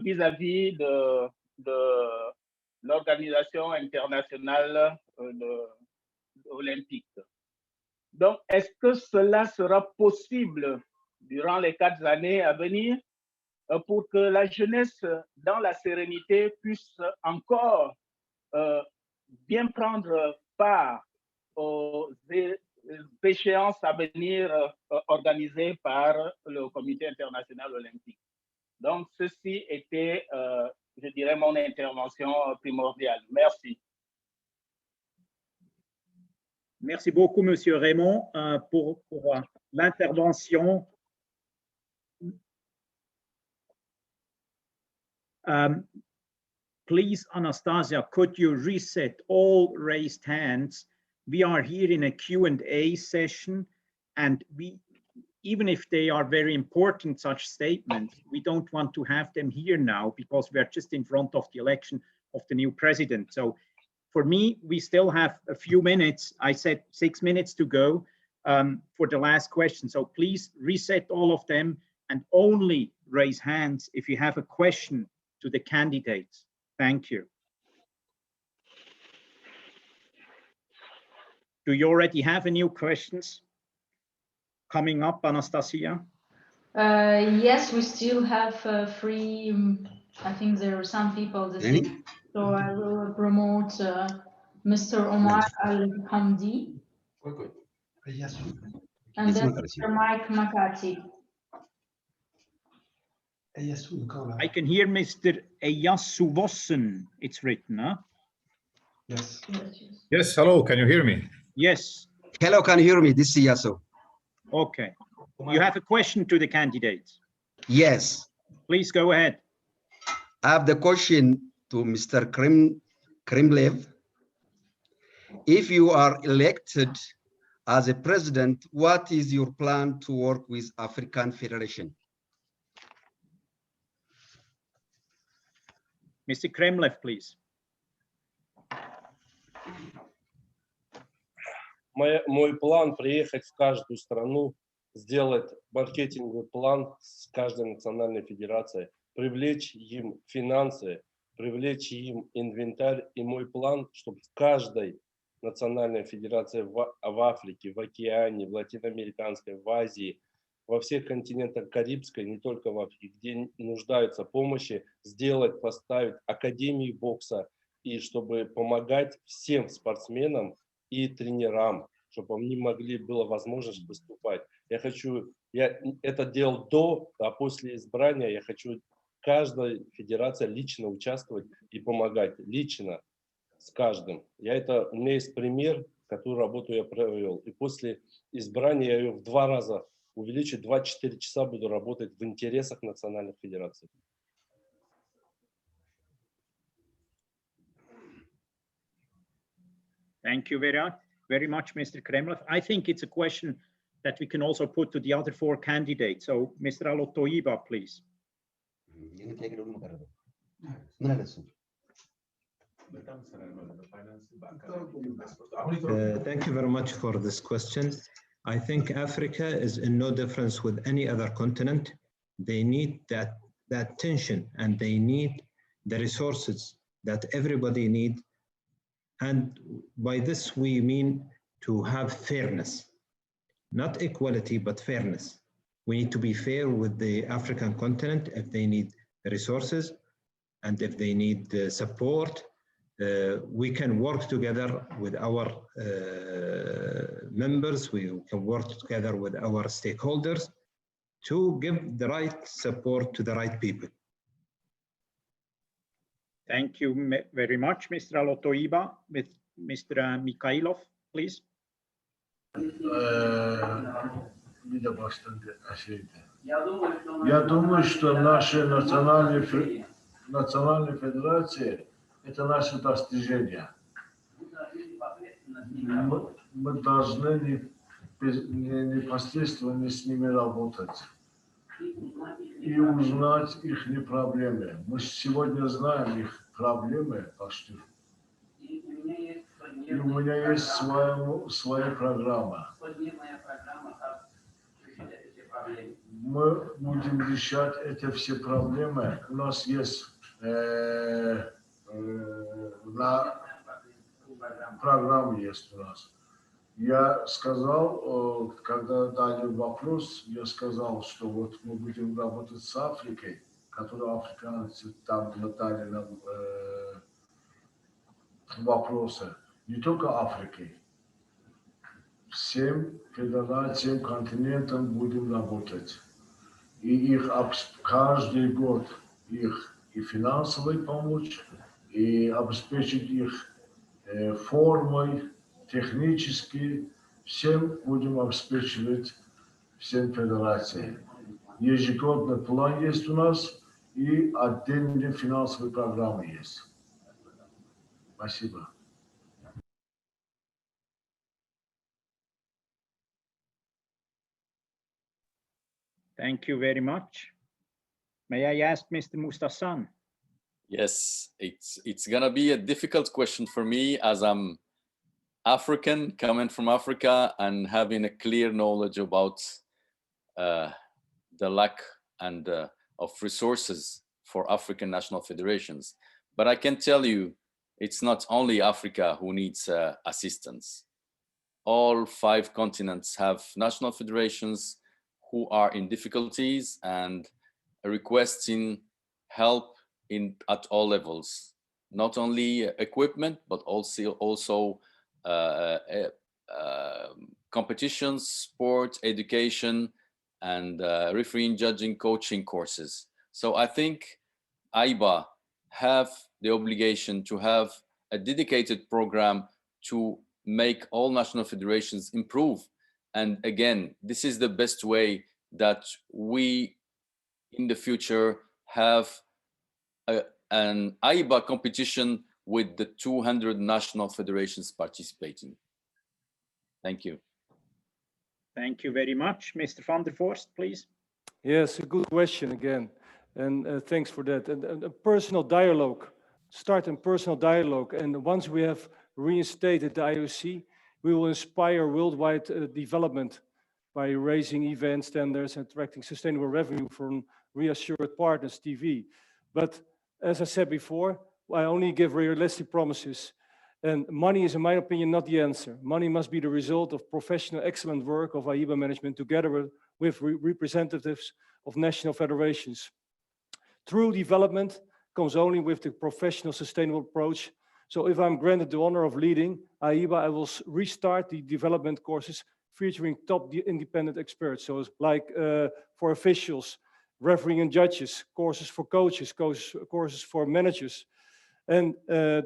vis-à-vis de l'Organisation internationale olympique. Donc, est-ce que cela sera possible durant les 4 années à venir pour que la jeunesse, dans la sérénité, puisse encore bien prendre part aux échéances à venir organisées par le Comité international olympique? Donc, ceci était, je dirais, mon intervention primordiale. Merci. Merci beaucoup, Monsieur Raymond, pour l'intervention. Please, Anastasia, could you reset all raised hands? We are here in a Q&A session, and even if they are very important, such statements, we don't want to have them here now because we are just in front of the election of the new president. So for me, we still have a few minutes. I said 6 minutes to go for the last question. So please reset all of them and only raise hands if you have a question to the candidates. Thank you. Do you already have any new questions coming up, Anastasia? Yes, we still have 3. I think there are some people that so I will promote Mr. Omar Al-Hamdi and then Mr. Mike Makati. I can hear Mr. Eyassu Vossen, it's written, huh? Yes. Yes, hello, can you hear me? Yes. Hello, can you hear me? This is Eyassu. Okay. You have a question to the candidates? Yes. Please go ahead. I have the question to Mr. Kremlev. If you are elected as a president, what is your plan to work with African Federation? Mr. Kremlev, please. Мой план — приехать в каждую страну, сделать маркетинговый план с каждой национальной федерацией, привлечь им финансы, привлечь им инвентарь. И мой план, чтобы в каждой национальной федерации в Африке, в Океане, в Латиноамериканской, в Азии, во всех континентах Карибской, не только в Африке, где нуждаются в помощи, сделать, поставить академии бокса, и чтобы помогать всем спортсменам и тренерам, чтобы они могли, была возможность выступать. Я это делал до, а после избрания я хочу каждой федерации лично участвовать и помогать, лично с каждым. У меня есть пример, какую работу я провел. И после избрания я ее в 2 раза увеличу, 24 часа буду работать в интересах национальных федераций. Thank you very much, Mr. Kremlev. I think it's a question that we can also put to the other 4 candidates. So, Mr. Alotoiba, please. Thank you very much for this question. I think Africa is in no difference with any other continent. They need that tension, and they need the resources that everybody need. And by this, we mean to have fairness, not equality, but fairness. We need to be fair with the African continent if they need resources and if they need support. We can work together with our members, we can work together with our stakeholders to give the right support to the right people. Thank you very much, Mr. Alotoiba. With Mr. Mikhailov, please. Я думаю, что наши национальные федерации – это наше достижение. Мы должны непосредственно с ними работать и узнать их проблемы. Мы сегодня знаем их проблемы почти. И у меня есть своя программа. Мы будем решать эти все проблемы. У нас есть программа есть у нас. Я сказал, когда дали вопрос, я сказал, что вот мы будем работать с Африкой, которую африканцы там задали нам вопросы. Не только Африкой. Всем федерациям, континентам будем работать. И их каждый год их и финансовой помочь, и обеспечить их формой, технически. Всем будем обеспечивать всем федерациям. Ежегодный план есть у нас и отдельные финансовые программы есть. Спасибо. Thank you very much. May I ask Mr. Mustasan? Yes, it's gonna be a difficult question for me as I'm African, coming from Africa and having a clear knowledge about the lack and of resources for African national federations. But I can tell you, it's not only Africa who needs assistance. All 5 continents have national federations who are in difficulties and requesting help at all levels, not only equipment, but also competitions, sport, education, and refereeing, judging, coaching courses. So I think AIBA have the obligation to have a dedicated program to make all national federations improve. And again, this is the best way that we in the future have an AIBA competition with the 200 national federations participating. Thank you. Thank you very much. Mr. van der Vorst, please. Yes, a good question again. And thanks for that. And a personal dialogue, start a personal dialogue. And once we have reinstated the IOC, we will inspire worldwide development by raising event standards and attracting sustainable revenue from reassured partners, TV. But as I said before, I only give realistic promises. And money is, in my opinion, not the answer. Money must be the result of professional, excellent work of AIBA management together with representatives of national federations. True development comes only with the professional, sustainable approach. So if I'm granted the honor of leading AIBA, I will restart the development courses featuring top independent experts. So it's like for officials, refereeing and judges, courses for coaches, courses for managers. And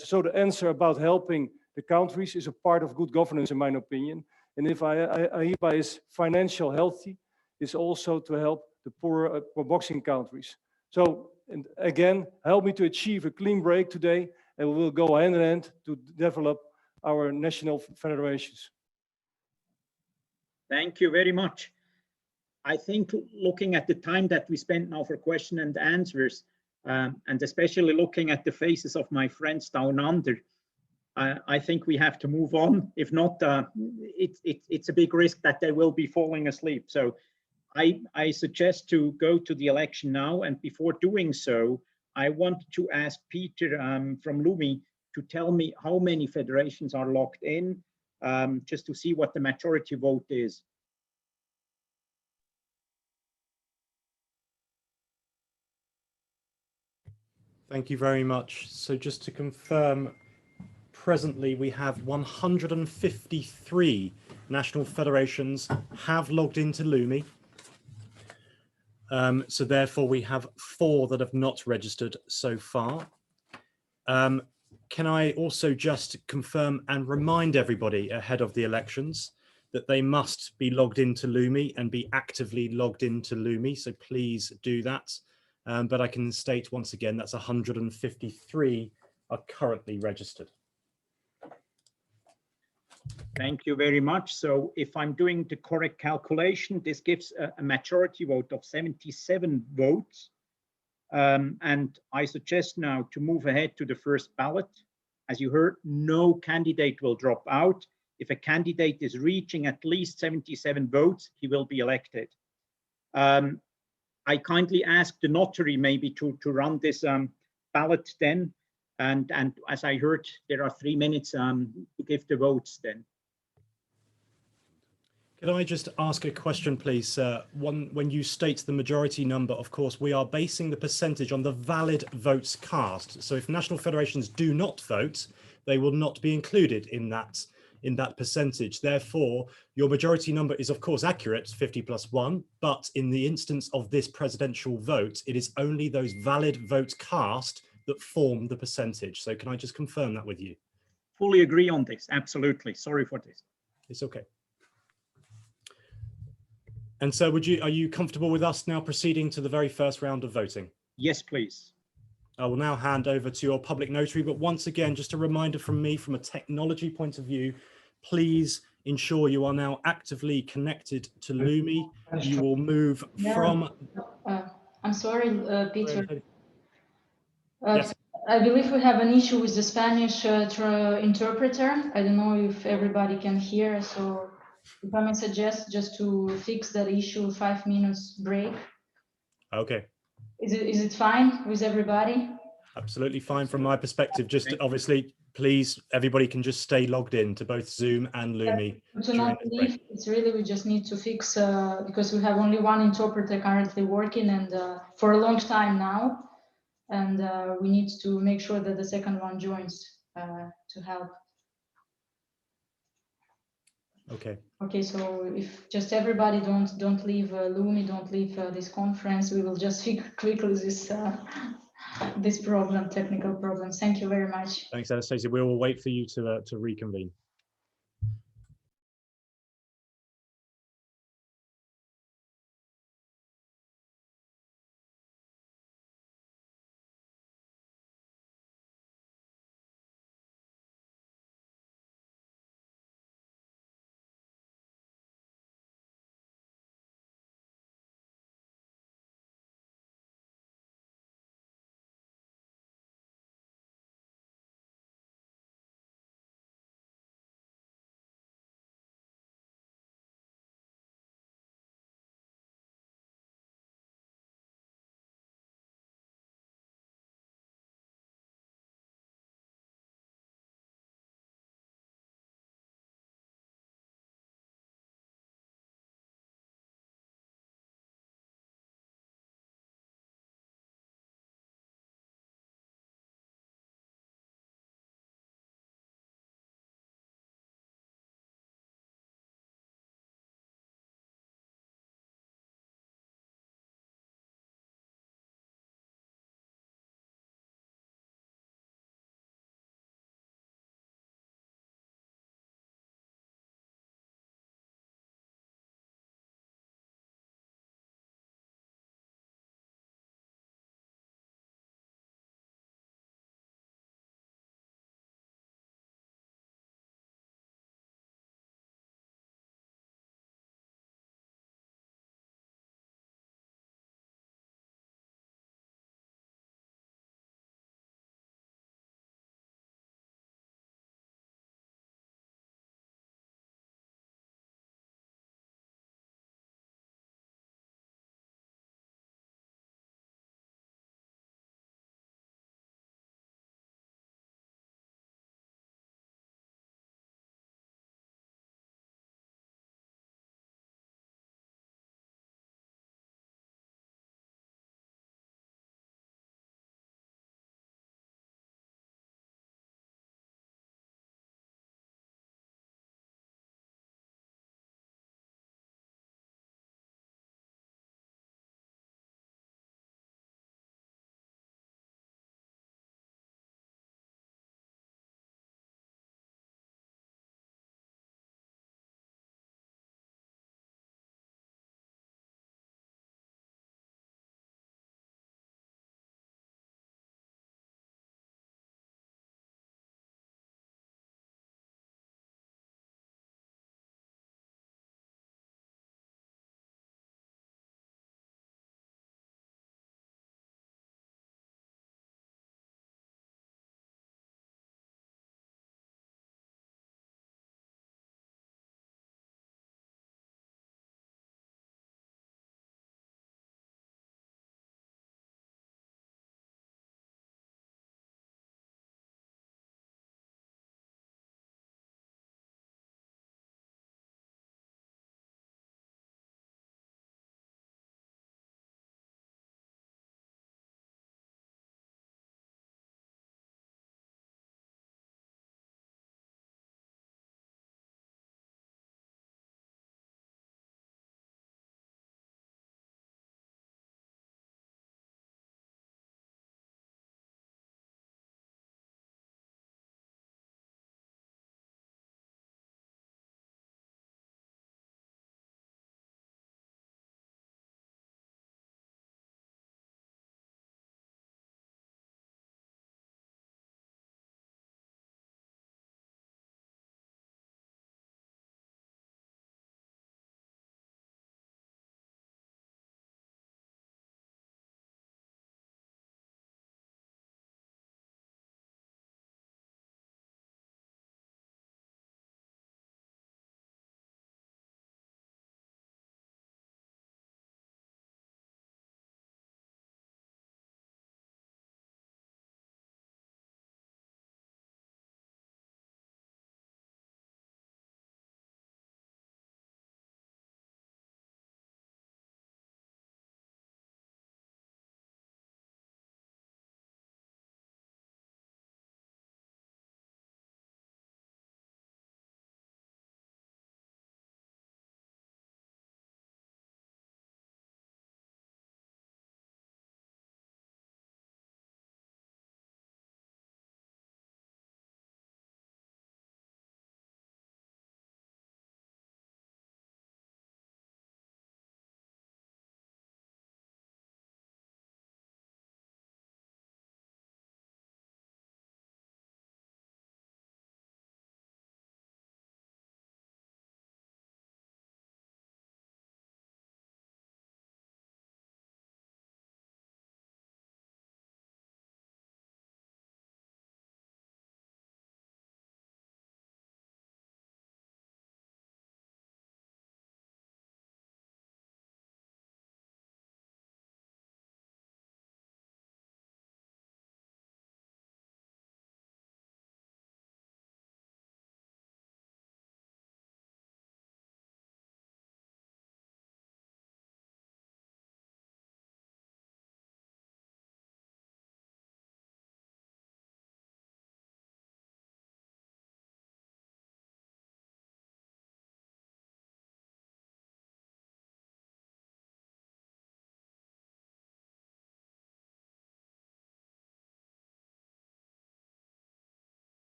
so the answer about helping the countries is a part of good governance, in my opinion. And if AIBA is financial healthy, it's also to help the poor boxing countries. So and again, help me to achieve a clean break today, and we will go hand in hand to develop our national federations. Thank you very much. I think looking at the time that we spent now for question and answers, And especially looking at the faces of my friends down under, I think we have to move on. If not, it's a big risk that they will be falling asleep. So I suggest to go to the election now. And before doing so, I want to ask Peter from LUMI to tell me how many federations are logged in, just to see what the majority vote is. Thank you very much. So just to confirm, presently we have 153 national federations have logged into LUMI. So therefore we have 4 that have not registered so far. Can I also just confirm and remind everybody ahead of the elections that they must be logged into LUMI and be actively logged into LUMI. So please do that. But I can state once again, that's 153 are currently registered. Thank you very much. So if I'm doing the correct calculation, this gives a majority vote of 77 votes. And I suggest now to move ahead to the first ballot. As you heard, no candidate will drop out. If a candidate is reaching at least 77 votes, he will be elected. I kindly ask the notary maybe to run this ballot then. And as I heard, there are 3 minutes to give the votes then. Can I just ask a question, please? When you state the majority number, of course, we are basing the percentage on the valid votes cast. So if national federations do not vote, they will not be included in that percentage. Therefore, your majority number is, of course, accurate, 50 plus 1, but in the instance of this presidential vote, it is only those valid votes cast that form the percentage. So can I just confirm that with you? Fully agree on this, absolutely. Sorry for this. It's okay. And so are you comfortable with us now proceeding to the very first round of voting? Yes, please. I will now hand over to your public notary, but once again, just a reminder from me from a technology point of view, please ensure you are now actively connected to LUMI. You will move from... I'm sorry, Peter. Yes. I believe we have an issue with the Spanish interpreter. I don't know if everybody can hear, so if I may suggest just to fix that issue, 5 minutes break. Okay. Is it fine with everybody? Absolutely fine from my perspective. Just obviously, please, everybody can just stay logged in to both Zoom and LUMI. To not leave, it's really, we just need to fix, because we have only one interpreter currently working and for a long time now. And we need to make sure that the second one joins to help. Okay. Okay, so if just everybody don't leave LUMI, don't leave this conference, we will just fix quickly this problem, technical problem. Thank you very much. Thanks, Anastasia. We will wait for you to reconvene.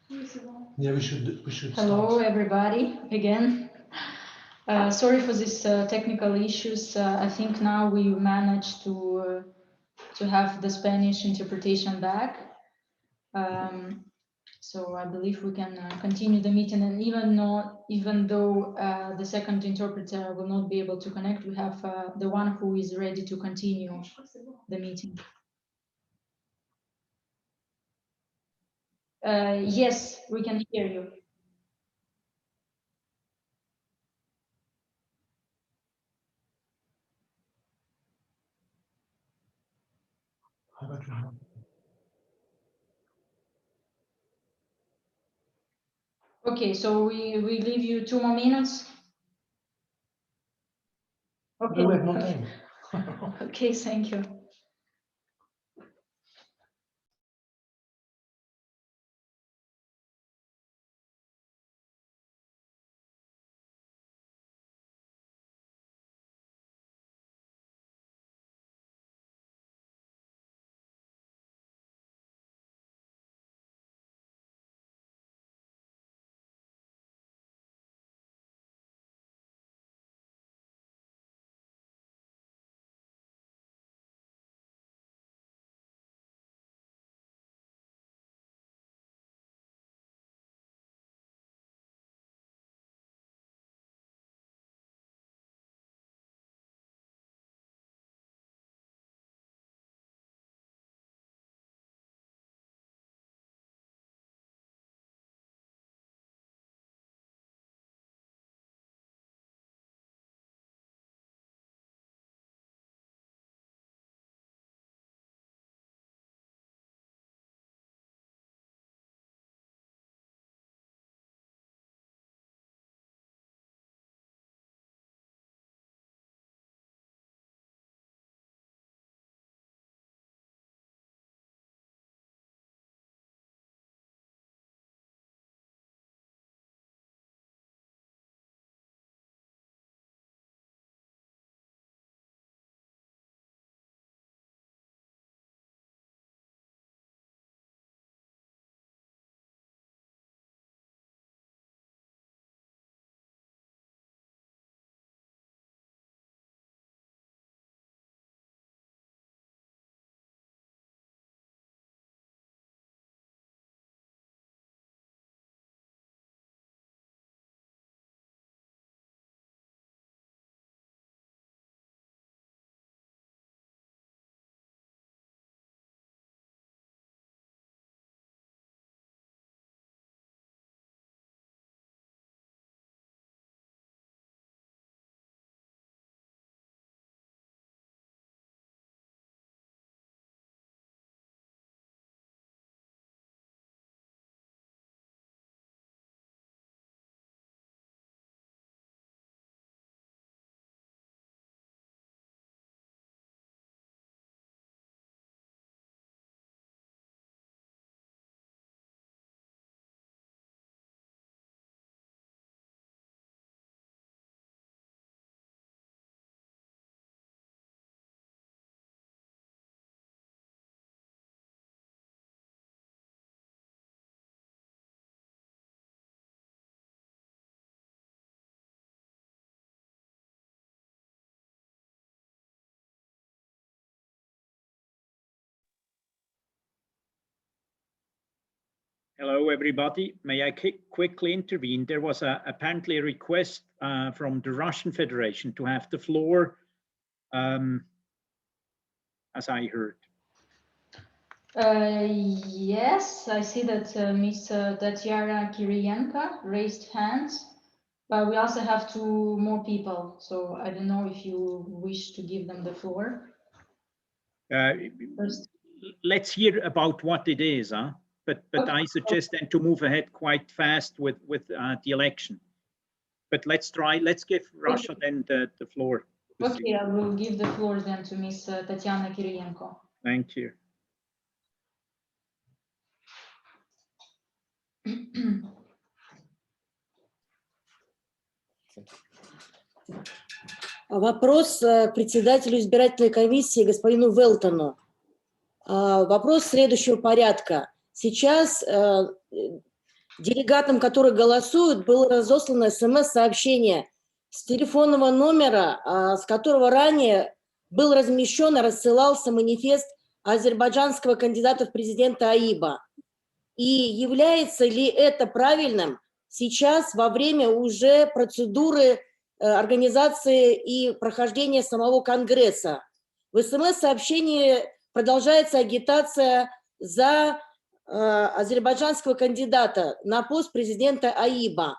Yeah, we should Hello, start. everybody, again. Sorry for these technical issues. I think now we managed to have the Spanish interpretation back. So I believe we can continue the meeting, and even though the second interpreter will not be able to connect, we have the one who is ready to continue the meeting. Yes, we can hear you. Okay, so we leave you 2 more minutes. Okay. No, we have no time. Okay, thank you. Hello, everybody. May I quickly intervene? There was apparently a request from the Russian Federation to have the floor, as I heard. Yes, I see that Ms. Tatiana Kiriyenko raised hands, but we also have 2 more people. So I don't know if you wish to give them the floor. First. Let's hear about what it is, huh? But Okay. I suggest then to move ahead quite fast with the election. But let's give Russia then the floor. Okay, I will give the floor then to Ms. Tatiana Kiriyenko. Thank you. Вопрос председателю избирательной комиссии господину Велтону. Вопрос следующего порядка. Сейчас делегатам, которые голосуют, было разослано СМС-сообщение с телефонного номера, с которого ранее был размещен и рассылался манифест азербайджанского кандидата в президенты Аиба. И является ли это правильным сейчас во время уже процедуры организации и прохождения самого Конгресса? В СМС-сообщении продолжается агитация за азербайджанского кандидата на пост президента Аиба.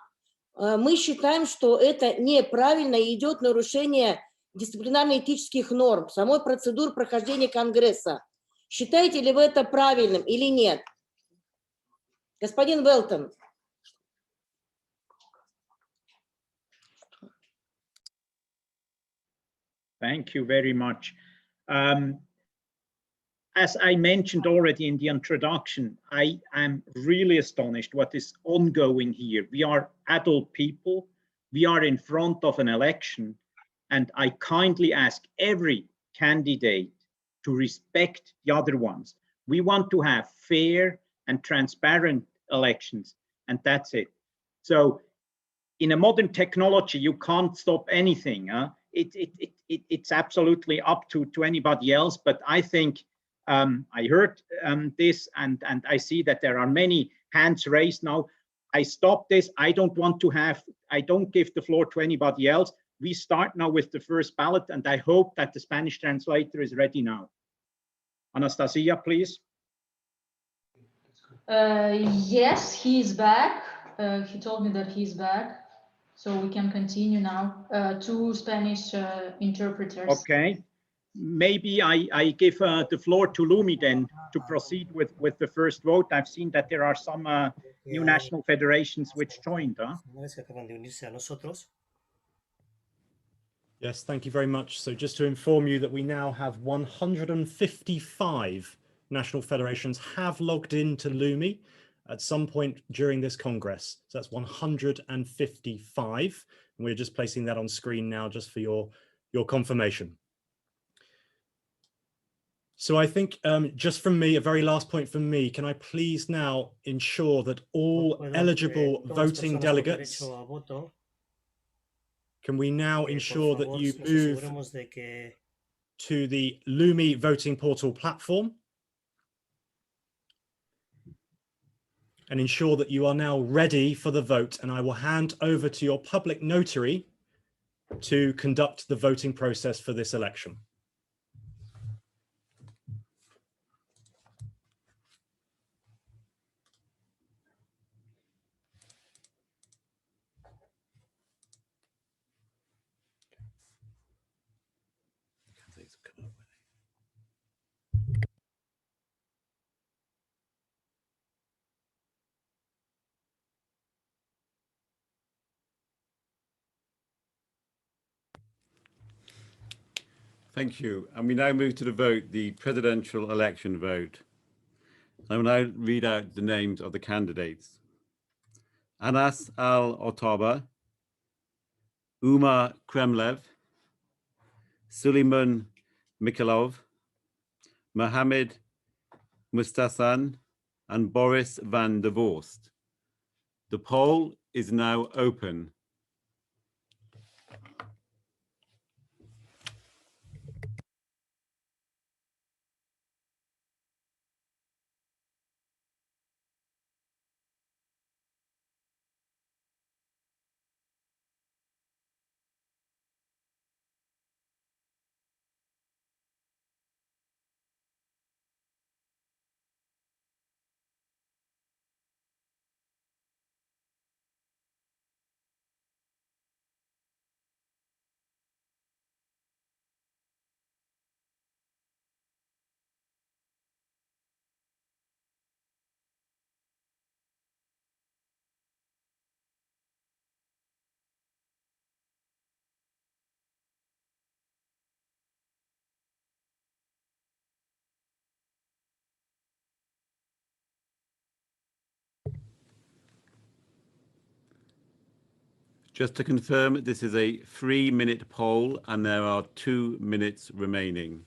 Мы считаем, что это неправильно и идет нарушение дисциплинарно-этических норм, самой процедуры прохождения Конгресса. Считаете ли вы это правильным или нет? Господин Велтон. Thank you very much. As I mentioned already in the introduction, I am really astonished what is ongoing here. We are adult people. We are in front of an election, and I kindly ask every candidate to respect the other ones. We want to have fair and transparent elections, and that's it. So in a modern technology, you can't stop anything. It's absolutely up to anybody else, but I think I heard this, and I see that there are many hands raised now. I stop this. I don't give the floor to anybody else. We start now with the first ballot, and I hope that the Spanish translator is ready now. Anastasia, please. Yes, he is back. He told me that he's back. So we can continue now. Two Spanish interpreters. Okay. Maybe I give the floor to Lumi then to proceed with the first vote. I've seen that there are some new national federations which joined. Yes, thank you very much. So just to inform you that we now have 155 national federations have logged into Lumi at some point during this Congress. So that's 155. And we're just placing that on screen now just for your confirmation. So I think just from me, a very last point from me, can I please now ensure that all eligible voting delegates, can we now ensure that you move to the Lumi voting portal platform and ensure that you are now ready for the vote, and I will hand over to your public notary to conduct the voting process for this election. Thank you. And we now move to the vote, the presidential election vote. I will now read out the names of the candidates. Anas Al-Otaba, Umar Kremlev, Suleiman Mikhailov, Mohamed Mustasan, and Boris van der Vorst. The poll is now open. Just to confirm, this is a 3-minute poll and there are 2 minutes remaining.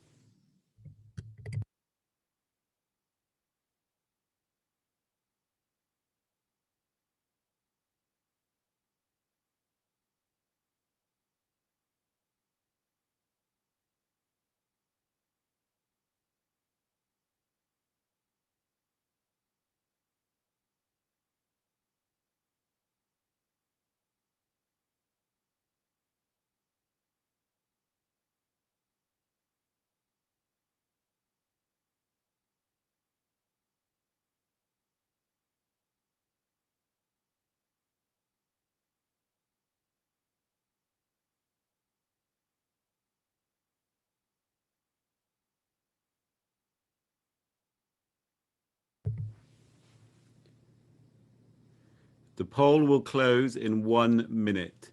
The poll will close in 1 minute.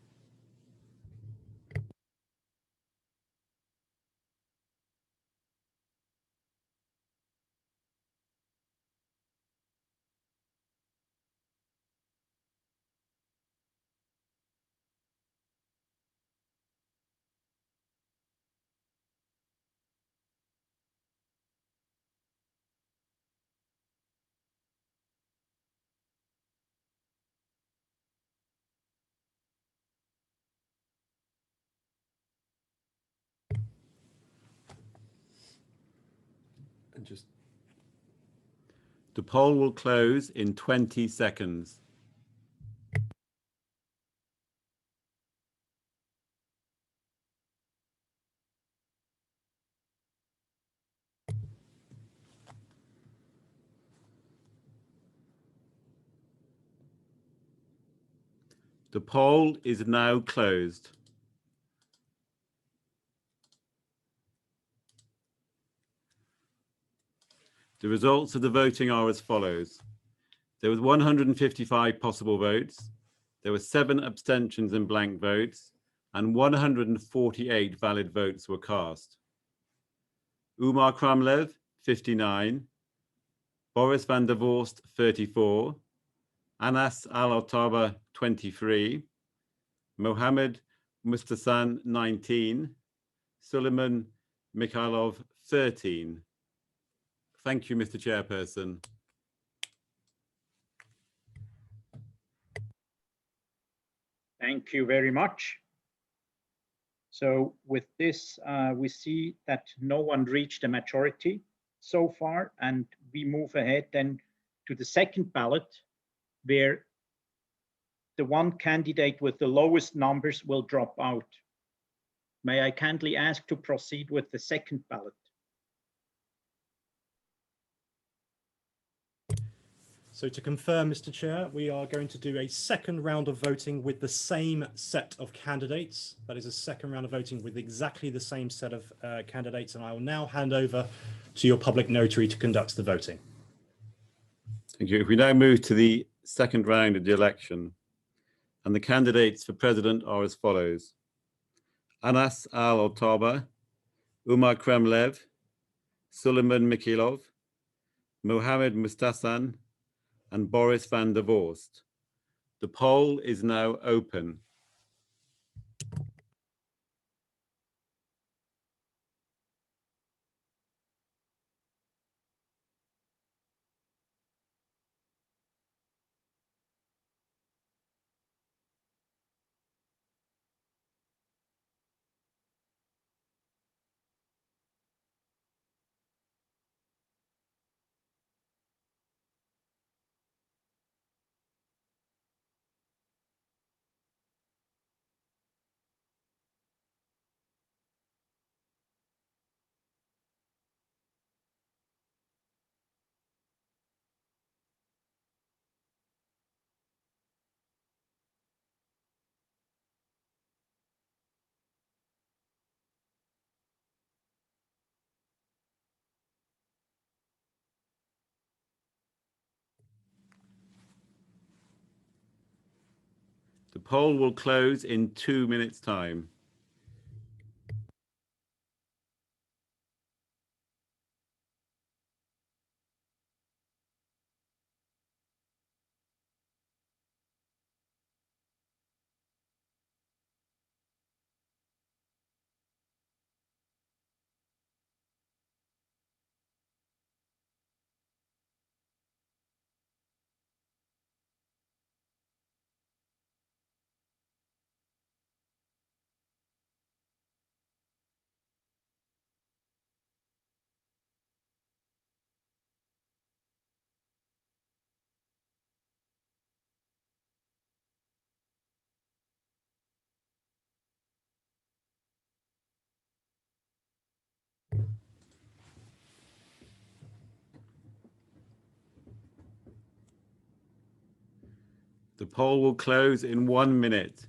The poll will close in 20 seconds. The poll is now closed. The results of the voting are as follows. There was 155 possible votes. There were 7 abstentions and blank votes, and 148 valid votes were cast. Umar Kremlev, 59. Boris van der Vorst, 34. Anas Al-Otaba, 23. Mohammed Mustasan, 19. Suleiman Mikhailov, 13. Thank you, Mr. Chairperson. Thank you very much. So with this, we see that no one reached a majority so far, and we move ahead then to the second ballot, where the one candidate with the lowest numbers will drop out. May I kindly ask to proceed with the second ballot? So to confirm, Mr. Chair, we are going to do a second round of voting with the same set of candidates. That is a second round of voting with exactly the same set of candidates. And I will now hand over to your public notary to conduct the voting. Thank you. If we now move to the second round of the election, and the candidates for president are as follows. Anas Al-Otaba, Umar Kremlev, Suleiman Mikhailov, Mohammed Mustasan, and Boris van der Vorst. The poll is now open. The poll will close in 2 minutes' time. The poll will close in 1 minute.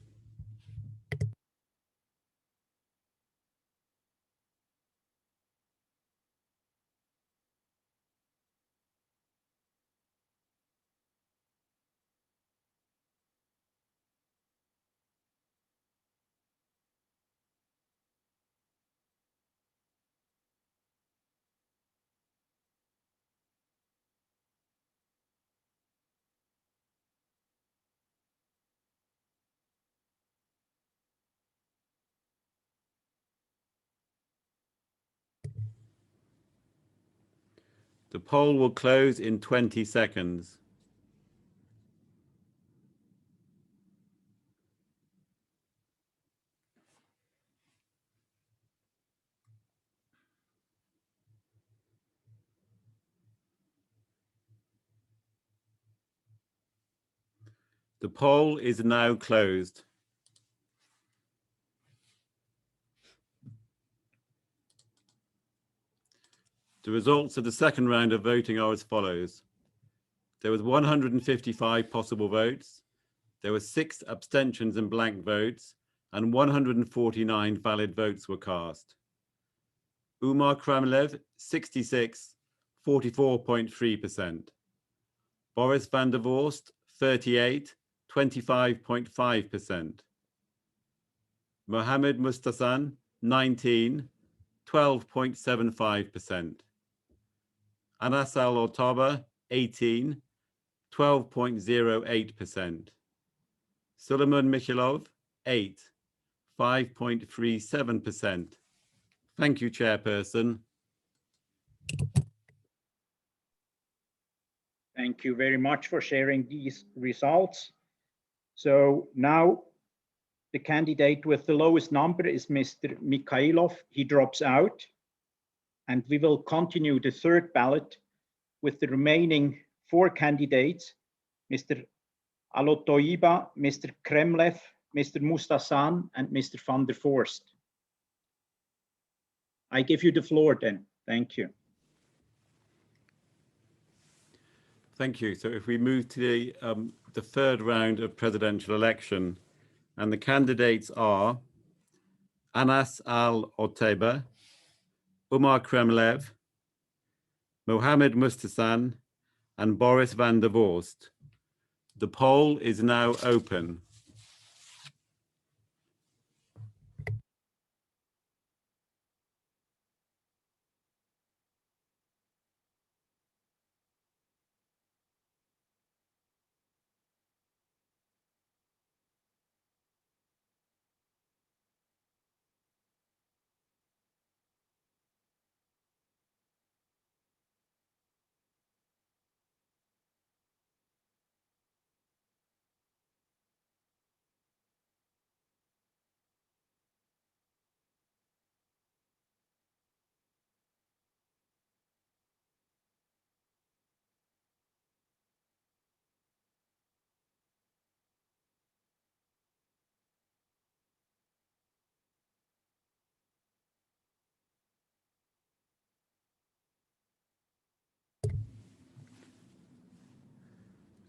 The poll will close in 20 seconds. The poll is now closed. The results of the second round of voting are as follows. There was 155 possible votes. There were 6 abstentions and blank votes, and 149 valid votes were cast. Umar Kremlev, 66, 44.3%. Boris van der Vorst, 38, 25.5%. Mohammed Mustasan, 19, 12.75%. Anas Al-Otaba, 18, 12.08%. Suleiman Mikhailov, 8, 5.37%. Thank you, Chairperson. Thank you very much for sharing these results. So now the candidate with the lowest number is Mr. Mikhailov. He drops out. And we will continue the third ballot with the remaining 4 candidates, Mr. Alotoiba, Mr. Kremlev, Mr. Mustasan, and Mr. van der Vorst. I give you the floor then. Thank you. Thank you. So if we move to the third round of presidential election, and the candidates are Anas Al-Otaiba, Umar Kremlev, Mohammed Mustasan, and Boris van der Vorst. The poll is now open.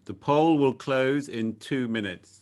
The poll will close in 2 minutes.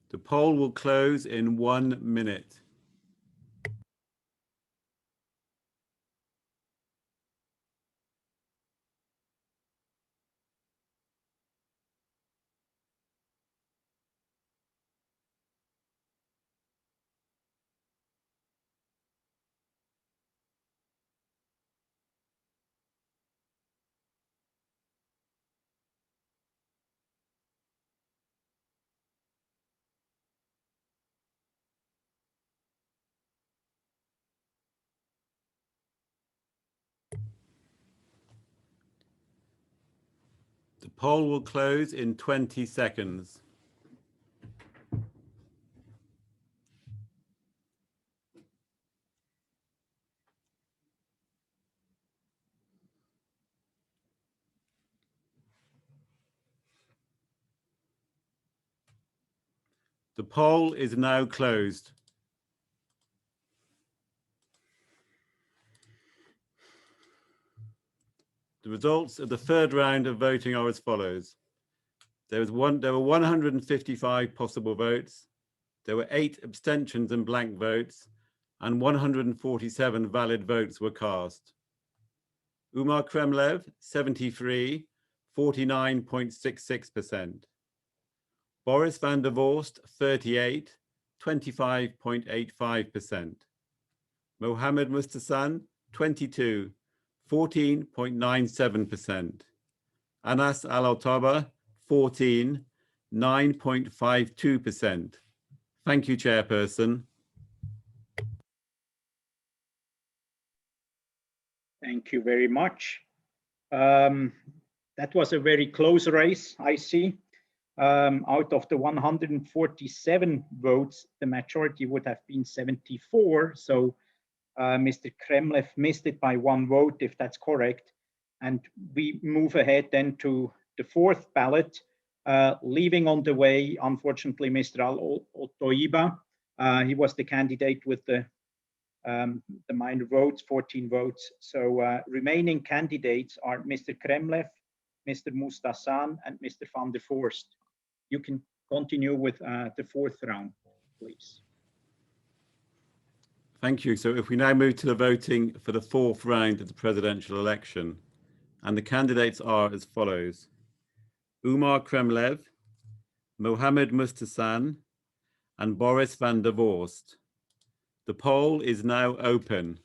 The poll will close in 1 minute. The poll will close in 20 seconds. The poll is now closed. The results of the third round of voting are as follows. There were 155 possible votes. There were 8 abstentions and blank votes, and 147 valid votes were cast. Umar Kremlev, 73, 49.66%. Boris van der Vorst, 38, 25.85%. Mohammed Mustasan, 22, 14.97%. Anas Al-Otaba, 14, 9.52%. Thank you, Chairperson. Thank you very much. That was a very close race, I see. Out of the 147 votes, the majority would have been 74. So Mr. Kremlev missed it by 1 vote, if that's correct. And we move ahead then to the 4th ballot, leaving on the way, unfortunately, Mr. Al-Otaiba. He was the candidate with the minor votes, 14 votes. So remaining candidates are Mr. Kremlev, Mr. Mustasan, and Mr. van der Vorst. You can continue with the 4th round, please. Thank you. So if we now move to the voting for the 4th round of the presidential election, and the candidates are as follows. Umar Kremlev, Mohammed Mustasan, and Boris van der Vorst. The poll is now open.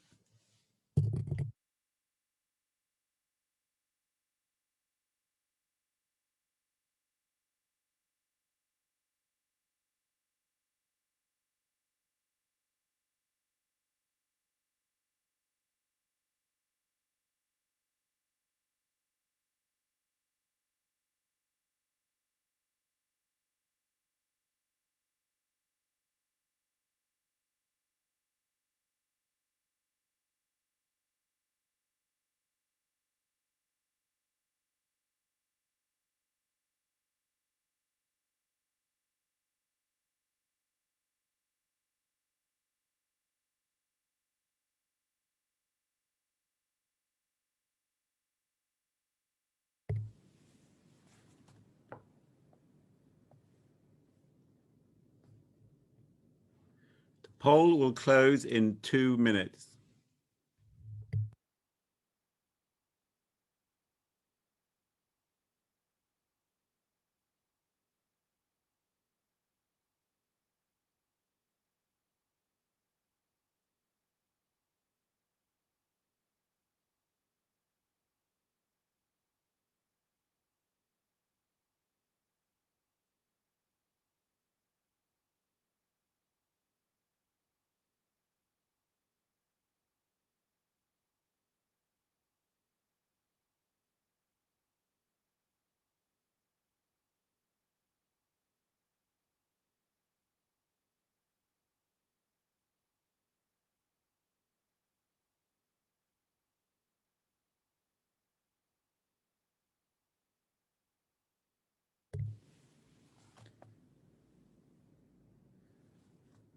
Poll will close in 2 minutes.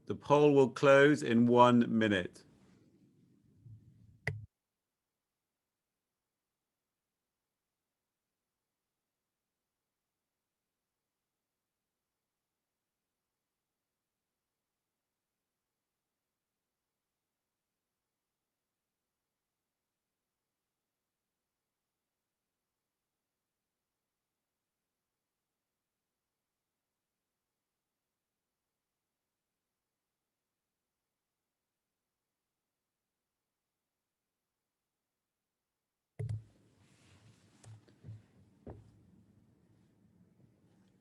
The poll will close in 1 minute.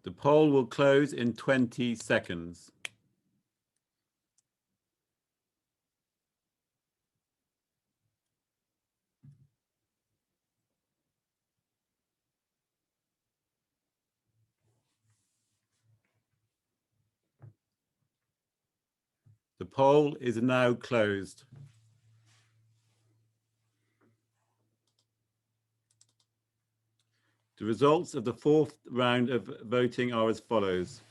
The poll will close in 20 seconds. The poll is now closed. The results of the 4th round of voting are as follows.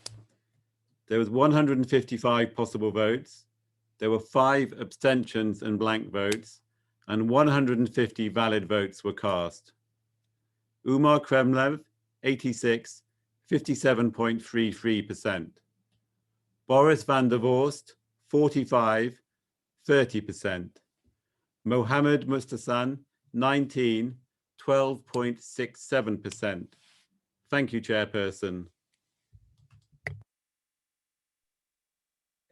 There was 155 possible votes. There were 5 abstentions and blank votes, and 150 valid votes were cast. Umar Kremlev, 86, 57.33%. Boris van der Vorst, 45, 30%. Mohammed Mustasan, 19, 12.67%. Thank you, Chairperson.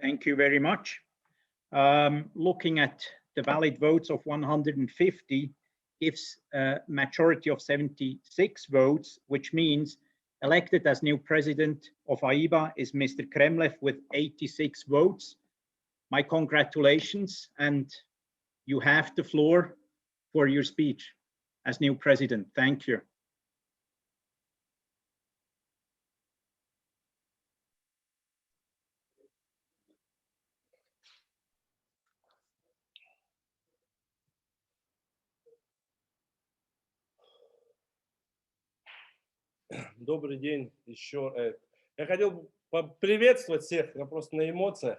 Thank you very much. Looking at the valid votes of 150 gives a majority of 76 votes, which means elected as new president of AIBA is Mr. Kremlev with 86 votes. My congratulations, and you have the floor for your speech as new president. Thank you. Добрый день еще. Я хотел поприветствовать всех, я просто на эмоциях.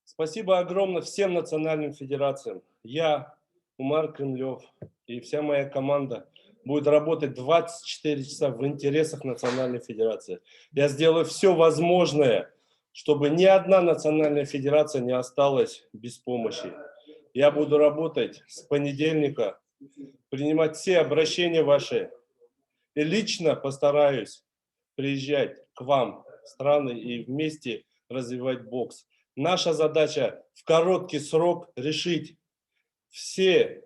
Спасибо огромное всем национальным федерациям. Я, Умар Кремлев и вся моя команда будет работать 24 часа в интересах Национальной Федерации. Я сделаю все возможное, чтобы ни одна национальная федерация не осталась без помощи. Я буду работать с понедельника, принимать все обращения ваши. И лично постараюсь приезжать к вам в страны и вместе развивать бокс. Наша задача в короткий срок решить все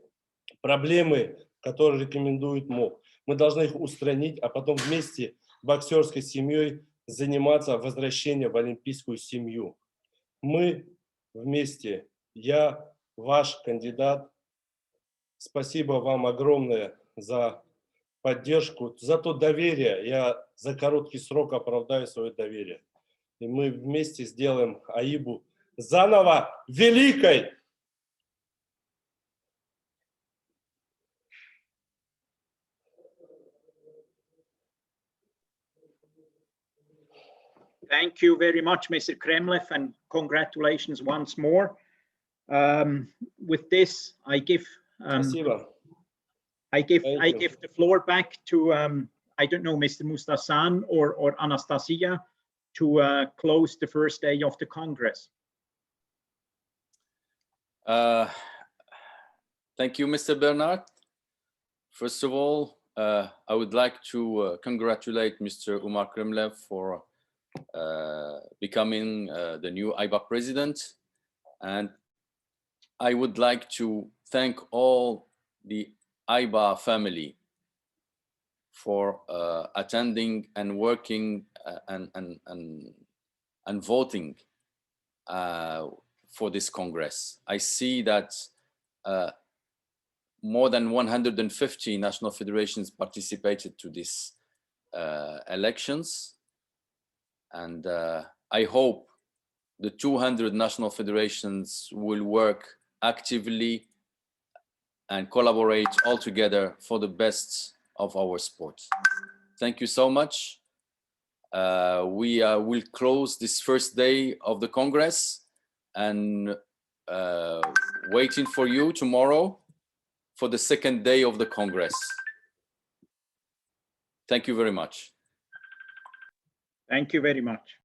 проблемы, которые рекомендует МОК. Мы должны их устранить, а потом вместе боксерской семьей заниматься возвращением в олимпийскую семью. Мы вместе, я, ваш кандидат. Спасибо вам огромное за поддержку, за то доверие. Я за короткий срок оправдаю свое доверие. И мы вместе сделаем АИБу заново великой. Thank you very much, Mr. Kremlev, and congratulations once more. With this, I give the floor back to I don't know, Mr. Mustasan or Anastasia to close the first day of the Congress. Thank you, Mr. Bernard. First of all, I would like to congratulate Mr. Umar Kremlev for becoming the new AIBA president. And I would like to thank all the AIBA family for attending and working and voting for this Congress. I see that more than 150 national federations participated to these elections. And I hope the 200 national federations will work actively and collaborate all together for the best of our sport. Thank you so much. We will close this first day of the Congress and waiting for you tomorrow for the second day of the Congress. Thank you very much. Thank you very much.